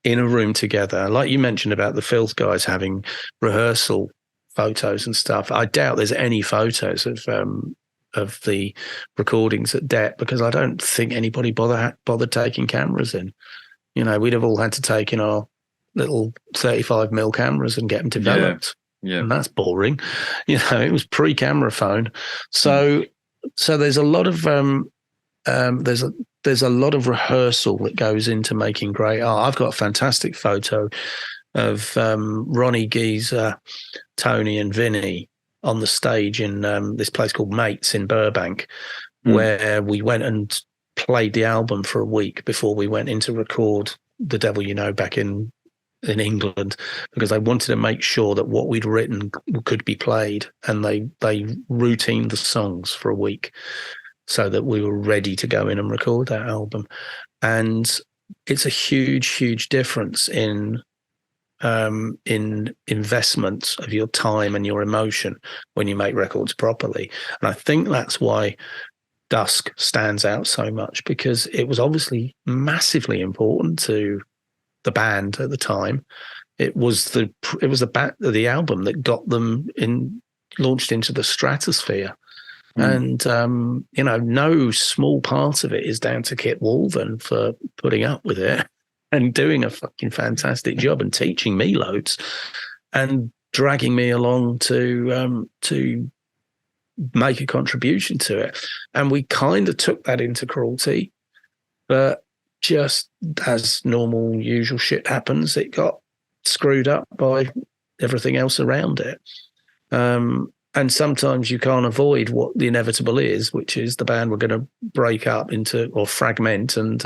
S3: in a room together, like you mentioned about the Filth guys having rehearsal photos and stuff. I doubt there's any photos of the recordings at DEP because I don't think anybody bothered taking cameras in. We'd have all had to take in our little 35mm cameras and get them developed. Yeah. And that's boring. It was pre-camera phone. So there's a lot of there's a lot of rehearsal that goes into making great art. I've got a fantastic photo of Ronnie Geezer, Tony and Vinny on the stage in this place called Mates in Burbank, where we went and played the album for a week before we went in to record The Devil You Know back in England, because they wanted to make sure that what we'd written could be played, and they routined the songs for a week so that we were ready to go in and record that album. And it's a huge, huge difference in investment of your time and your emotion when you make records properly. And I think that's why Dusk stands out so much, because it was obviously massively important to the band at the time. it was the album that got them launched into the stratosphere. And, no small part of it is down to Kit Walden for putting up with it and doing a fucking fantastic job and teaching me loads and dragging me along to make a contribution to it. And we kind of took that into Cruelty, but just as normal, usual shit happens, it got screwed up by everything else around it. And sometimes you can't avoid what the inevitable is, which is the band were going to break up into or fragment. And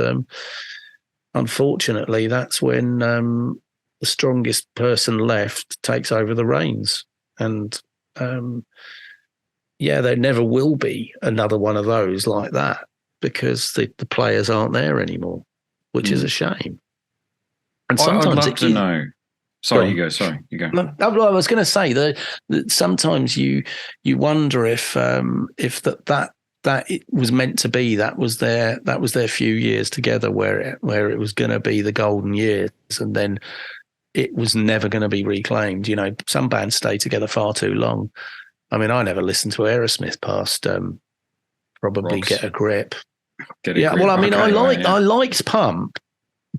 S3: unfortunately, that's when the strongest person left takes over the reins. And there never will be another one of those like that because the players aren't there anymore, which is a shame. And sometimes
S2: I'd love to know. Sorry, you go.
S3: No, I was going to say that sometimes you wonder if that it was meant to be. That was their few years together where it was going to be the golden years, and then it was never going to be reclaimed. You know, some bands stay together far too long. I mean, I never listened to Aerosmith past probably
S2: Rocks.
S3: Get a Grip.
S2: Get a grip.
S3: Well, I mean,
S2: Okay,
S3: I liked Pump.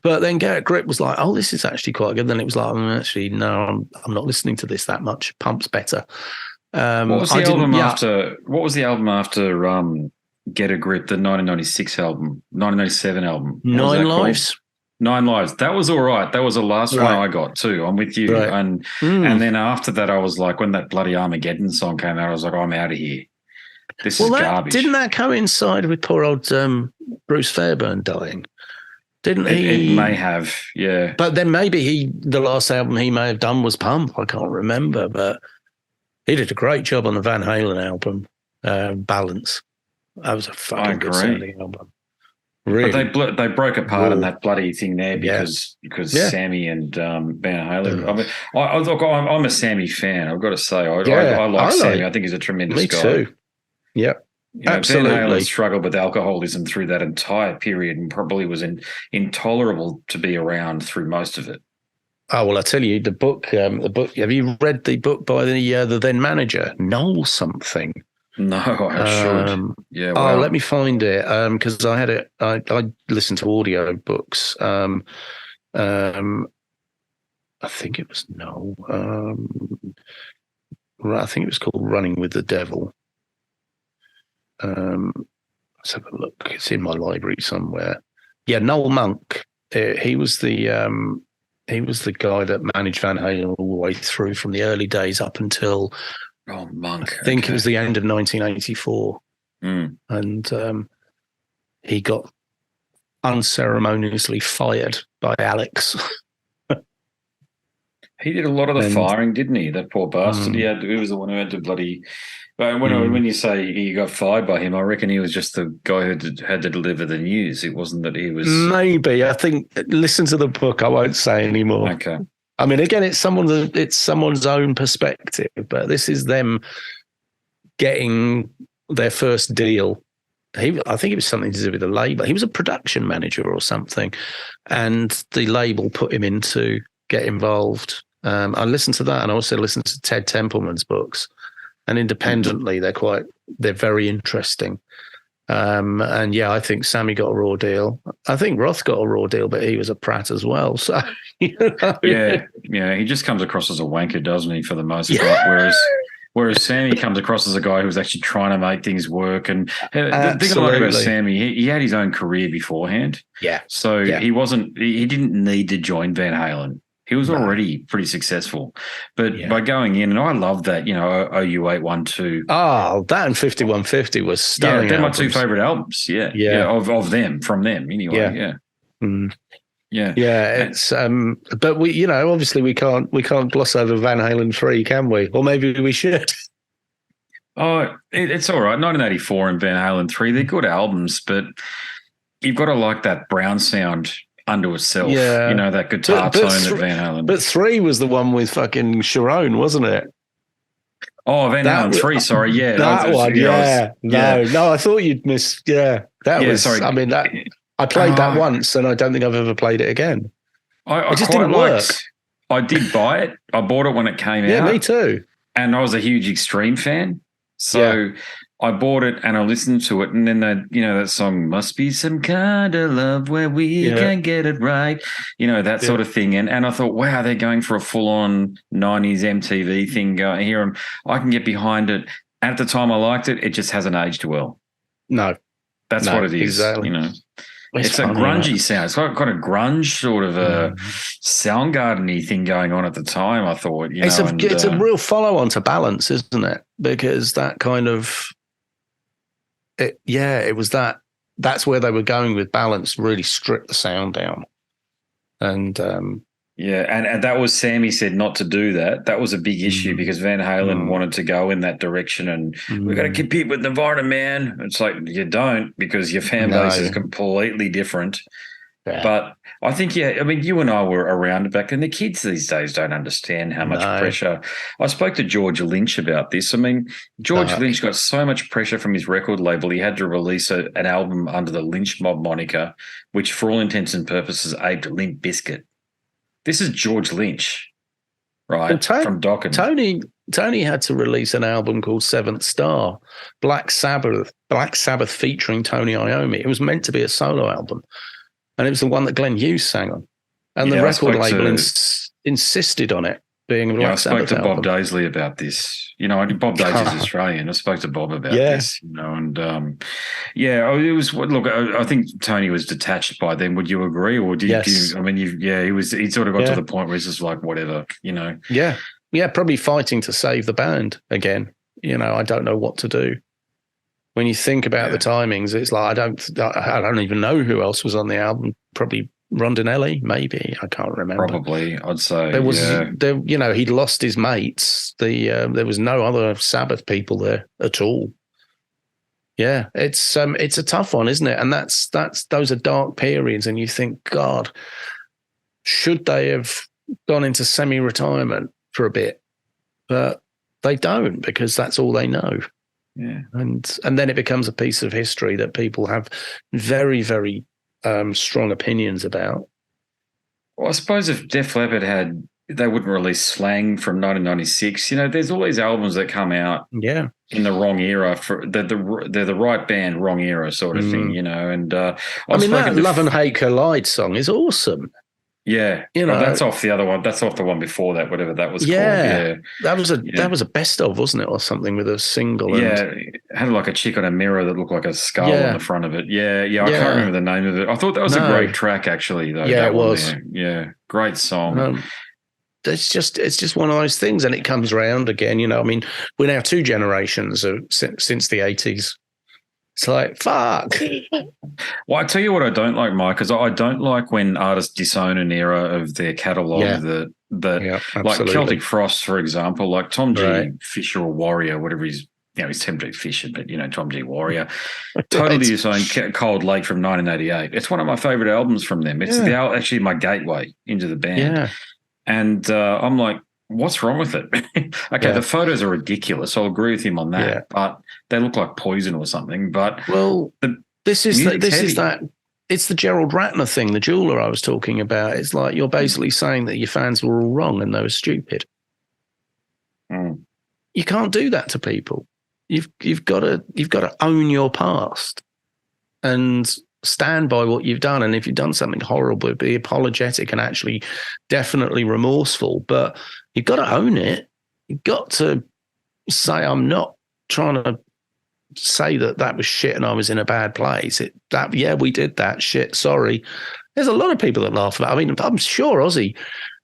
S3: But then Get a Grip was like, oh, this is actually quite good. Then it was like, actually, no, I'm not listening to this that much. Pump's better.
S2: What was the album after? What was the album after Get a Grip? The 1996 album, 1997 album.
S3: Nine Lives.
S2: Called? 9 Lives. That was all right. That was the last one I got too. I'm with you.
S3: Right.
S2: And then after that, I was like, when that bloody Armageddon song came out, I was like, I'm out of here. This is garbage.
S3: Didn't that coincide with poor old Bruce Fairbairn dying? Didn't he?
S2: It may have, yeah.
S3: But then maybe the last album he may have done was Pump. I can't remember, but he did a great job on the Van Halen album, Balance. That was a fucking good sounding album. Really.
S2: But they broke apart on that bloody thing there because Sammy and Van Halen. I mean, I'm a Sammy fan. I've got to say, I like Sammy. I think he's a tremendous guy.
S3: Me too. Yeah. Absolutely.
S2: Van Halen struggled with alcoholism through that entire period and probably was intolerable to be around through most of it.
S3: Oh, well, I tell you, the book. Have you read the book by the then manager, Noel something?
S2: No, I should. Yeah. Wow.
S3: Oh, let me find it because I had it. I listened to audio books. I think it was Noel. I think it was called Running with the Devil. Let's have a look. It's in my library somewhere. Yeah, Noel Monk. He was the guy that managed Van Halen all the way through from the early days up until
S2: Monk.
S3: I think it was the end of 1984, and he got unceremoniously fired by Alex.
S2: He did a lot of the firing, didn't he? That poor bastard. He was the one who had to bloody. But when you say he got fired by him, I reckon he was just the guy who had to deliver the news. It wasn't that he was.
S3: Maybe. I think. Listen to the book. I won't say anymore.
S2: Okay.
S3: I mean, again, it's someone's own perspective, but this is them getting their first deal. I think it was something to do with the label. He was a production manager or something, and the label put him in to get involved. I listened to that, and I also listened to Ted Templeman's books. And independently, they're very interesting. And yeah, I think Sammy got a raw deal. I think Roth got a raw deal, but he was a prat as well. So
S2: yeah, he just comes across as a wanker, doesn't he, for the most part? Whereas Sammy comes across as a guy who's actually trying to make things work. And the thing I like about Sammy, he had his own career beforehand.
S3: Yeah.
S2: So he didn't need to join Van Halen. He was already pretty successful, but by going in, and I love that, OU812.
S3: Oh, that and 5150 was stunning.
S2: Yeah, they're my two favorite albums. Yeah, of them, from them anyway. Yeah.
S3: Yeah, it's but we, obviously we can't gloss over Van Halen 3, can we? Or maybe we should.
S2: Oh, it's all right. 1984 and Van Halen 3, they're good albums, but you've got to like that brown sound unto itself. Yeah. That guitar tone that Van Halen.
S3: But 3 was the one with fucking Sharon, wasn't it?
S2: Oh, Van Halen 3, sorry. Yeah.
S3: That one, No, I thought you'd miss. Yeah. That was, sorry. I mean, I played that once and I don't think I've ever played it again.
S2: It
S3: just didn't work.
S2: I did buy it. I bought it when it came out.
S3: Yeah, me too.
S2: And I was a huge Extreme fan. So I bought it and I listened to it. And then that song, must be some kind of love where we can get it right. That sort of thing. And I thought, wow, they're going for a full-on 90s MTV thing going here. And I can get behind it. At the time I liked it. It just hasn't aged well.
S3: No.
S2: That's what it is,
S3: exactly.
S2: It's a grungy sound. It's got a grunge sort of a Soundgarden-y thing going on at the time, I thought.
S3: It's a real follow-on to Balance, isn't it? Because that kind of it was that's where they were going with Balance, really strip the sound down. And
S2: and that was Sammy said not to do that. That was a big issue because Van Halen wanted to go in that direction and we got to compete with Nirvana, man. It's like you don't, because your fan base is completely different. Yeah. But I think, you and I were around back then. The kids these days don't understand how much pressure. I spoke to George Lynch about this. George Lynch got so much pressure from his record label. He had to release an album under the Lynch Mob moniker, which for all intents and purposes aped Limp Bizkit. This is George Lynch, right?
S3: Well,
S2: from Dokken.
S3: Tony had to release an album called Seventh Star, Black Sabbath featuring Tony Iommi. It was meant to be a solo album, and it was the one that Glenn Hughes sang on. And the record label insisted on it being a Black Sabbath
S2: I spoke to
S3: album.
S2: Bob Daisley about this. Bob Daisley's Australian. I spoke to Bob about this, and it was. Look, I think Tony was detached by then. Would you agree, or did you? He sort of got to the point where he's just like, whatever,
S3: Yeah, probably fighting to save the band again. I don't know what to do. When you think about the timings, it's like I don't even know who else was on the album. Probably Rondinelli, maybe. I can't remember.
S2: Probably, I'd say.
S3: There was, he'd lost his mates. There was no other Sabbath people there at all. Yeah, it's a tough one, isn't it? And those are dark periods, and you think, God, should they have gone into semi-retirement for a bit? But they don't, because that's all they know.
S2: Yeah,
S3: and then it becomes a piece of history that people have very, very strong opinions about.
S2: Well, I suppose if Def Leppard they wouldn't release Slang from 1996. There's all these albums that come out in the wrong era. They're the right band, wrong era sort of thing, And that
S3: Love and Hate Collide song is awesome.
S2: Yeah, that's off the other one. That's off the one before that, whatever that was called. Yeah,
S3: that was a best of, wasn't it, or something with a single?
S2: Yeah, it had like a chick on a mirror that looked like a skull on the front of it. Yeah, I can't remember the name of it. I thought that was a great track, actually. Though.
S3: Yeah, it was.
S2: Yeah, great song.
S3: It's just one of those things, and it comes around again. We're now 2 generations since the 80s. It's like, fuck.
S2: Well, I tell you what I don't like, Mike, because I don't like when artists disown an era of their catalogue like Celtic Frost, for example, like Tom G. Fisher or Warrior, whatever he's Tom G. Fisher, but, Tom G. Warrior. Totally disowned Cold Lake from 1988. It's one of my favourite albums from them. It's actually my gateway into the band. Yeah. And I'm like, what's wrong with it? Okay, the photos are ridiculous. I'll agree with him on that, but they look like poison or something. But
S3: this is that. It's the Gerald Ratner thing, the jeweler I was talking about. It's like you're basically saying that your fans were all wrong and they were stupid. You can't do that to people. You've got to own your past and stand by what you've done. And if you've done something horrible, be apologetic and actually definitely remorseful. But you've got to own it. You've got to say, I'm not trying to say that was shit and I was in a bad place. We did that shit. Sorry. There's a lot of people that laugh about it. I'm sure Ozzy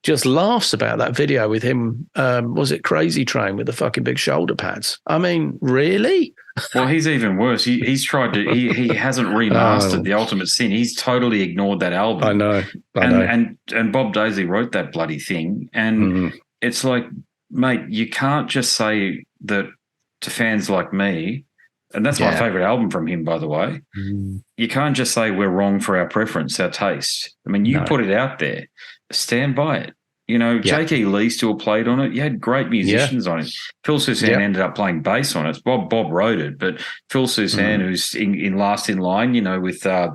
S3: just laughs about that video with him. Was it Crazy Train with the fucking big shoulder pads? Really?
S2: Well, he's even worse. He's tried to. He hasn't remastered The Ultimate Sin. He's totally ignored that album.
S3: I know.
S2: And Bob Daisley wrote that bloody thing. And it's like, mate, you can't just say that to fans like me. And that's my favorite album from him, by the way. You can't just say we're wrong for our preference, our taste. You put it out there. Stand by it. Jake E. Lee still played on it. You had great musicians on it. Phil Soussan ended up playing bass on it. Bob wrote it, but Phil Soussan, who's in last in line, with the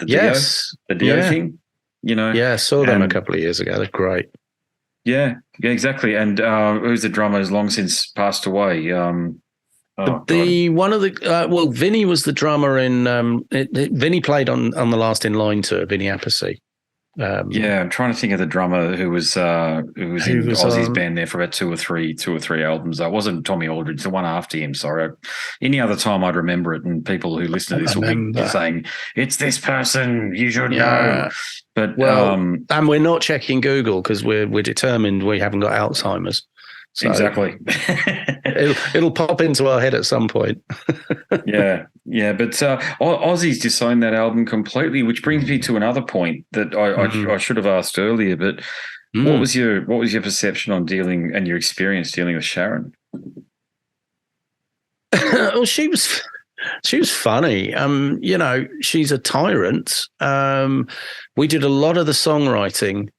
S2: Dio thing.
S3: I saw them a couple of years ago. They're great.
S2: Yeah, exactly. And who's the drummer who's long since passed away?
S3: One of the Vinny was the drummer in Vinny played on the last In Line tour, Vinny Appice.
S2: I'm trying to think of the drummer who was in Ozzy's band there for about two or three albums. That wasn't Tommy Aldridge, the one after him. Sorry, any other time I'd remember it, and people who listen to this will be saying it's this person. You should know. But
S3: and we're not checking Google because we're determined we haven't got Alzheimer's. So
S2: exactly.
S3: it'll pop into our head at some point.
S2: yeah. But Ozzy's disowned that album completely, which brings me to another point that I should have asked earlier. But what was your perception on dealing and your experience dealing with Sharon?
S3: Well, she was funny. She's a tyrant. We did a lot of the songwriting.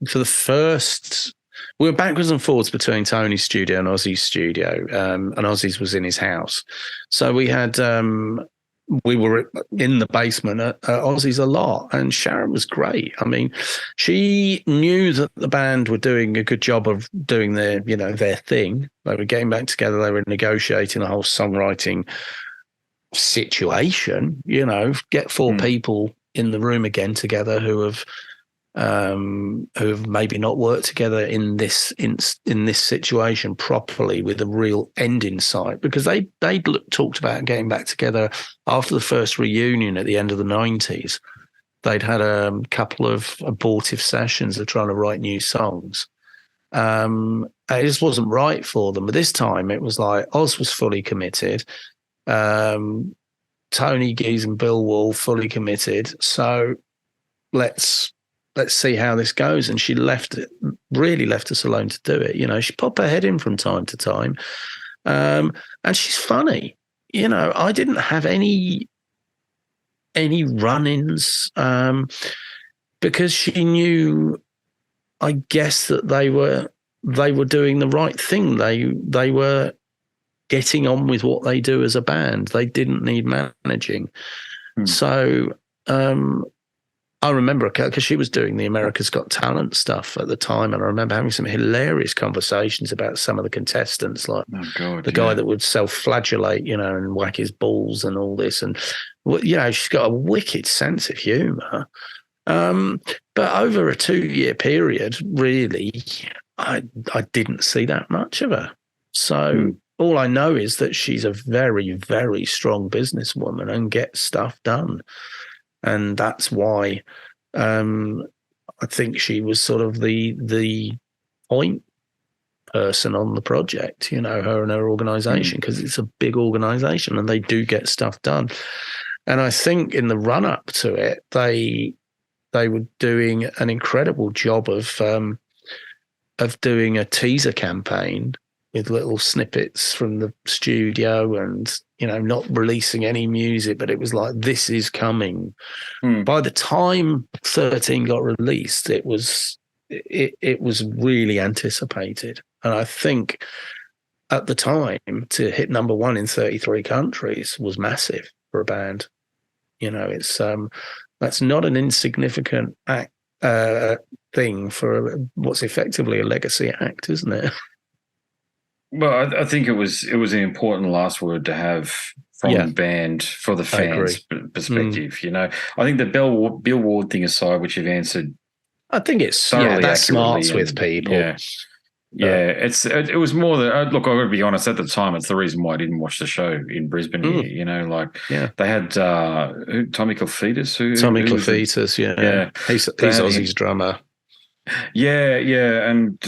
S3: For the first, we were backwards and forwards between Tony's studio and Ozzy's studio, and Ozzy's was in his house. So we had, we were in the basement at Ozzy's a lot, and Sharon was great. I mean, she knew that the band were doing a good job of doing their thing. They were getting back together. They were negotiating the whole songwriting situation. Get four people in the room again together who have maybe not worked together in this situation properly with a real end in sight, because they talked about getting back together after the first reunion at the end of the 90s. They'd had a couple of abortive sessions of trying to write new songs. It just wasn't right for them. But this time it was like Oz was fully committed. Tony Geese and Bill Wall fully committed. So let's see how this goes. And she really left us alone to do it. She popped her head in from time to time. And she's funny. I didn't have any run-ins because she knew, I guess, that they were doing the right thing. They were getting on with what they do as a band. They didn't need managing. So I remember because she was doing the America's Got Talent stuff at the time, and I remember having some hilarious conversations about some of the contestants, like the guy that would self-flagellate, and whack his balls and all this. And, she's got a wicked sense of humour. But over a 2-year period, really, I didn't see that much of her. So all I know is that she's a very, very strong businesswoman and gets stuff done. And that's why I think she was sort of the point person on the project, her and her organisation, because it's a big organisation and they do get stuff done. And I think in the run-up to it, they were doing an incredible job of doing a teaser campaign with little snippets from the studio and, not releasing any music, but it was like, this is coming. By the time 13 got released, it was really anticipated. And I think at the time to hit number one in 33 countries was massive for a band. It's that's not an insignificant thing for what's effectively a legacy act, isn't it?
S2: Well, I think it was an important last word to have from the band for the fans' perspective. I think the Bill Ward thing aside, which you've answered,
S3: I think it's that smarts with people. It was more that look. I got to be honest. At the time, it's the reason why I didn't watch the show in Brisbane. Here, they had Tommy Clefitas. Tommy Clefitas, he's Ozzy's drummer.
S2: And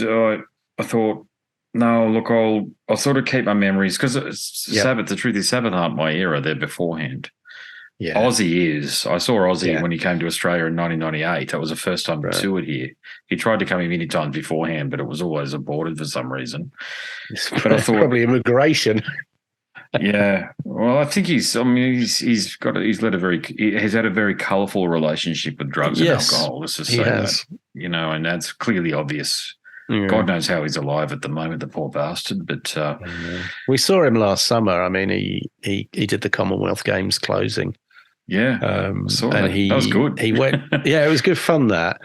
S2: I thought, no, look, I'll sort of keep my memories because Sabbath. The truth is, Sabbath aren't my era. They're beforehand. Yeah, Ozzy is. I saw Ozzy when he came to Australia in 1998. That was the first time he toured here. He tried to come in many times beforehand, but it was always aborted for some reason.
S3: But I thought probably immigration.
S2: Well, I think he's had a very colourful relationship with drugs and alcohol. Let's just say that, and that's clearly obvious. Yeah. God knows how he's alive at the moment, the poor bastard. But
S3: we saw him last summer. I mean, he did the Commonwealth Games closing.
S2: Yeah, I saw that. That was good.
S3: He went. It was good fun. That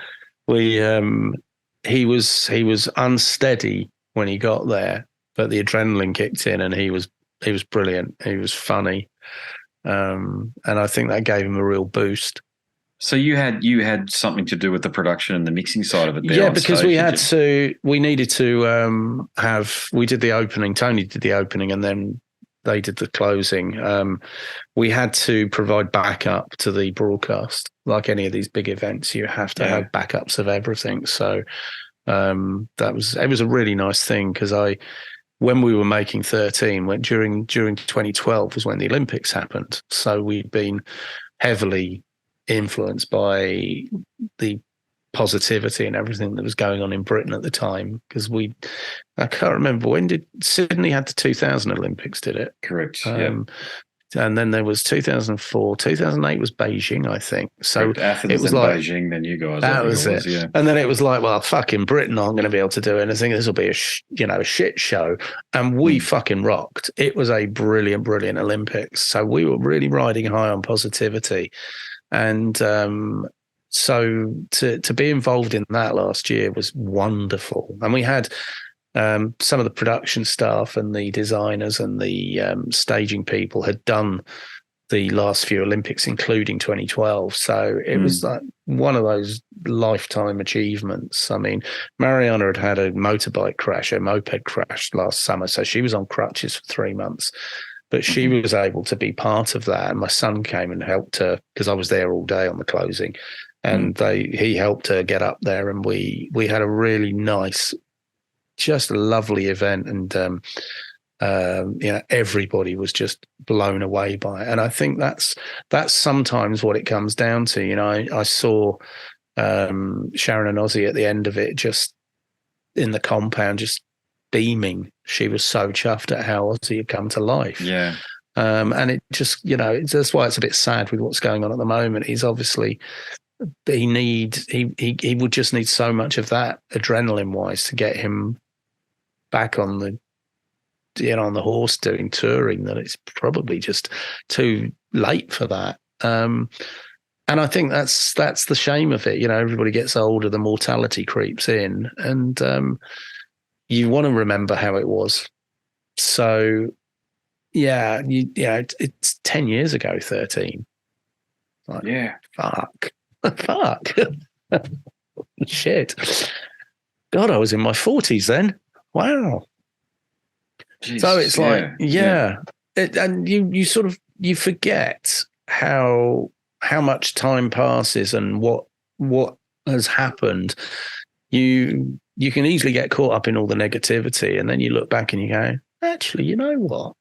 S3: he was unsteady when he got there, but the adrenaline kicked in, and he was brilliant. He was funny, and I think that gave him a real boost.
S2: So you had something to do with the production and the mixing side of it there.
S3: Yeah, because we needed to we did the opening. Tony did the opening, and then they did the closing. We had to provide backup to the broadcast. Like any of these big events, you have to have backups of everything. So it was a really nice thing, because when we were making 13, during 2012 was when the Olympics happened. So we'd been heavily influenced by the positivity and everything that was going on in Britain at the time, because I can't remember, when did Sydney had the 2000 Olympics, did it?
S2: Correct.
S3: And then there was 2004, 2008 was Beijing, I think. So
S2: Athens,
S3: it was
S2: and
S3: like
S2: Beijing, then you guys.
S3: That was it.
S2: Yeah.
S3: And then it was like, well, fucking Britain aren't going to be able to do anything. This will be a shit show. And we fucking rocked. It was a brilliant, brilliant Olympics. So we were really riding high on positivity. And so to be involved in that last year was wonderful. And we had some of the production staff and the designers and the staging people had done the last few Olympics, including 2012. So it was like one of those lifetime achievements. I mean, Mariana had a motorbike crash, a moped crash last summer. So she was on crutches for 3 months. But she was able to be part of that. And my son came and helped her, because I was there all day on the closing. And he helped her get up there. And we had a really nice, just a lovely event. And, everybody was just blown away by it. And I think that's sometimes what it comes down to. I saw Sharon and Ozzy at the end of it, just in the compound, just beaming. She was so chuffed at how Ozzy had come to life.
S2: Yeah.
S3: And it just, that's why it's a bit sad with what's going on at the moment. He's obviously, he would just need so much of that adrenaline wise to get him back on the horse doing touring, that it's probably just too late for that. And I think that's the shame of it. Everybody gets older, the mortality creeps in, and you want to remember how it was. So, it's 10 years ago, 13. Like,
S2: yeah.
S3: Fuck. Shit. God, I was in my 40s then. Wow. Jeez, so it's and you sort of, you forget how much time passes and what has happened. You can easily get caught up in all the negativity, and then you look back and you go, actually, you know what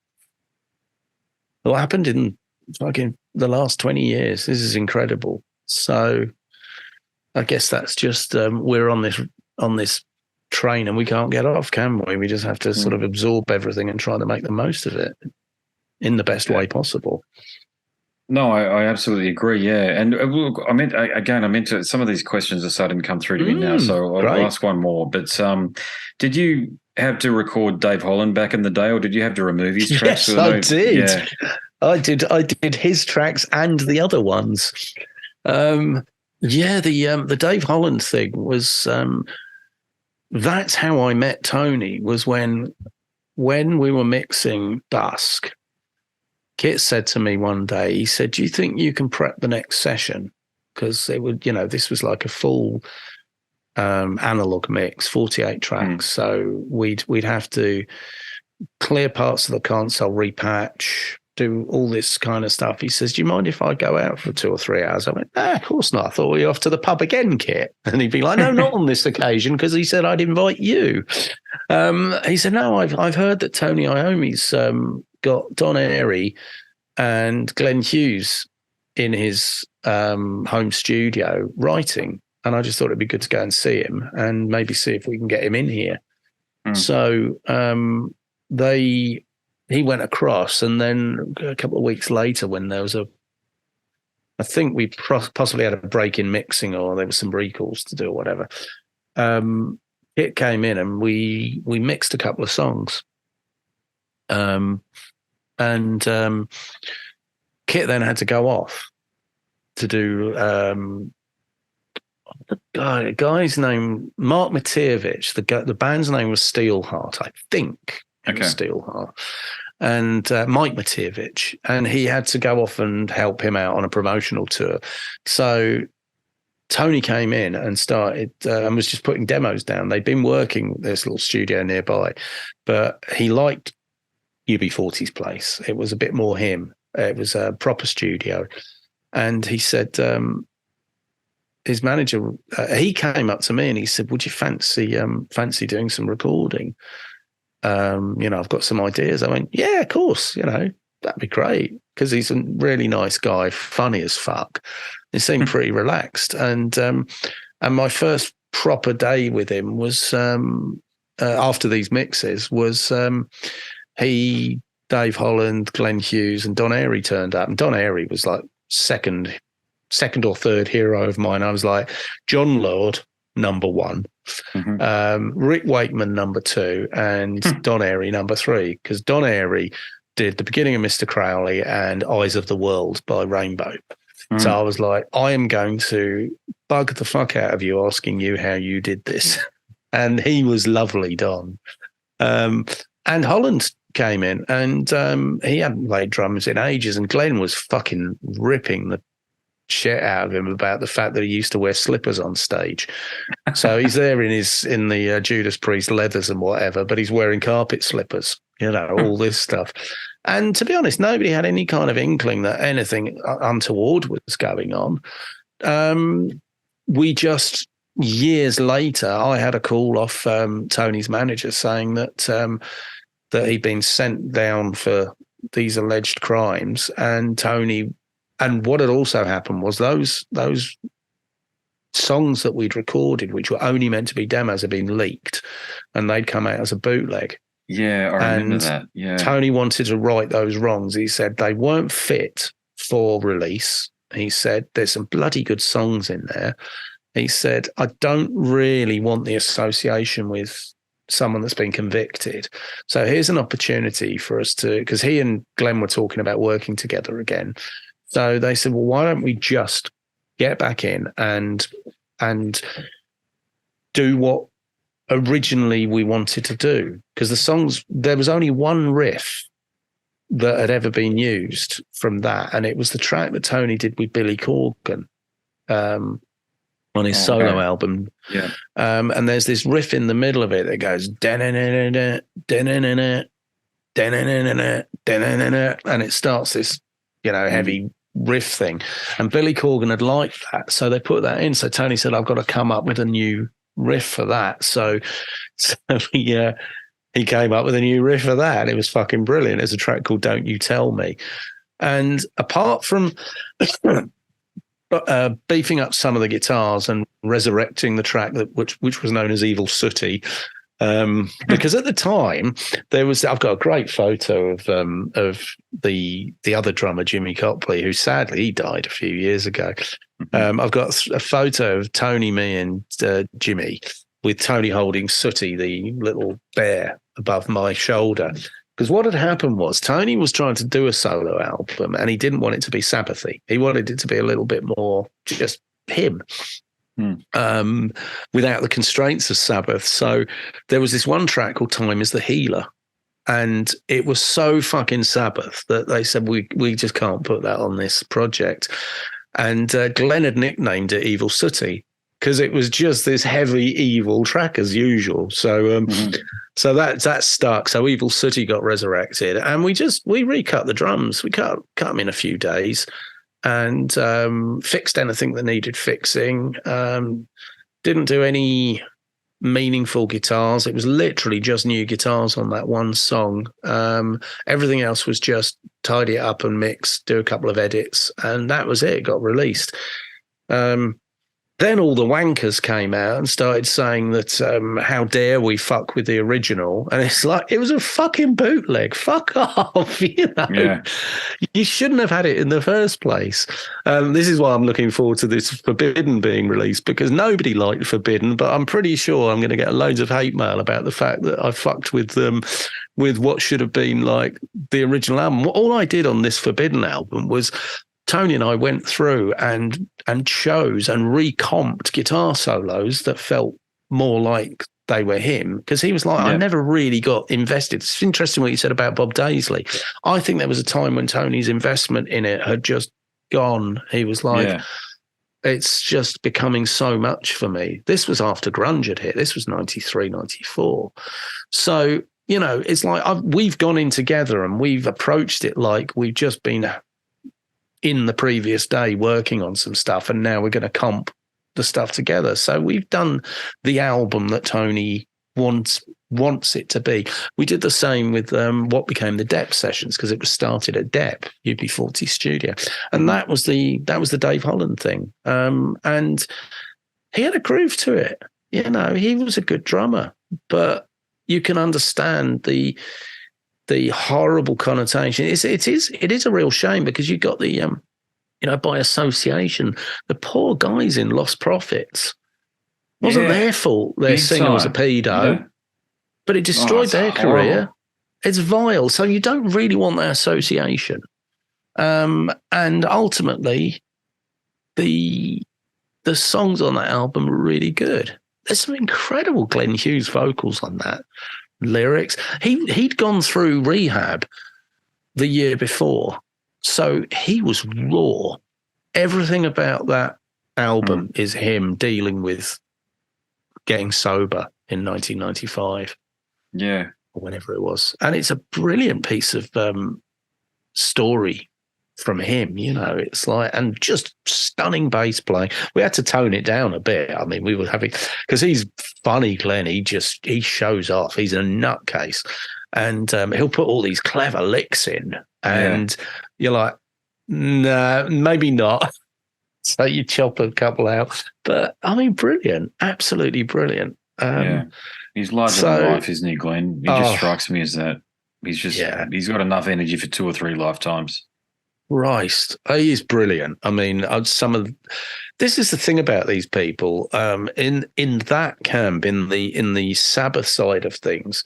S3: happened in fucking the last 20 years? This is incredible. So I guess that's just we're on this train and we can't get off, can we? We just have to sort of absorb everything and try to make the most of it in the best way possible.
S2: No, I absolutely agree. Yeah, and look, I meant to. Some of these questions are starting to come through to me now, so I'll ask one more. But did you have to record Dave Holland back in the day, or did you have to remove his tracks?
S3: Yes, I did. Yeah. I did his tracks and the other ones. The Dave Holland thing was. That's how I met Tony. Was when we were mixing Dusk. Kit said to me one day, he said, do you think you can prep the next session? Because it would, this was like a full analog mix, 48 tracks. So we'd have to clear parts of the console, repatch, do all this kind of stuff. He says, do you mind if I go out for 2 or 3 hours? I went, of course not. I thought, well, you're off to the pub again, Kit. And he'd be like, no, not on this occasion, because he said I'd invite you. He said, no, I've heard that Tony Iommi's got Don Airy and Glenn Hughes in his home studio writing. And I just thought it'd be good to go and see him and maybe see if we can get him in here. So he went across, and then a couple of weeks later, when there was I think we possibly had a break in mixing, or there was some recalls to do or whatever. It came in and we mixed a couple of songs. And Kit then had to go off to do the guy's name, Mark Matevich. The band's name was Steelheart, I think. It was Steelheart. And Mike Matevich, and he had to go off and help him out on a promotional tour. So Tony came in and started and was just putting demos down. They'd been working at this little studio nearby, but he liked UB40's place. It was a bit more him. It was a proper studio. And he said, his manager, he came up to me and he said, would you fancy doing some recording? I've got some ideas. I went, yeah, of course, that'd be great. Because he's a really nice guy, funny as fuck. He seemed pretty relaxed. And my first proper day with him was after these mixes was Dave Holland, Glenn Hughes, and Don Airey turned up. And Don Airey was like second or third hero of mine. I was like, John Lord, number one. Rick Wakeman, number two, and Don Airey, number three, because Don Airey did the beginning of Mr. Crowley and Eyes of the World by Rainbow. So I was like, I am going to bug the fuck out of you asking you how you did this. And he was lovely, Don. And Holland came in and he hadn't played drums in ages, and Glenn was fucking ripping the shit out of him about the fact that he used to wear slippers on stage. So he's there in the Judas Priest leathers and whatever, but he's wearing carpet slippers, all this stuff. And to be honest, nobody had any kind of inkling that anything untoward was going on. We just, years later, I had a call off Tony's manager saying that he'd been sent down for these alleged crimes, and Tony. And what had also happened was those songs that we'd recorded, which were only meant to be demos, had been leaked, and they'd come out as a bootleg.
S2: Yeah, I remember that. Yeah,
S3: Tony wanted to right those wrongs. He said they weren't fit for release. He said there's some bloody good songs in there. He said I don't really want the association with someone that's been convicted. So here's an opportunity for us to, because he and Glenn were talking about working together again. So they said, well, why don't we just get back in and do what originally we wanted to do? Because the songs, there was only one riff that had ever been used from that, and it was the track that Tony did with Billy Corgan on his solo album.
S2: Yeah.
S3: And there's this riff in the middle of it that goes and it starts this, heavy riff thing, and Billy Corgan had liked that, so they put that in. So Tony said, I've got to come up with a new riff for that. So he came up with a new riff for that, and it was fucking brilliant. There's a track called Don't You Tell Me. And apart from beefing up some of the guitars and resurrecting the track which was known as Evil Sooty, because at the time I've got a great photo of the other drummer, Jimmy Copley, who sadly he died a few years ago. I've got a photo of Tony, me, and Jimmy, with Tony holding Sooty, the little bear, above my shoulder. Because what had happened was Tony was trying to do a solo album, and he didn't want it to be Sabbathy. He wanted it to be a little bit more just him. Without the constraints of Sabbath. So there was this one track called Time is the Healer, and it was so fucking Sabbath that they said we just can't put that on this project. And Glenn had nicknamed it Evil Sooty because it was just this heavy evil track as usual. So so that stuck. So Evil Sooty got resurrected, and we recut the drums. We cut them in a few days, and fixed anything that needed fixing. Didn't do any meaningful guitars. It was literally just new guitars on that one song. Everything else was just tidy it up and mix, do a couple of edits, and that was it. It got released. Then all the wankers came out and started saying that how dare we fuck with the original. And it's like, it was a fucking bootleg. Fuck off, Yeah. You shouldn't have had it in the first place. This is why I'm looking forward to this Forbidden being released, because nobody liked Forbidden, but I'm pretty sure I'm going to get loads of hate mail about the fact that I fucked with what should have been like the original album. All I did on this Forbidden album was Tony and I went through and chose and recomped guitar solos that felt more like they were him, because he was like, I never really got invested. It's interesting what you said about Bob Daisley. I think there was a time when Tony's investment in it had just gone. He was like, it's just becoming so much for me. This was after grunge had hit. This was 93, 94. So, you know, it's like we've gone in together and we've approached it like we've just been in the previous day working on some stuff, and now we're going to comp the stuff together. So we've done the album that Tony wants it to be. We did the same with what became the Depp sessions, because it was started at Depp UB40 studio, and that was the Dave Holland thing. And he had a groove to it. You know, he was a good drummer, but you can understand the horrible connotation. It is a real shame, because you got the you know, by association, the poor guys in Lost Prophets. Wasn't their fault. Their singer was a pedo, but it destroyed their career. It's vile. So you don't really want that association. And ultimately, the songs on that album are really good. There's some incredible Glenn Hughes vocals on that. Lyrics. He'd gone through rehab the year before, so he was raw. Everything about that album is him dealing with getting sober in 1995.
S2: Yeah.
S3: Or whenever it was. And it's a brilliant piece of story from him, you know. It's like, and just stunning bass playing. We had to tone it down a bit. I mean, we were having, because he's funny, Glenn. He shows off. He's a nutcase. And he'll put all these clever licks in. And you're like, no, maybe not. So you chop a couple out. But, I mean, brilliant. Absolutely brilliant.
S2: He's larger than life, isn't he, Glenn? He just strikes me as that. He's just, he's got enough energy for 2 or 3 lifetimes.
S3: Christ, he is brilliant. I mean, this is the thing about these people. In that camp, in the Sabbath side of things,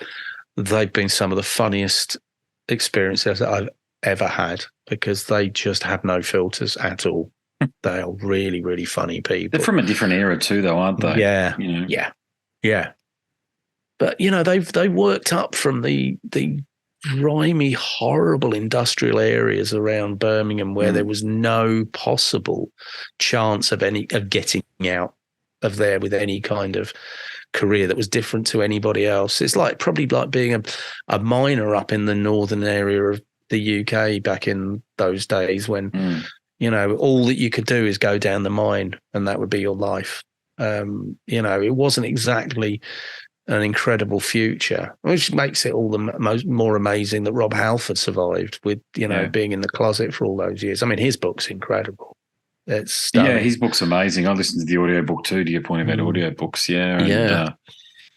S3: they've been some of the funniest experiences that I've ever had, because they just have no filters at all. They are really, really funny people.
S2: They're from a different era too, though, aren't they?
S3: Yeah,
S2: you know?
S3: yeah. But you know, they worked up from the grimy, horrible industrial areas around Birmingham, where there was no possible chance of getting out of there with any kind of career that was different to anybody else. It's probably like being a miner up in the northern area of the UK back in those days, when you know, all that you could do is go down the mine and that would be your life. You know, it wasn't exactly an incredible future, which makes it all the more amazing that Rob Halford survived with, you know, being in the closet for all those years. I mean, his book's incredible. It's stunning.
S2: His book's amazing. I listened to the audiobook too, to your point about audiobooks.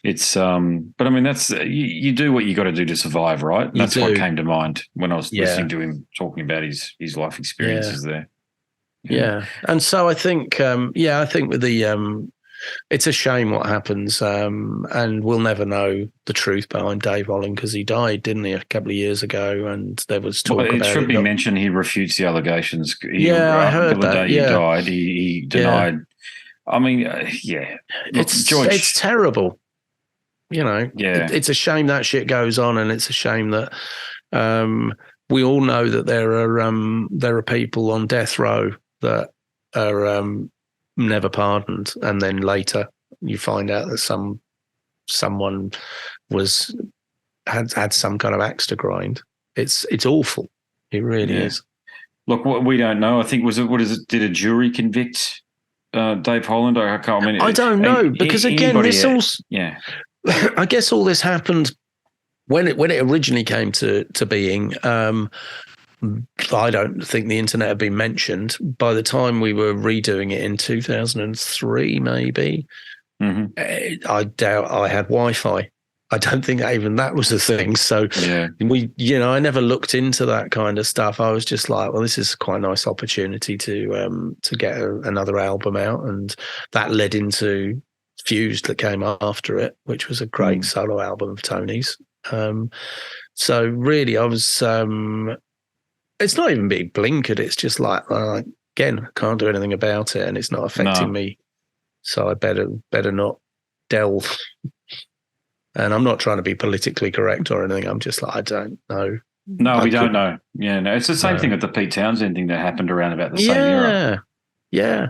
S2: It's but I mean, that's you do what you got to do to survive, right? And that's what came to mind when I was listening to him talking about his life experiences there.
S3: And so I think I think with the it's a shame what happens, and we'll never know the truth behind Dave Holland, because he died, didn't he, a couple of years ago, and there was talk about it.
S2: It should be mentioned he refutes the allegations.
S3: I heard that.
S2: The day he died, he denied. I mean,
S3: it's terrible. You know, it's a shame that shit goes on, and it's a shame that we all know that there are people on death row that are never pardoned, and then later you find out that someone had some kind of axe to grind. It's awful. It really is.
S2: Look, what we don't know. I think did a jury convict Dave Holland? I can't remember.
S3: I don't know, because again, this all I guess all this happened when it originally came to being. I don't think the internet had been mentioned by the time we were redoing it in 2003, maybe. I doubt I had Wi-Fi. I don't think even that was a thing. So I never looked into that kind of stuff. I was just like, well, this is quite a nice opportunity to get another album out, and that led into Fused that came after it, which was a great solo album of Tony's. So really, I was it's not even being blinkered. It's just like, again, I can't do anything about it, and it's not affecting me. So I better not delve. And I'm not trying to be politically correct or anything. I'm just like, I don't know.
S2: No, we don't know. Yeah, no, it's the same thing with the Pete Townsend thing that happened around about the same era.
S3: Yeah.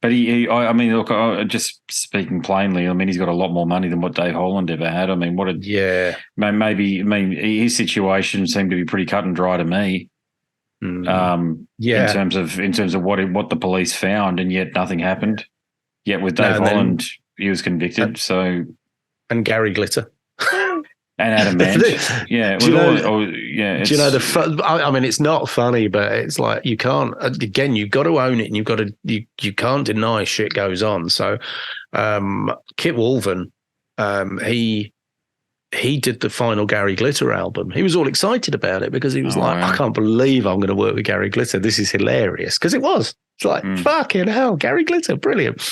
S2: But I mean, look, just speaking plainly, I mean, he's got a lot more money than what Dave Holland ever had. I mean, maybe, I mean, his situation seemed to be pretty cut and dry to me. In terms of what the police found, and yet nothing happened. Yet with Dave Holland, he was convicted.
S3: And Gary Glitter.
S2: And Adam Manch. Yeah.
S3: Do you know I mean, it's not funny, but it's like you can't, again, you've got to own it, and you can't deny shit goes on. So Kit Walvin, he did the final Gary Glitter album. He was all excited about it because he was I can't believe I'm going to work with Gary Glitter. This is hilarious. Because it was. It's like, fucking hell, Gary Glitter, brilliant.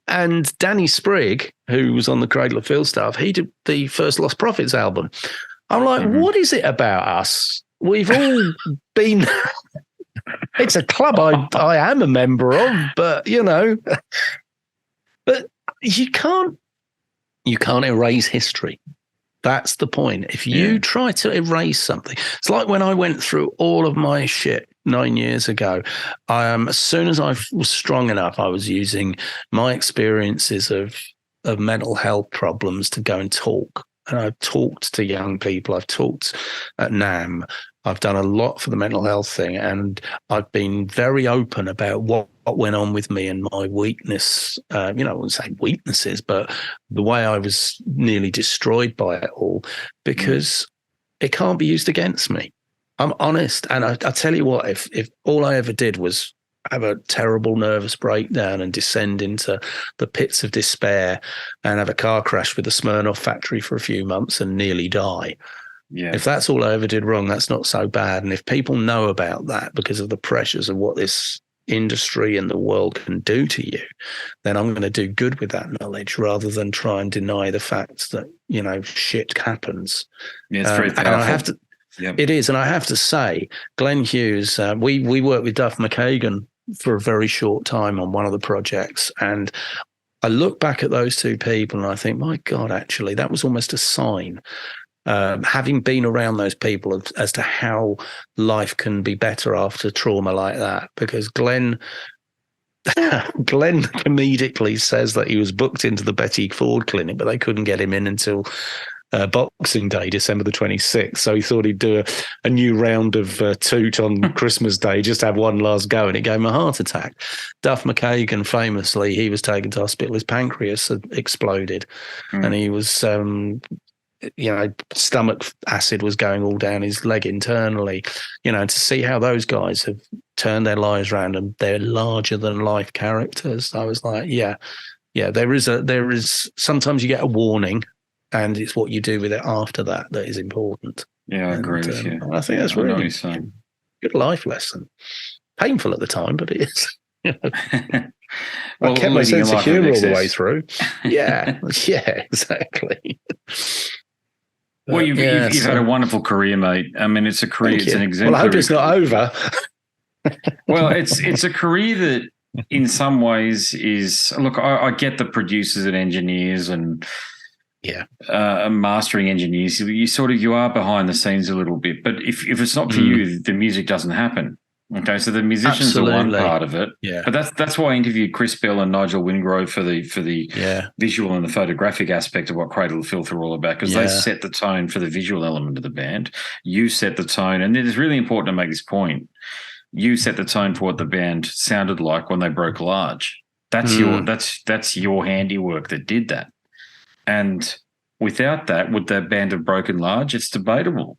S3: And Danny Sprigg, who was on the Cradle of Filth stuff, he did the first Lost Prophets album. I'm like, what is it about us? We've all been... It's a club I am a member of, but, but you can't erase history. That's the point. If you try to erase something, it's like when I went through all of my shit 9 years ago. As soon as I was strong enough, I was using my experiences of mental health problems to go and talk. And I've talked to young people. I've talked at NAM. I've done a lot for the mental health thing, and I've been very open about what went on with me and my weakness. I wouldn't say weaknesses, but the way I was nearly destroyed by it all, because it can't be used against me. I'm honest, and I tell you what, if all I ever did was have a terrible nervous breakdown and descend into the pits of despair and have a car crash with the Smirnoff factory for a few months and nearly die. Yeah. If that's all I ever did wrong, that's not so bad. And if people know about that because of the pressures of what this industry and the world can do to you, then I'm going to do good with that knowledge rather than try and deny the fact that, shit happens.
S2: Yeah, it's very powerful.
S3: And I have to, It is. And I have to say, Glenn Hughes, we worked with Duff McKagan for a very short time on one of the projects. And I look back at those two people and I think, my God, actually, that was almost a sign. Having been around those people as to how life can be better after trauma like that, because Glenn comedically says that he was booked into the Betty Ford clinic, but they couldn't get him in until Boxing Day, December the 26th. So he thought he'd do a new round of toot on Christmas Day, just have one last go, and it gave him a heart attack. Duff McKagan, famously, he was taken to hospital. His pancreas had exploded, and he was... stomach acid was going all down his leg internally, to see how those guys have turned their lives around and they're larger than life characters. I was like, there is sometimes you get a warning and it's what you do with it after that is important.
S2: Yeah, I agree with you.
S3: I think that's really good life lesson. Painful at the time, but it is. I kept my sense of humour all the way through. Yeah, exactly.
S2: Well, you've had a wonderful career, mate. I mean, it's a career. It's an exemplary.
S3: Well, I hope it's not over.
S2: Well, it's a career that, in some ways, is. Look, I get the producers and engineers and mastering engineers. You are behind the scenes a little bit, but if it's not for you, the music doesn't happen. Okay, so the musicians are one part of it, but that's why I interviewed Chris Bell and Nigel Wingrove for the visual and the photographic aspect of what Cradle of Filth are all about, because they set the tone for the visual element of the band. You set the tone, and it's really important to make this point. You set the tone for what the band sounded like when they broke large. That's your handiwork that did that. And without that, would the band have broken large? It's debatable.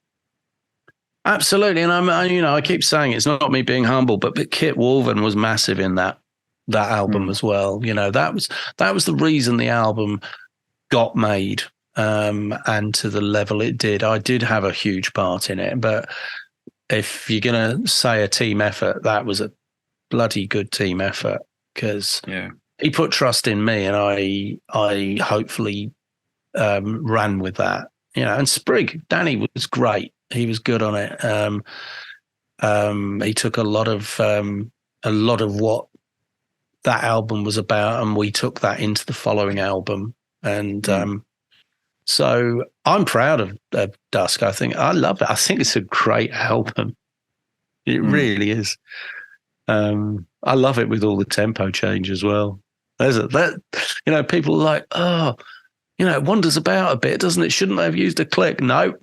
S3: Absolutely, and I keep saying it's not me being humble, but Kit Walvin was massive in that album as well. That was the reason the album got made, and to the level it did. I did have a huge part in it, but if you're gonna say a team effort, that was a bloody good team effort, because he put trust in me, and I hopefully ran with that. And Sprigg, Danny was great. He was good on it. He took a lot of what that album was about, and we took that into the following album. And so I'm proud of Dusk. I love it. I think it's a great album. It really is. I love it with all the tempo change as well. People are like, oh, it wanders about a bit, doesn't it? Shouldn't they have used a click? No.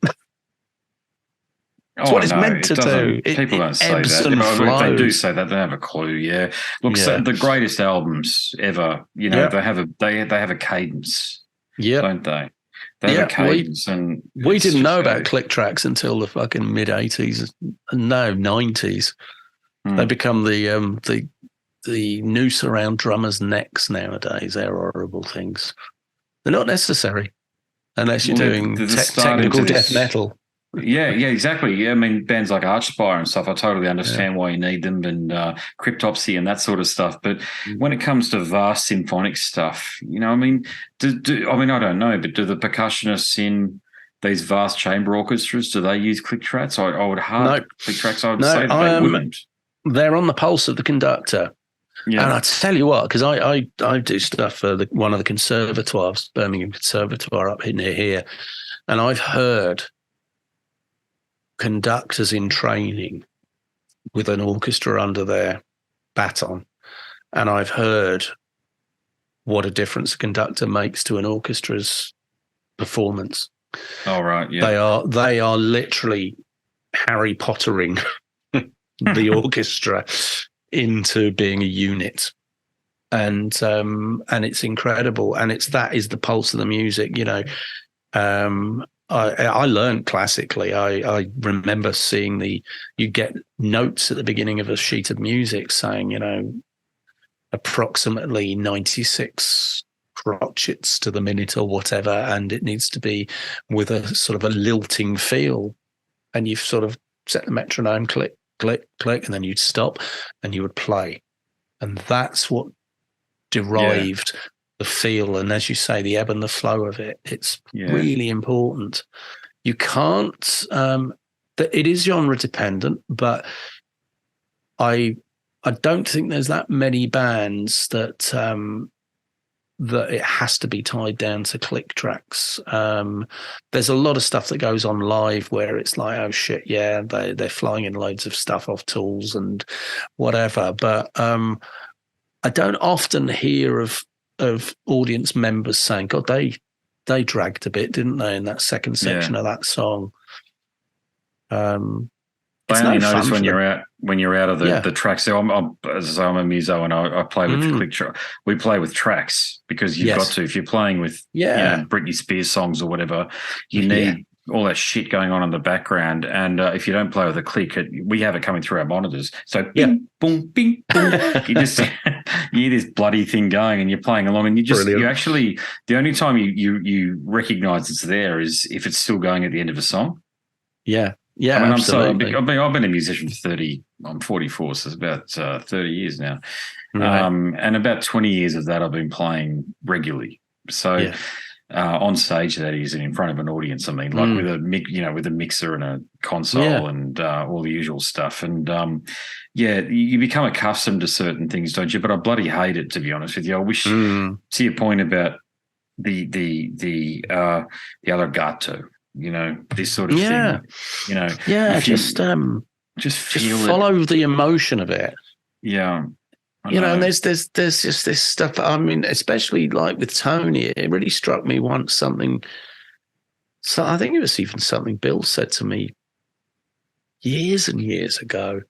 S3: It's what it's meant to do.
S2: People don't say that. They do say that. They don't have a clue. Yeah. Look, so the greatest albums ever, they have a cadence. Yeah. Don't they? They have a cadence.
S3: We didn't know about click tracks until the fucking mid-80s. No, 90s. They become the noose around drummers' necks nowadays. They're horrible things. They're not necessary unless you're doing technical death metal.
S2: Yeah, exactly. Yeah, I mean, bands like Archspire and stuff, I totally understand why you need them, and Cryptopsy and that sort of stuff. But when it comes to vast symphonic stuff, I don't know, but do the percussionists in these vast chamber orchestras, do they use click tracks? I would click tracks. I would say that they wouldn't.
S3: They're on the pulse of the conductor. Yeah. And I tell you what, because I do stuff for one of the conservatoires, Birmingham Conservatoire up near here, and I've heard conductors in training with an orchestra under their baton, and I've heard what a difference a conductor makes to an orchestra's performance.
S2: Oh, right, yeah.
S3: They are literally Harry Pottering the orchestra into being a unit, and it's incredible, and that is the pulse of the music. I learned classically. I remember seeing you get notes at the beginning of a sheet of music saying, approximately 96 crotchets to the minute or whatever, and it needs to be with a sort of a lilting feel. And you've sort of set the metronome, click, click, click, and then you'd stop and you would play. And that's what derived the feel, and as you say, the ebb and the flow of it. It's really important. You can't it is genre dependent, but I don't think there's that many bands that it has to be tied down to click tracks. There's a lot of stuff that goes on live where it's like, oh shit, yeah, they're flying in loads of stuff off tools and whatever, but I don't often hear of audience members saying, God, they dragged a bit, didn't they, in that second section of that song.
S2: I only notice when you're out of the tracks. So I'm a muso, and I play with click track. We play with tracks because you've got to. If you're playing with Britney Spears songs or whatever, you need all that shit going on in the background. And if you don't play with a click, we have it coming through our monitors. So bing, boom, bing, boom. You hear this bloody thing going, and you're playing along, and you actually, the only time you recognise it's there is if it's still going at the end of a song.
S3: Yeah. Yeah, absolutely.
S2: I've been a musician for 30. I'm 44, so it's about 30 years now,
S3: right.
S2: And about 20 years of that I've been playing regularly. So on stage, that is, and in front of an audience. I mean, like with a mixer and a console and all the usual stuff. And you become accustomed to certain things, don't you? But I bloody hate it, to be honest with you. I wish, to your point about the alligato. This sort of thing. Just
S3: follow the emotion of it.
S2: Yeah,
S3: and there's just this stuff. I mean, especially like with Tony, it really struck me once something. So I think it was even something Bill said to me years and years ago.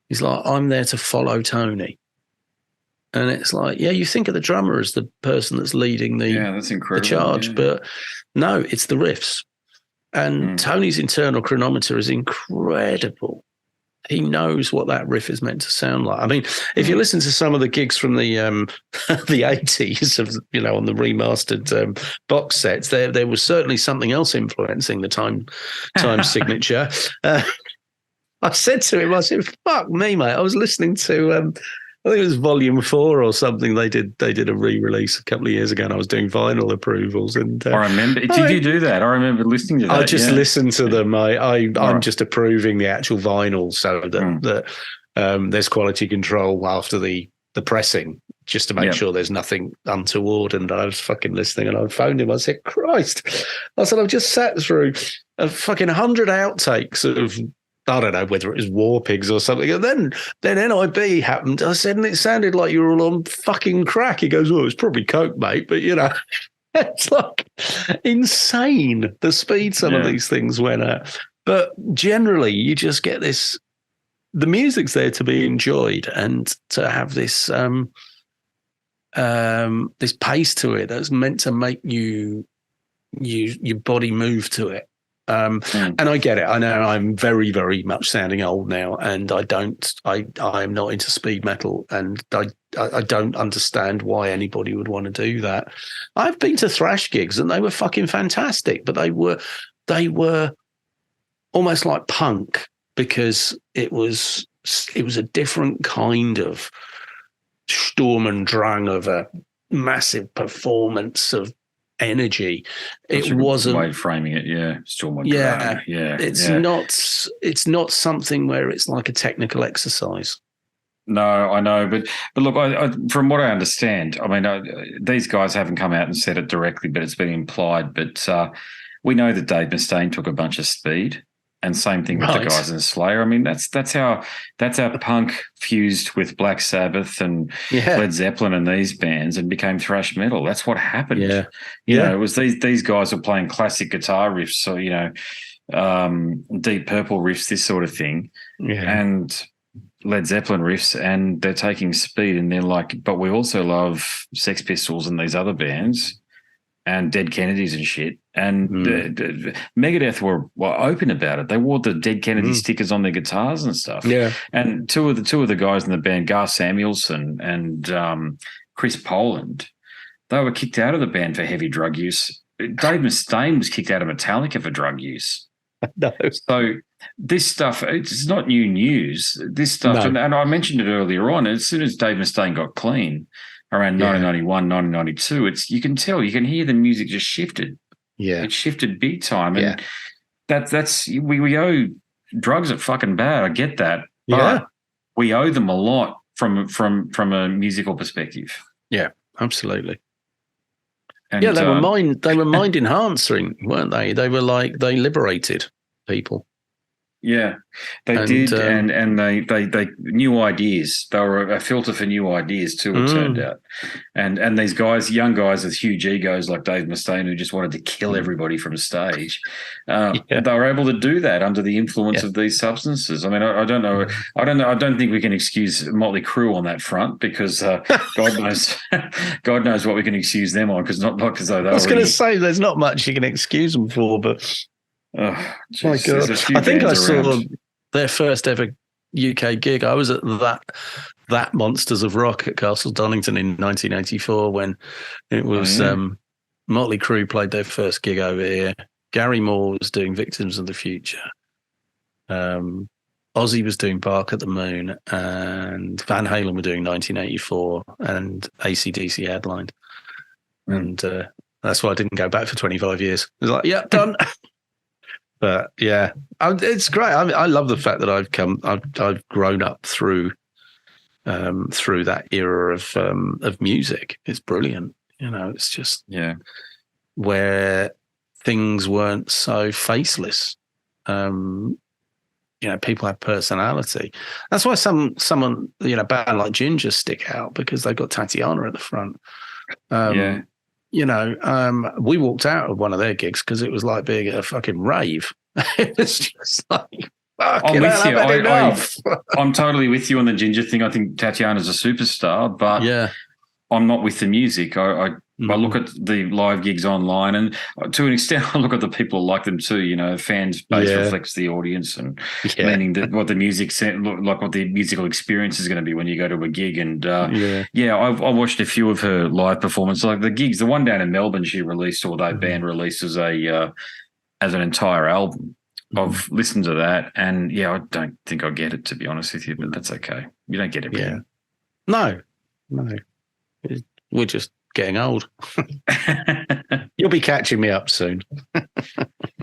S3: He's like, "I'm there to follow Tony." And it's like, you think of the drummer as the person that's leading
S2: that's incredible,
S3: the charge, but no, it's the riffs. And Tony's internal chronometer is incredible. He knows what that riff is meant to sound like. I mean, if you listen to some of the gigs from the 80s of on the remastered box sets, there was certainly something else influencing the time signature. I said to him, "Fuck me, mate! I was listening to I think it was Volume 4 or something. They did a re-release a couple of years ago, and I was doing vinyl approvals. And
S2: I remember. Did you do that? I remember listening to that.
S3: I just listened to them. I'm
S2: Right.
S3: just approving the actual vinyl so that there's quality control after the pressing, just to make sure there's nothing untoward. And I was fucking listening, and I phoned him. I said, Christ. I said, I've just sat through a fucking 100 outtakes of, I don't know whether it was War Pigs or something. And then NIB happened. I said, and it sounded like you were all on fucking crack. He goes, well, it's probably coke, mate. But, it's like insane the speed some of these things went at. But generally, you just get this, the music's there to be enjoyed and to have this this pace to it that's meant to make your body move to it. And I get it. I know I'm very, very much sounding old now, and I am not into speed metal, and I don't understand why anybody would want to do that. I've been to thrash gigs and they were fucking fantastic, but they were almost like punk because it was a different kind of Sturm und Drang of a massive performance of energy.
S2: That's
S3: it wasn't
S2: way of framing it. Sturm und
S3: Drang.
S2: Yeah,
S3: it's not something where it's like a technical exercise.
S2: No, I know, but look, I from what I understand, I mean, these guys haven't come out and said it directly, but it's been implied. But we know that Dave Mustaine took a bunch of speed. And same thing with the guys in Slayer. I mean, that's how punk fused with Black Sabbath and Led Zeppelin and these bands and became thrash metal. That's what happened. You know, it was these guys were playing classic guitar riffs, so Deep Purple riffs, this sort of thing, and Led Zeppelin riffs, and they're taking speed, and they're like, but we also love Sex Pistols and these other bands. And Dead Kennedys and shit. And Megadeth were open about it. They wore the Dead Kennedy stickers on their guitars and stuff. Yeah. And two of the guys in the band, Gar Samuelson and Chris Poland, they were kicked out of the band for heavy drug use. Dave Mustaine was kicked out of Metallica for drug use.
S3: No.
S2: So this stuff, it's not new news. This stuff, and I mentioned it earlier on, as soon as Dave Mustaine got clean, around 1991, 1992, you can tell, you can hear the music just shifted. Yeah. It shifted big time. And that's we owe drugs are fucking bad. I get that. But we owe them a lot from a musical perspective.
S3: Yeah, absolutely.
S2: And,
S3: they were mind enhancing, weren't they? They were like, they liberated people.
S2: Yeah, they did, and they new ideas. They were a filter for new ideas too. It turned out, and these guys, young guys with huge egos like Dave Mustaine, who just wanted to kill everybody from stage, they were able to do that under the influence of these substances. I mean, I don't know. I don't think we can excuse Motley Crue on that front because God knows what we can excuse them on because not because though they
S3: I was going to say there's not much you can excuse them for, but.
S2: Oh, geez,
S3: my God. I think I saw their first ever UK gig. I was at that Monsters of Rock at Castle Donington in 1984 when it was Motley Crue played their first gig over here. Gary Moore was doing Victims of the Future. Ozzy was doing Bark at the Moon, and Van Halen were doing 1984, and AC/DC headlined. And that's why I didn't go back for 25 years. It was like, done. But it's great. I love the fact that I've grown up through that era of music. It's brilliant. It's just where things weren't so faceless. People have personality. That's why someone band like Ginger stick out because they've got Tatiana at the front. We walked out of one of their gigs because it was like being at a fucking rave. It was just like,
S2: I'm with you. I'm totally with you on the Ginger thing. I think Tatiana's a superstar, but I'm not with the music. I look at the live gigs online, and to an extent, I look at the people who like them too. Fans base reflects the audience, and meaning that what the music like what the musical experience is going to be when you go to a gig. And I've watched a few of her live performances, like the gigs. The one down in Melbourne, she released, or that band released as an entire album. I've listened to that, and I don't think I get it, to be honest with you, but that's okay. You don't get everything.
S3: No. We're just getting old. You'll be catching me up soon.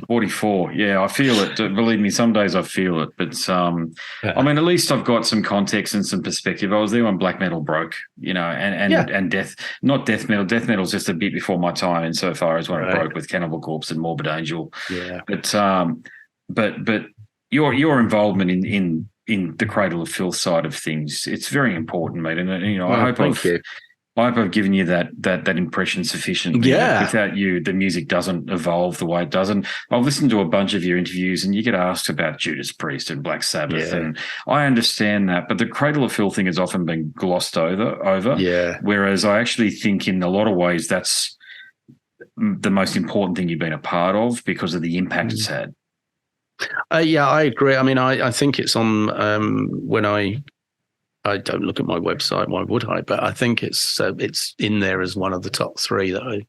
S2: 44. Yeah, I feel it. Believe me, some days I feel it. But I mean, at least I've got some context and some perspective. I was there when black metal broke, and death, not death metal. Death metal's just a bit before my time insofar as when it broke with Cannibal Corpse and Morbid Angel.
S3: Yeah.
S2: But your involvement in the Cradle of Filth side of things, it's very important, mate. And I hope I've given you that impression sufficiently.
S3: Yeah.
S2: Without you, the music doesn't evolve the way it does. And I've listened to a bunch of your interviews, and you get asked about Judas Priest and Black Sabbath, and I understand that. But the Cradle of Filth thing has often been glossed over.
S3: Yeah.
S2: Whereas I actually think in a lot of ways that's the most important thing you've been a part of because of the impact it's had.
S3: Yeah, I agree. I mean, I think it's on when I don't look at my website, why would I? But I think it's in there as one of the top 3 that I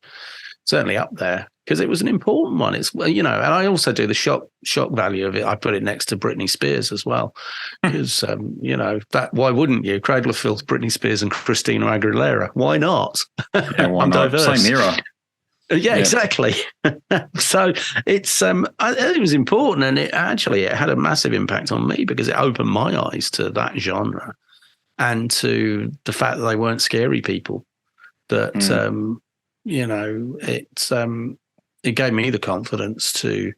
S3: certainly up there because it was an important one. It's and I also do the shock value of it. I put it next to Britney Spears as well because that why wouldn't you? Cradle of Filth, Britney Spears, and Christina Aguilera. Why not?
S2: Yeah, why
S3: I'm
S2: not?
S3: diverse.
S2: Same era.
S3: Yeah, exactly. So it's it was important, and it had a massive impact on me because it opened my eyes to that genre and to the fact that they weren't scary people. That it gave me the confidence to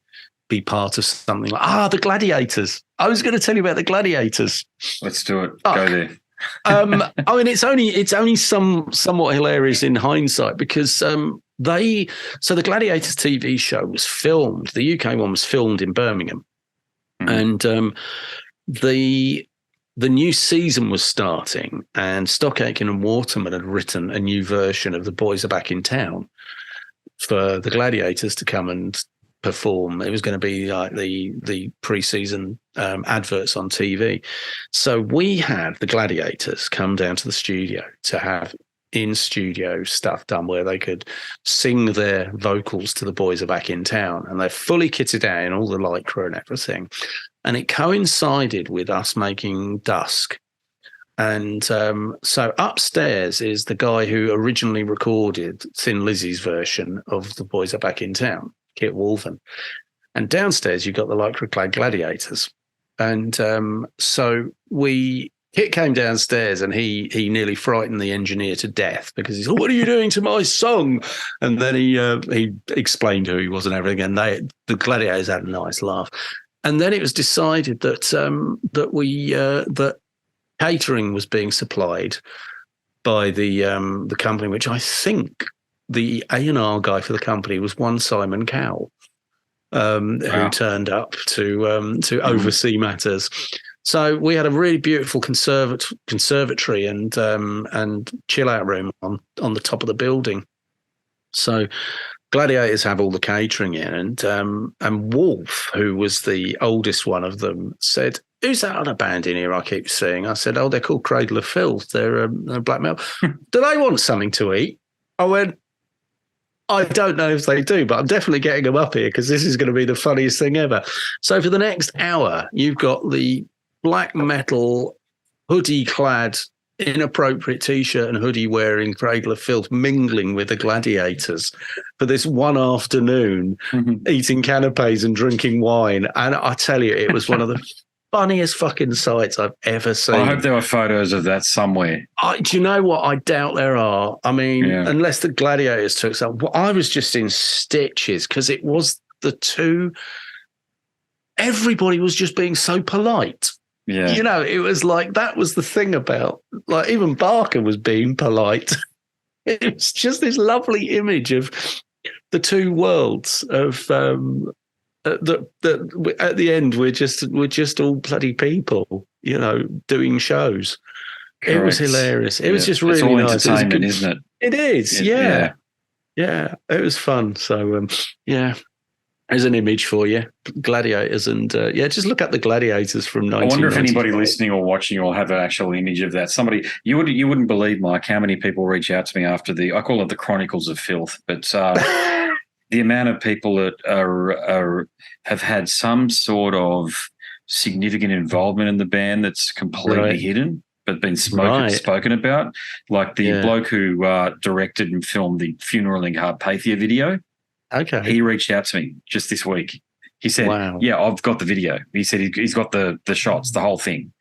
S3: be part of something like the Gladiators. I was going to tell you about the Gladiators.
S2: Let's do it. Go there.
S3: I mean, it's only somewhat hilarious in hindsight because the Gladiators TV show was filmed. The UK one was filmed in Birmingham, and the new season was starting, and Stock Aitken and Waterman had written a new version of The Boys Are Back in Town for the Gladiators to come and perform. It was going to be like the pre-season adverts on TV. So we had the Gladiators come down to the studio to have in-studio stuff done where they could sing their vocals to The Boys Are Back in Town, and they're fully kitted out in all the lycra and everything. And it coincided with us making Dusk. And so upstairs is the guy who originally recorded Thin Lizzy's version of The Boys Are Back in Town, Kit Wolven. And downstairs you've got the lycra-clad Gladiators. And so Kit came downstairs and he nearly frightened the engineer to death because he said, "What are you doing to my song?" And then he explained who he was and everything. And the Gladiators had a nice laugh. And then it was decided that that catering was being supplied by the company, which I think the A&R guy for the company was one Simon Cowell, who turned up to oversee matters. So we had a really beautiful conservatory and chill out room on the top of the building. So Gladiators have all the catering in, and Wolf, who was the oldest one of them, said, "Who's that other band in here I keep seeing?" I said, "Oh, they're called Cradle of Filth. They're black metal. Do they want something to eat?" I went, "I don't know if they do, but I'm definitely getting them up here because this is going to be the funniest thing ever." So for the next hour, you've got the black metal hoodie-clad, inappropriate T-shirt and hoodie wearing Cradle of Filth mingling with the Gladiators for this one afternoon, eating canapes and drinking wine. And I tell you, it was one of the funniest fucking sights I've ever seen.
S2: I hope there were photos of that somewhere.
S3: Do you know what? I doubt there are. I mean, unless the Gladiators took some. I was just in stitches because it was the two. Everybody was just being so polite.
S2: Yeah.
S3: It was like that was the thing about, like, even Barker was being polite. It was just this lovely image of the two worlds of that at the end we're just all bloody people, doing shows. Correct. It was hilarious. It was just really
S2: it's all
S3: nice.
S2: Entertainment, isn't it?
S3: It is. Yeah. It was fun. So there's an image for you, Gladiators, and just look up the Gladiators from 1990.
S2: I wonder if anybody listening or watching will have an actual image of that. Somebody, you wouldn't believe, Mike, how many people reach out to me after I call it the Chronicles of Filth, but the amount of people that have had some sort of significant involvement in the band that's completely hidden. but been spoken about. Like the bloke who directed and filmed the Funeral in Carpathia video.
S3: Okay.
S2: He reached out to me just this week. He said, yeah, I've got the video. He said he's got the shots, the whole thing.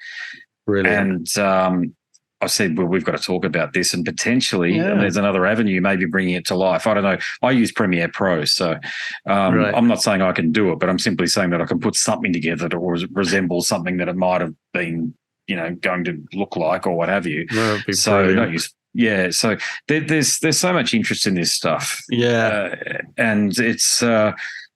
S3: Brilliant.
S2: And I said, well, we've got to talk about this, and potentially there's another avenue, maybe bringing it to life. I don't know. I use Premiere Pro, so I'm not saying I can do it, but I'm simply saying that I can put something together that resembles something that it might have been, going to look like or what have you. So don't use. Yeah, so there's so much interest in this stuff.
S3: Yeah,
S2: and it's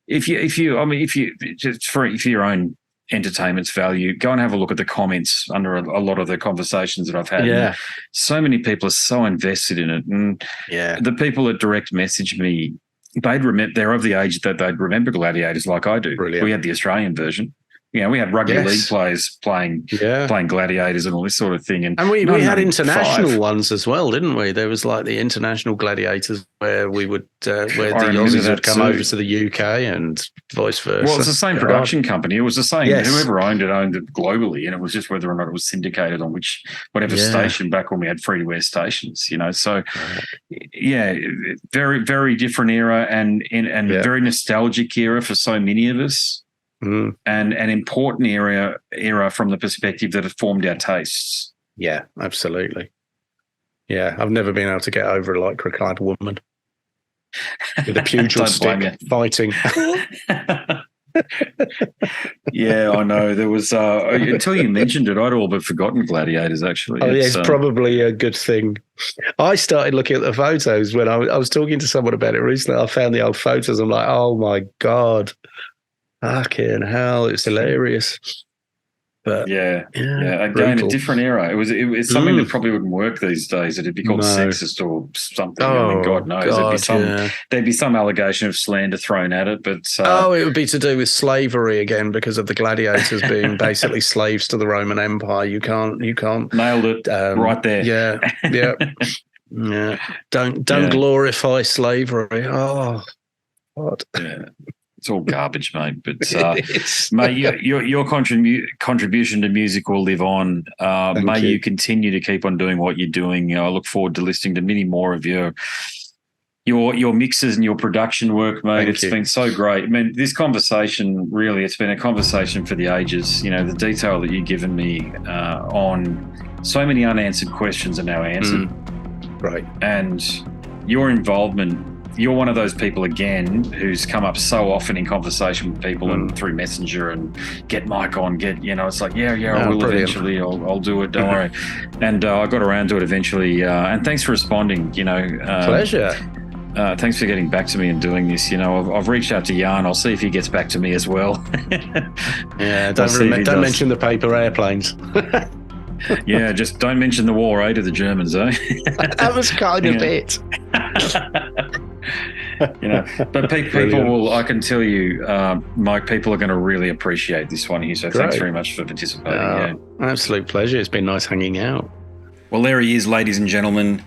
S2: if you just for your own entertainment's value, go and have a look at the comments under a lot of the conversations that I've had.
S3: Yeah,
S2: so many people are so invested in it, and the people that direct message me, they're of the age that they'd remember Gladiators like I do.
S3: Brilliant.
S2: We had the Australian version. We had rugby league players playing Gladiators and all this sort of thing. And
S3: we had international ones as well, didn't we? There was like the international Gladiators where we would where the Aussies would come over to the UK and vice versa.
S2: Well, it's the same production company. It was the same. Yes. Whoever owned it globally, and it was just whether or not it was syndicated on whatever station back when we had free-to-air stations. So very, very different era and very nostalgic era for so many of us. And an important era from the perspective that it formed our tastes.
S3: Yeah, absolutely. Yeah, I've never been able to get over a lycra-clad woman with a pugil stick fighting.
S2: Yeah, I know. There was until you mentioned it, I'd all but forgotten Gladiators. Actually,
S3: it's probably a good thing. I started looking at the photos when I was talking to someone about it recently. I found the old photos. I'm like, oh my God. Fucking hell, it's hilarious. But
S2: again, brutal. A different era. It's something that probably wouldn't work these days. It'd be called sexist or something. God knows. There'd be some allegation of slander thrown at it. But
S3: it would be to do with slavery again because of the gladiators being basically slaves to the Roman Empire. You can't
S2: nailed it right there.
S3: Yeah. Don't glorify slavery. Oh God.
S2: Yeah. It's all garbage, mate. But mate, your contribution to music will live on. May you continue to keep on doing what you're doing. I look forward to listening to many more of your mixes and your production work, mate. It's been so great. I mean, this conversation really, it's been a conversation for the ages. The detail that you've given me on so many unanswered questions are now answered.
S3: Right. And
S2: your involvement. You're one of those people again who's come up so often in conversation with people and through Messenger and get Mike on, it's like, I will eventually, I'll do it, don't worry. And I got around to it eventually. And thanks for responding,
S3: Pleasure.
S2: Thanks for getting back to me and doing this. I've reached out to Jan. I'll see if he gets back to me as well.
S3: Don't mention the paper airplanes.
S2: Yeah, just don't mention the war, to the Germans, eh?
S3: That was kind of it.
S2: But people will, I can tell you, Mike, people are going to really appreciate this one here. So thanks very much for participating.
S3: Absolute pleasure. It's been nice hanging out.
S2: Well, there he is, ladies and gentlemen,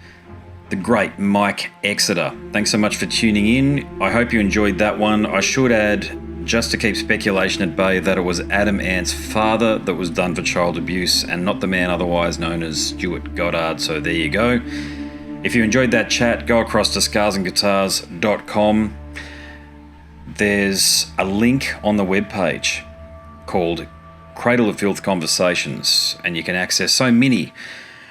S2: the great Mike Exeter. Thanks so much for tuning in. I hope you enjoyed that one. I should add, just to keep speculation at bay, that it was Adam Ant's father that was done for child abuse and not the man otherwise known as Stuart Goddard. So there you go. If you enjoyed that chat, go across to scarsandguitars.com. There's a link on the webpage called Cradle of Filth Conversations, and you can access so many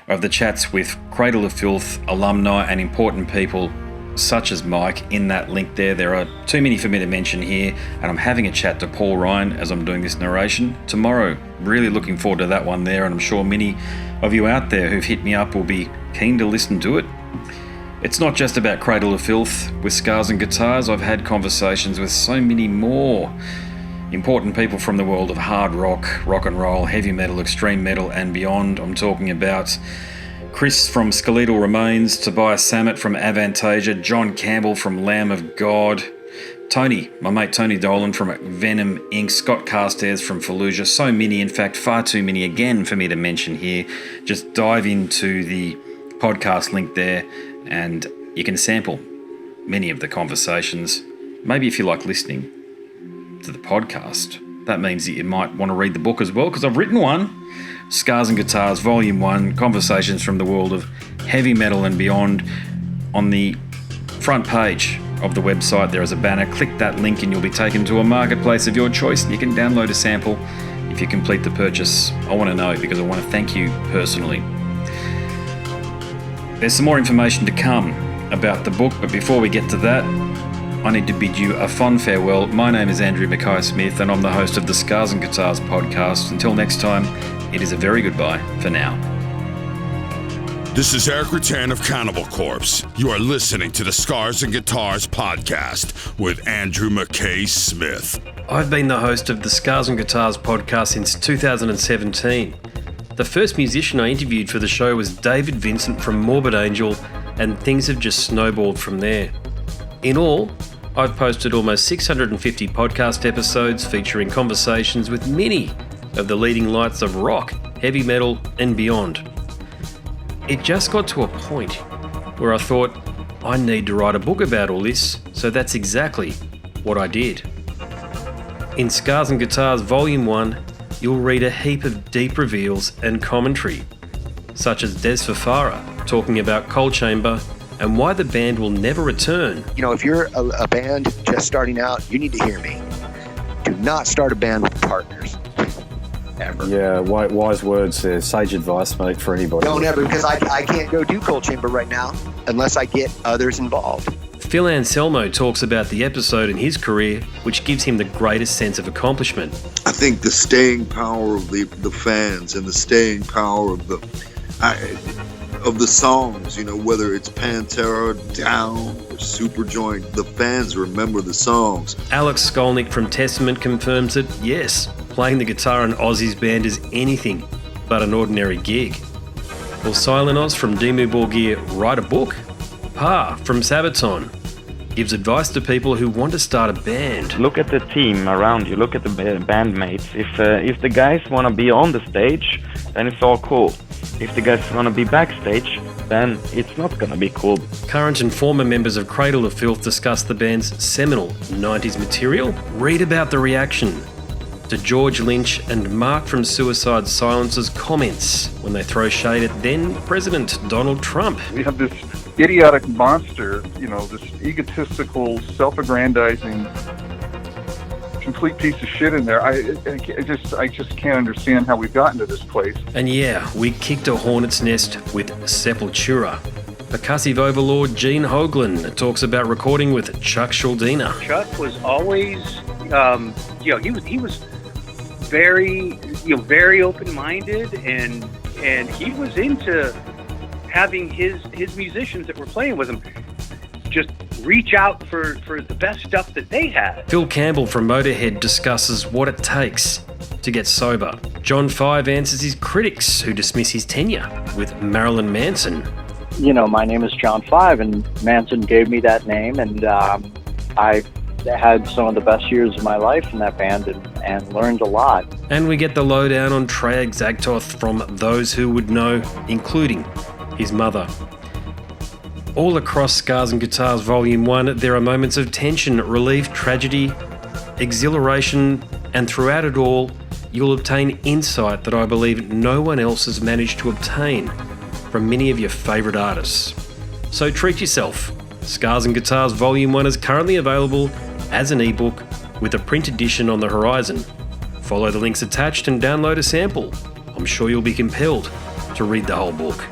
S2: of the chats with Cradle of Filth alumni and important people such as Mike in that link there. There are too many for me to mention here, and I'm having a chat to Paul Ryan as I'm doing this narration tomorrow. Really looking forward to that one there, and I'm sure many of you out there who've hit me up will be keen to listen to it. It's not just about Cradle of Filth with Scars and Guitars. I've had conversations with so many more important people from the world of hard rock, rock and roll, heavy metal, extreme metal and beyond. I'm talking about Chris from Skeletal Remains, Tobias Sammet from Avantasia, John Campbell from Lamb of God, Tony, my mate Tony Dolan from Venom Inc., Scott Carstairs from Fallujah. So many, in fact, far too many again for me to mention here. Just dive into the podcast link there and you can sample many of the conversations. Maybe if you like listening to the podcast, that means that you might want to read the book as well, because I've written one Scars and Guitars Volume 1, Conversations from the World of Heavy Metal and Beyond. On the front page of the website there is a banner. Click that link and you'll be taken to a marketplace of your choice. You can download a sample if you complete the purchase. I want to know because I want to thank you personally. There's some more information to come about the book, but before we get to that, I need to bid you a fond farewell. My name is Andrew Mackay-Smith and I'm the host of the Scars and Guitars podcast. Until next time, it is a very goodbye for now.
S1: This is Eric Rattan of Cannibal Corpse. You are listening to the Scars and Guitars podcast with Andrew Mackay-Smith.
S4: I've been the host of the Scars and Guitars podcast since 2017. The first musician I interviewed for the show was David Vincent from Morbid Angel, and things have just snowballed from there. In all, I've posted almost 650 podcast episodes featuring conversations with many of the leading lights of rock, heavy metal, and beyond. It just got to a point where I thought, I need to write a book about all this, so that's exactly what I did. In Scars and Guitars Volume 1, you'll read a heap of deep reveals and commentary, such as Des Fafara talking about Coal Chamber and why the band will never return.
S5: You know, if you're a band just starting out, you need to hear me. Do not start a band with partners. Ever.
S6: Yeah, wise words, sage advice, mate, for anybody.
S5: Don't ever, because I can't go do Coal Chamber right now unless I get others involved.
S4: Phil Anselmo talks about the episode in his career which gives him the greatest sense of accomplishment.
S7: I think the staying power of the fans and the staying power of the songs, you know, whether it's Pantera, Down, or Superjoint, the fans remember the songs.
S4: Alex Skolnick from Testament confirms that, yes, playing the guitar in Ozzy's band is anything but an ordinary gig. Will Silent Oz from Dimmu Borgir write a book? Pa from Sabaton gives advice to people who want to start a band.
S8: Look at the team around you, look at the bandmates. If the guys want to be on the stage, then it's all cool. If the guys want to be backstage, then it's not going to be cool.
S4: Current and former members of Cradle of Filth discuss the band's seminal 90s material. Read about the reaction to George Lynch and Mark from Suicide Silence's comments when they throw shade at then President Donald Trump.
S9: We have this idiotic monster, you know, this egotistical, self-aggrandizing, complete piece of shit in there. I just can't understand how we've gotten to this place.
S4: And yeah, we kicked a hornet's nest with Sepultura. Percussive overlord Gene Hoglan talks about recording with Chuck Schuldiner.
S10: Chuck was always, he was very open-minded, and he was into having his musicians that were playing with him just reach out for the best stuff that they had.
S4: Phil Campbell from Motorhead discusses what it takes to get sober. John Five answers his critics who dismiss his tenure with Marilyn Manson.
S11: You know, my name is John Five, and Manson gave me that name, and I had some of the best years of my life in that band and learned a lot.
S4: And we get the lowdown on Treyarch Zagtoth from those who would know, including his mother. All across Scars and Guitars Volume 1, there are moments of tension, relief, tragedy, exhilaration, and throughout it all, you'll obtain insight that I believe no one else has managed to obtain from many of your favourite artists. So treat yourself. Scars and Guitars Volume 1 is currently available as an ebook with a print edition on the horizon. Follow the links attached and download a sample. I'm sure you'll be compelled to read the whole book.